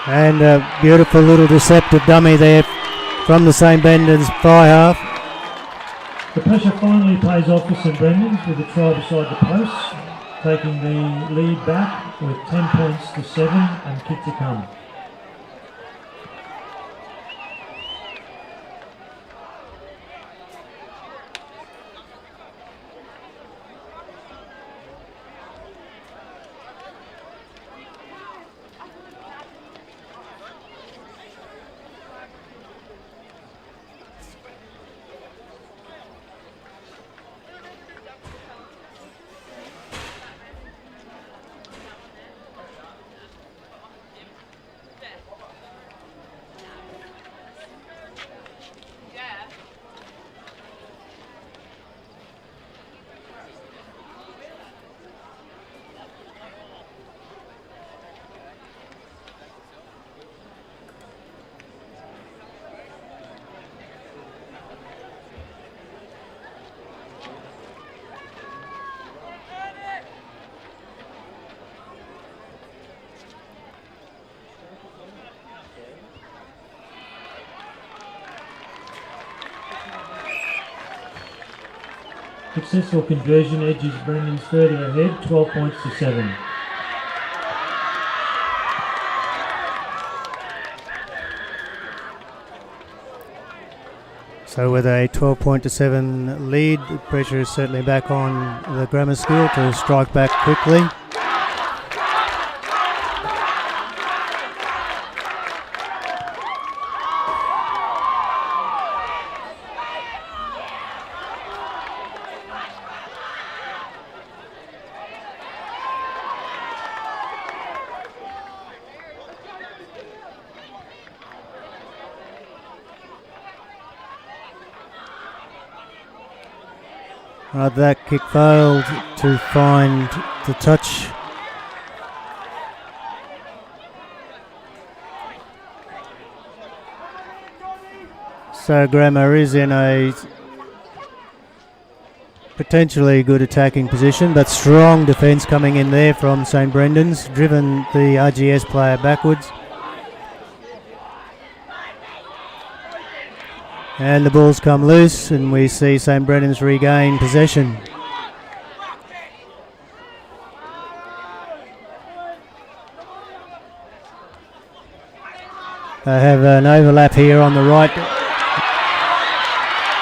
And a beautiful little deceptive dummy there from the St Brendan's fly half. The pressure finally pays off for St Brendan's with a try beside the posts, taking the lead back with 10 points to 7 and kick to come. Successful conversion edges Brennan's further ahead, 12 points to 7. So with a 12-7 lead, the pressure is certainly back on the grammar school to strike back quickly. That kick failed to find the touch. So Grammar is in a potentially good attacking position, but strong defence coming in there from St Brendan's, driven the RGS player backwards. And the ball's come loose, and we see St Brendan's regain possession. They have an overlap here on the right,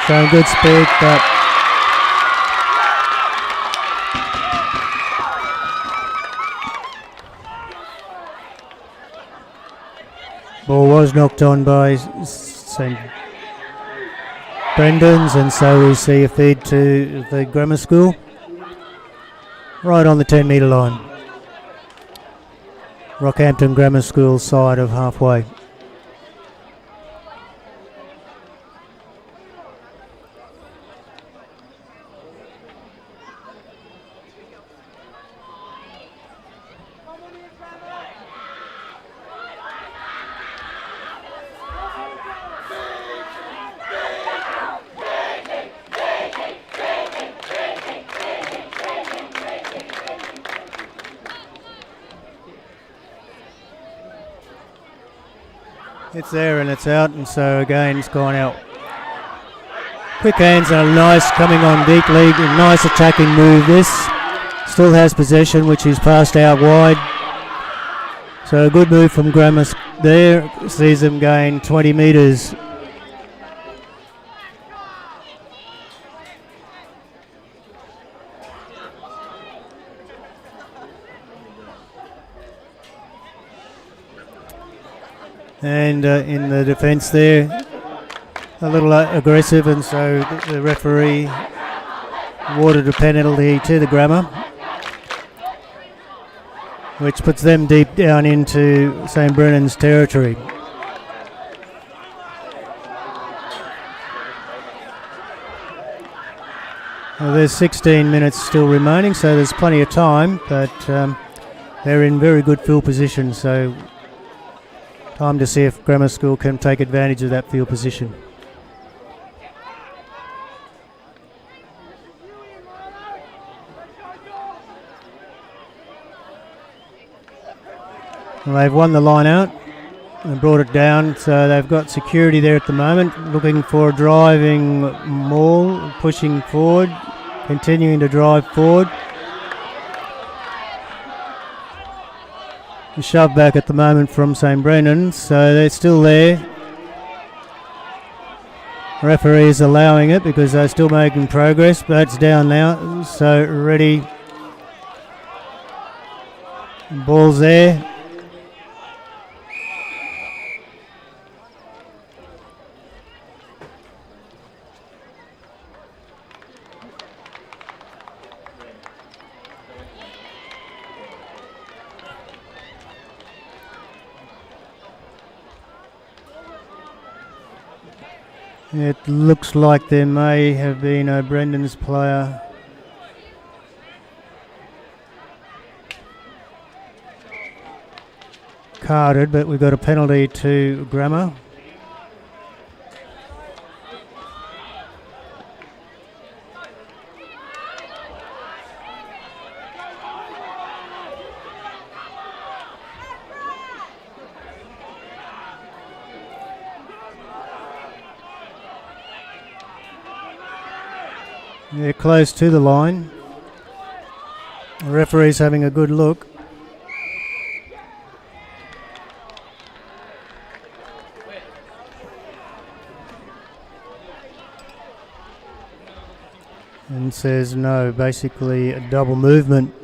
showing good speed, but ball was knocked on by St Brendan's, and so we see a feed to the grammar school right on the 10-metre line. Rockhampton Grammar School side of halfway. It's there and it's out, and so again it's gone out. Quick hands and a nice coming on deeply, a nice attacking move this. Still has possession, which is passed out wide. So a good move from Grammar there, sees them gain 20 metres. And in the defence there, a little aggressive, and so the referee awarded a penalty to the Grammar, which puts them deep down into St Brennan's territory. Well, there's 16 minutes still remaining, so there's plenty of time, but they're in very good field position, so time to see if Grammar School can take advantage of that field position. Well, they've won the line out and brought it down, so they've got security there at the moment, looking for a driving maul, pushing forward, continuing to drive forward. A shove back at the moment from St Brendan, so they're still there. Referee is allowing it because they're still making progress, but it's down now, so ready. Ball's there. It looks like there may have been a Brendan's player carded, but we've got a penalty to Grammar. They're close to the line. The referee's having a good look. And says no, basically a double movement.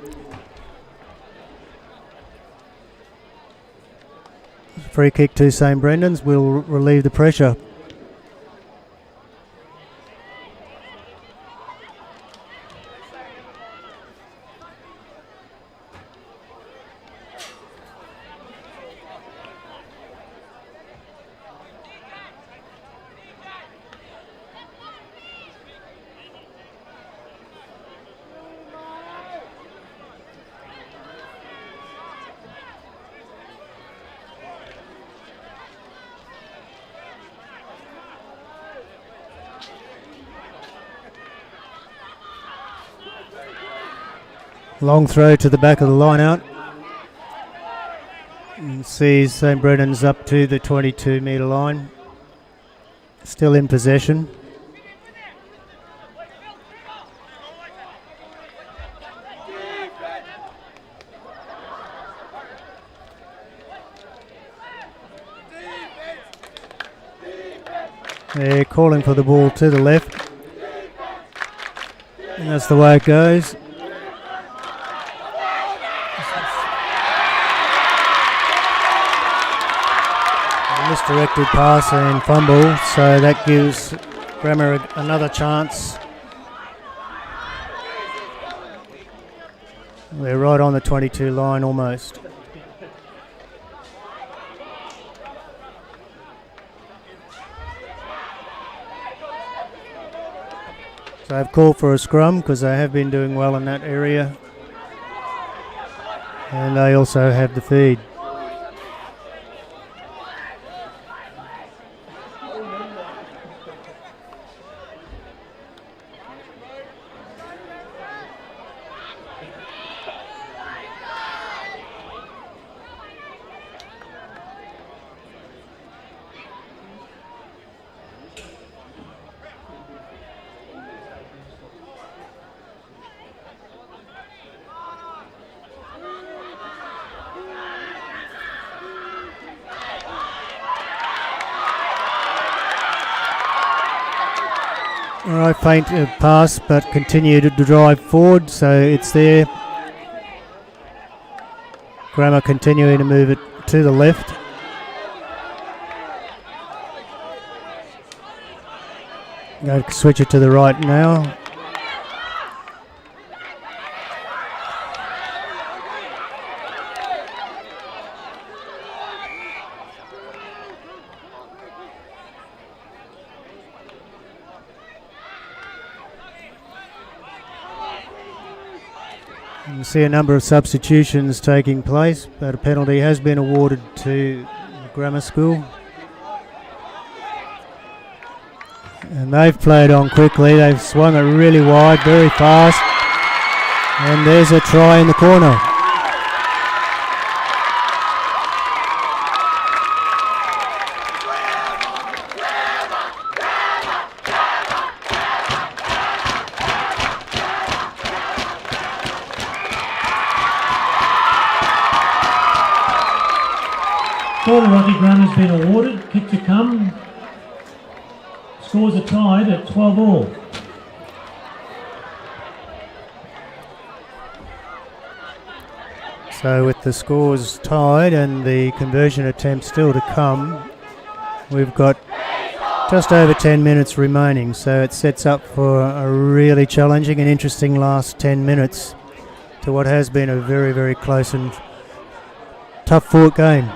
Free kick to St Brendan's will relieve the pressure. Long throw to the back of the line out. And sees St. Brennan's up to the 22 metre line. Still in possession. They're calling for the ball to the left. And that's the way it goes. Misdirected pass and fumble, so that gives Grammar another chance. They're right on the 22 line almost. So I've called for a scrum because they have been doing well in that area. And they also have the feed. Alright, faint pass, but continue to drive forward, so it's there. Grammar continuing to move it to the left. Go to switch it to the right now. You see a number of substitutions taking place, but a penalty has been awarded to Grammar School. And they've played on quickly, they've swung it really wide, very fast. And there's a try in the corner. Corner Rocky Grammar's been awarded, kick to come. Scores are tied at 12 all. So with the scores tied and the conversion attempt still to come, we've got just over 10 minutes remaining, so it sets up for a really challenging and interesting last 10 minutes to what has been a very, very close and tough fought game.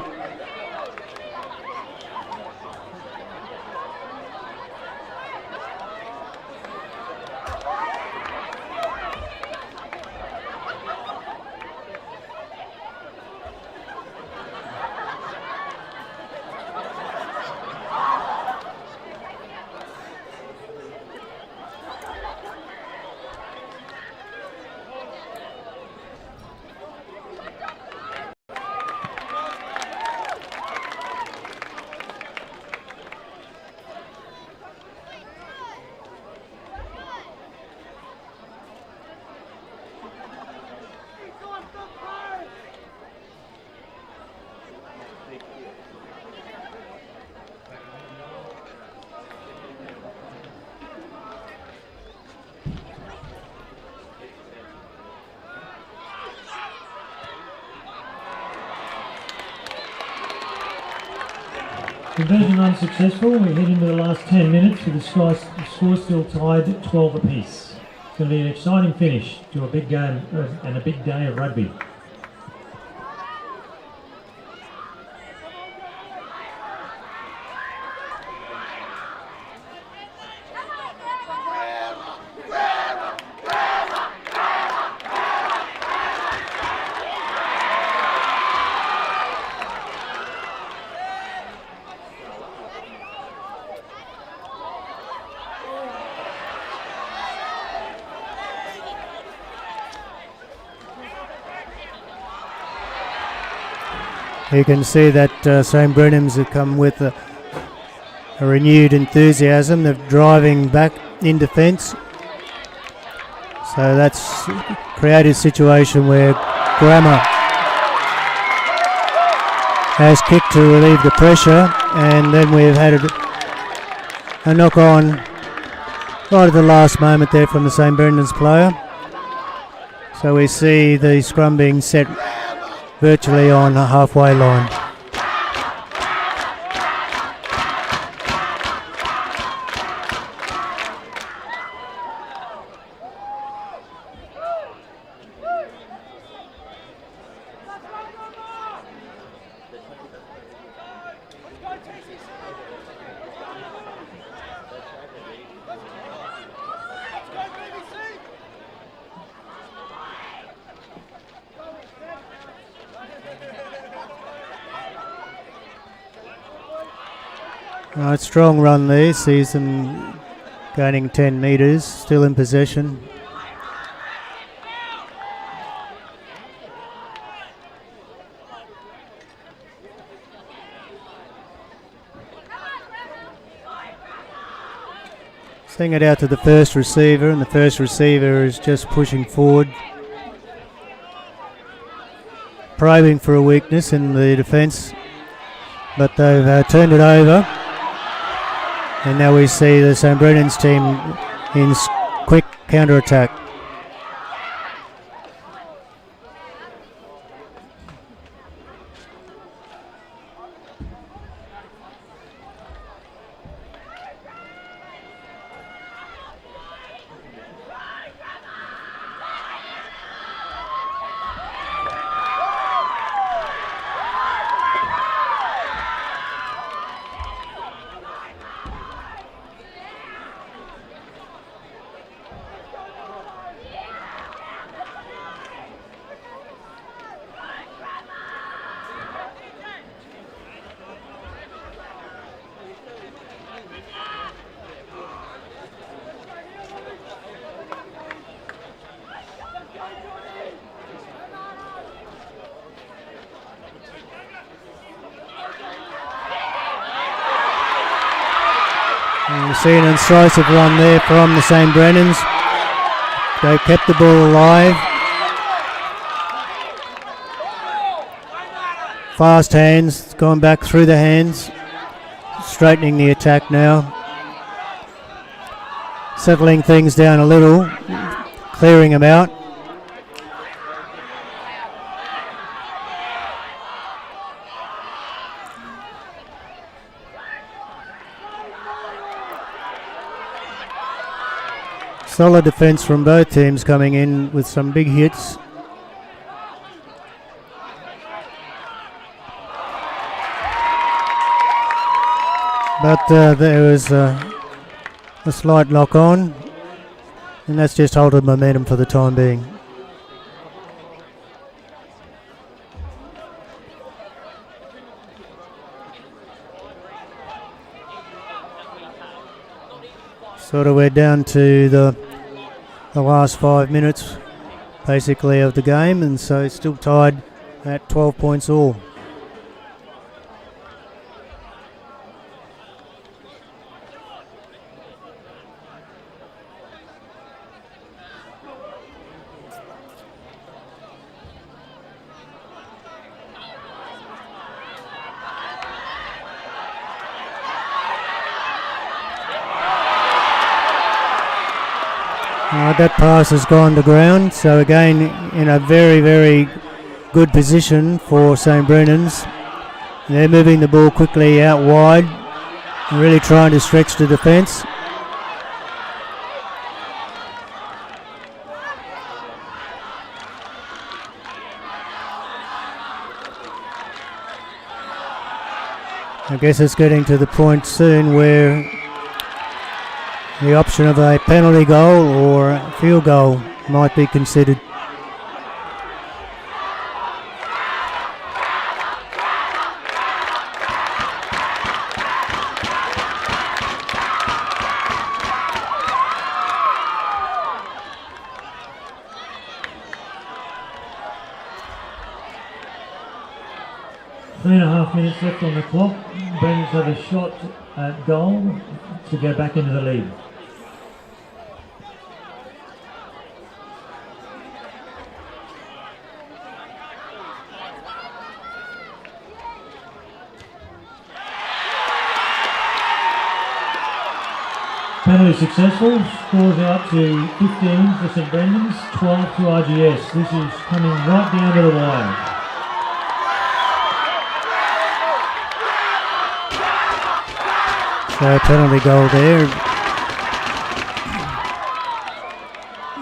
Conversion unsuccessful. We head into the last 10 minutes with the score still tied at 12 apiece. It's going to be an exciting finish to a big game and a big day of rugby. You can see that St. Brennan's have come with a renewed enthusiasm. They're driving back in defence. So that's created a situation where Grammar has kicked to relieve the pressure, and then we've had a knock on right at the last moment there from the St. Brendan's player. So we see the scrum being set virtually on a halfway line. Right, strong run there, sees them gaining 10 metres, still in possession. Sing it out to the first receiver, and the first receiver is just pushing forward, probing for a weakness in the defence, but they've turned it over. And now we see the St. Brennan's team in quick counter-attack. And we see an incisive run there from the St. Brennan's. They've kept the ball alive. Fast hands, gone back through the hands. Straightening the attack now. Settling things down a little. Clearing them out. Solid defence from both teams coming in with some big hits. But there was a slight knock on, and that's just halted momentum for the time being. Sort of we're down to the last 5 minutes basically of the game, and so it's still tied at 12 points all. That pass has gone to ground, so again in a very, very good position for St. Brennan's. They're moving the ball quickly out wide and really trying to stretch the defence. I guess it's getting to the point soon where the option of a penalty goal or a field goal might be considered. 3.5 minutes left on the clock. Brennan's have a shot at goal to go back into the lead. Penalty successful, scores out to 15 for St Brendan's, 12 to RGS. This is coming right down to the wire. So penalty goal there.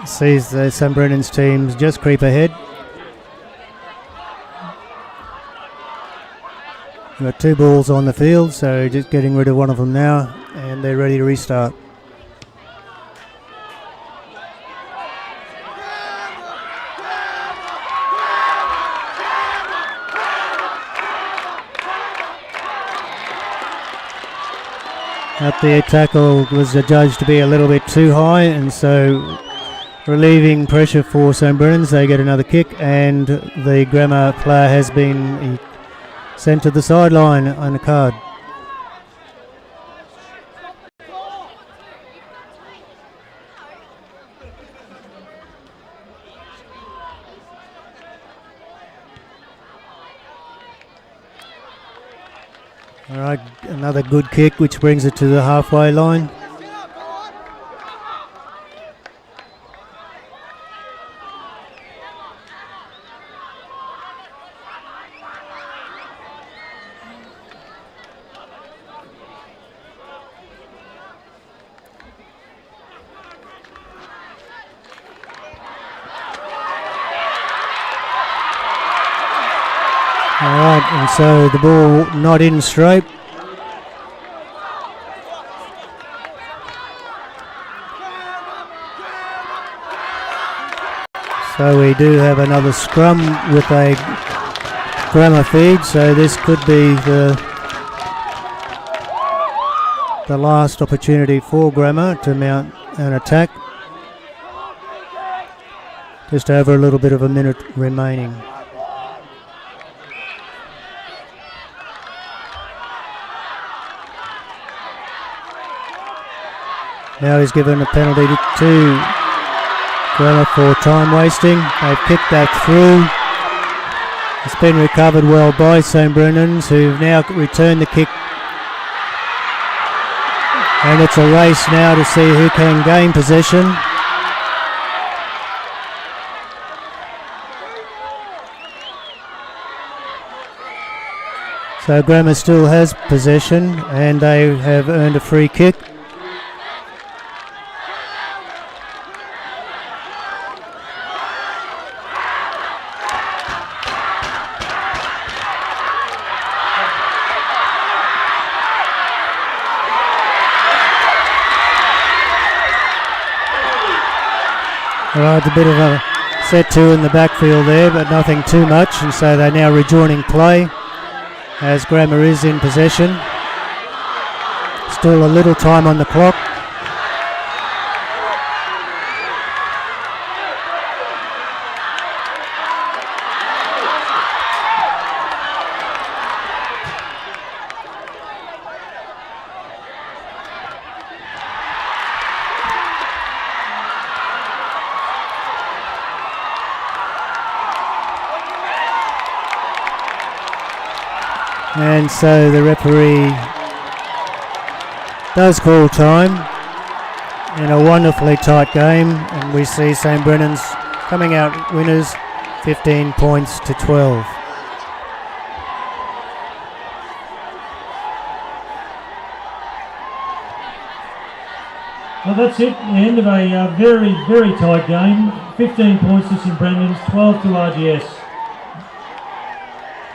Sees the St Brennan's teams just creep ahead. We've got 2 balls on the field, so just getting rid of one of them now, and they're ready to restart. Up the tackle was judged to be a little bit too high, and so relieving pressure for St Brennan's, they get another kick, and the Grammar player has been sent to the sideline on a card. All right, another good kick, which brings it to the halfway line. Alright, and so the ball not in straight. So we do have another scrum with a Grammar feed, so this could be the last opportunity for Grammar to mount an attack. Just over a little bit of a minute remaining. Now he's given a penalty to Grammar for time wasting. They've kicked that through. It's been recovered well by St Brennan's, who've now returned the kick. And it's a race now to see who can gain possession. So Grammar still has possession, and they have earned a free kick. Alright, a bit of a set to in the backfield there, but nothing too much, and so they're now rejoining play as Grammar is in possession. Still a little time on the clock. And so the referee does call time in a wonderfully tight game, and we see St Brennan's coming out winners 15 points to 12. Well, that's it, the end of a very, very tight game. 15 points to St Brendan's, 12 to RGS.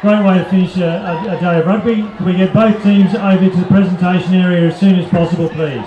Great way to finish a day of rugby. Can we get both teams over to the presentation area as soon as possible, please?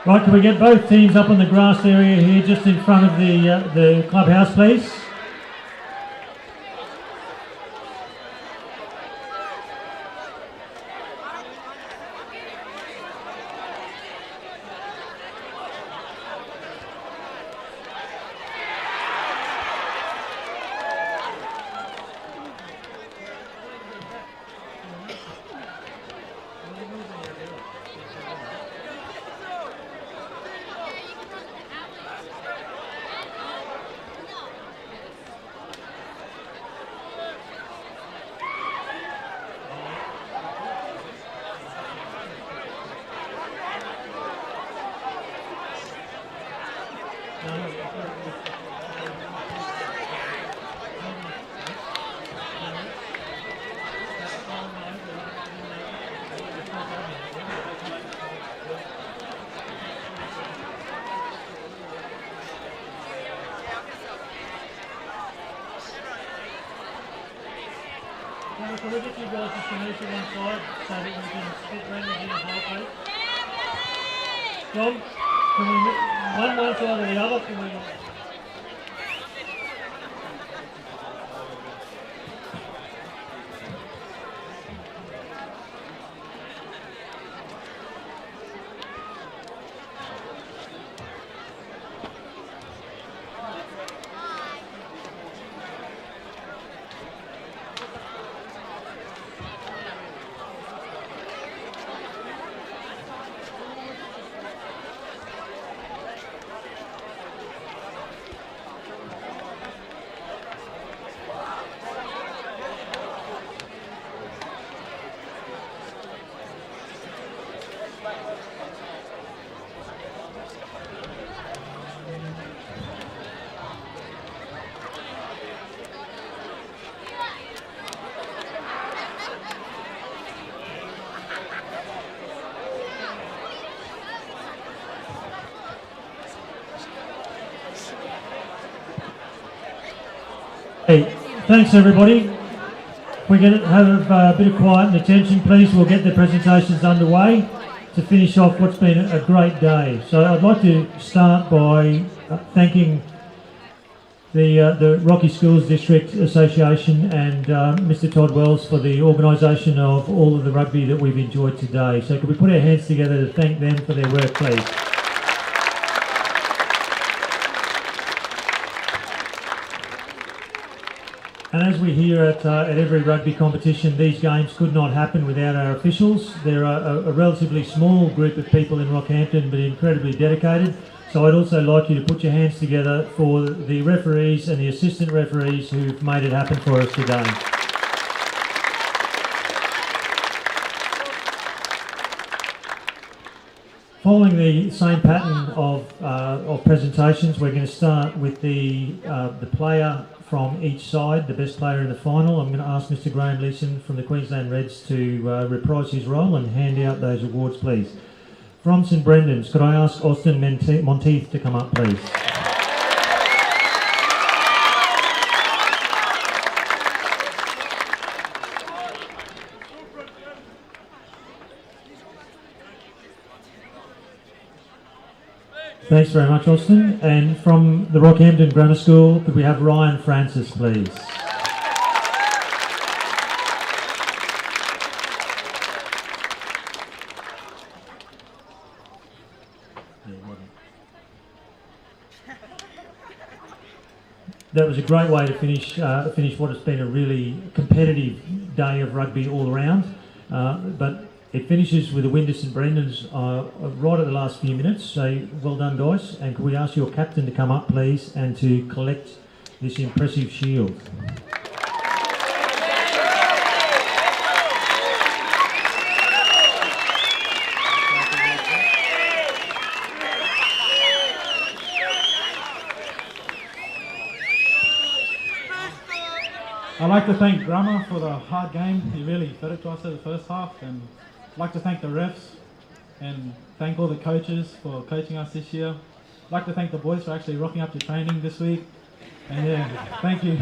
Right, can we get both teams up on the grass area here just in front of the clubhouse, please? Can we get you guys just to move to one side so that we can split round in the whole place? John, can we move one side or the other? Can we? Hey, thanks everybody. We're going to have a bit of quiet and attention, please. We'll get the presentations underway to finish off what's been a great day. So I'd like to start by thanking the Rocky Schools District Association and Mr. Todd Wells for the organisation of all of the rugby that we've enjoyed today. So could we put our hands together to thank them for their work, please? And as we hear at every rugby competition, these games could not happen without our officials. They're a relatively small group of people in Rockhampton, but incredibly dedicated. So I'd also like you to put your hands together for the referees and the assistant referees who've made it happen for us today. Following the same pattern of presentations, we're going to start with the player from each side, the best player in the final. I'm going to ask Mr. Graham Leeson from the Queensland Reds to reprise his role and hand out those awards, please. From St Brendan's, could I ask Austin Monteith to come up, please? Thanks very much, Austin. And from the Rockhampton Grammar School, could we have Ryan Francis, please? That was a great way to finish what has been a really competitive day of rugby all around. But it finishes with a win to St Brendan's right at the last few minutes. So well done, guys. And could we ask your captain to come up, please, and to collect this impressive shield. I'd like to thank Grammar for the hard game. He really fed it to us in the first half, and I'd like to thank the refs and thank all the coaches for coaching us this year. I'd like to thank the boys for actually rocking up to training this week, and yeah, thank you.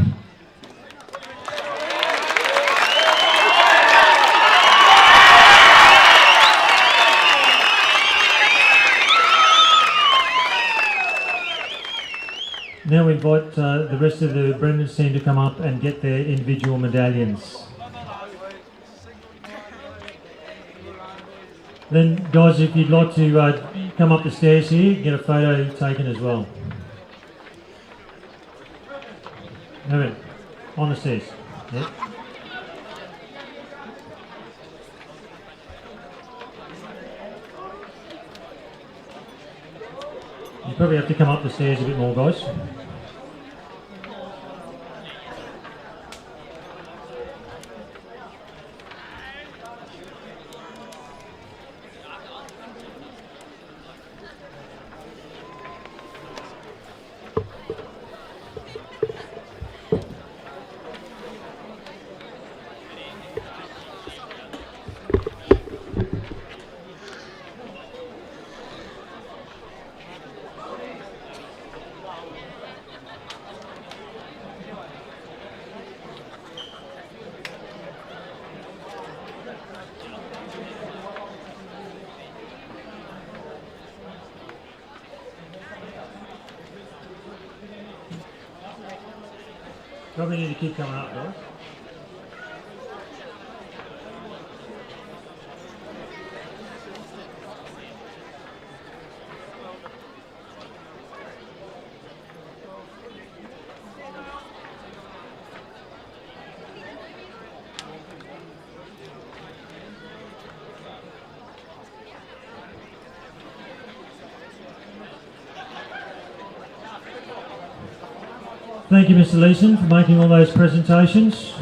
Now we invite the rest of the Brennan's team to come up and get their individual medallions. Then, guys, if you'd like to come up the stairs here, get a photo taken as well. No, on the stairs. Yep. You probably have to come up the stairs a bit more, guys. Probably need to keep coming up, guys. Thank you, Mr. Leeson, for making all those presentations.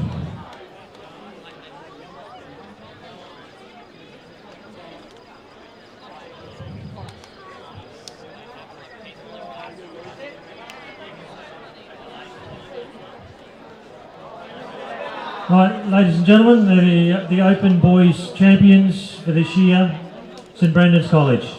Right, ladies and gentlemen, the Open Boys champions for this year, St Brendan's College.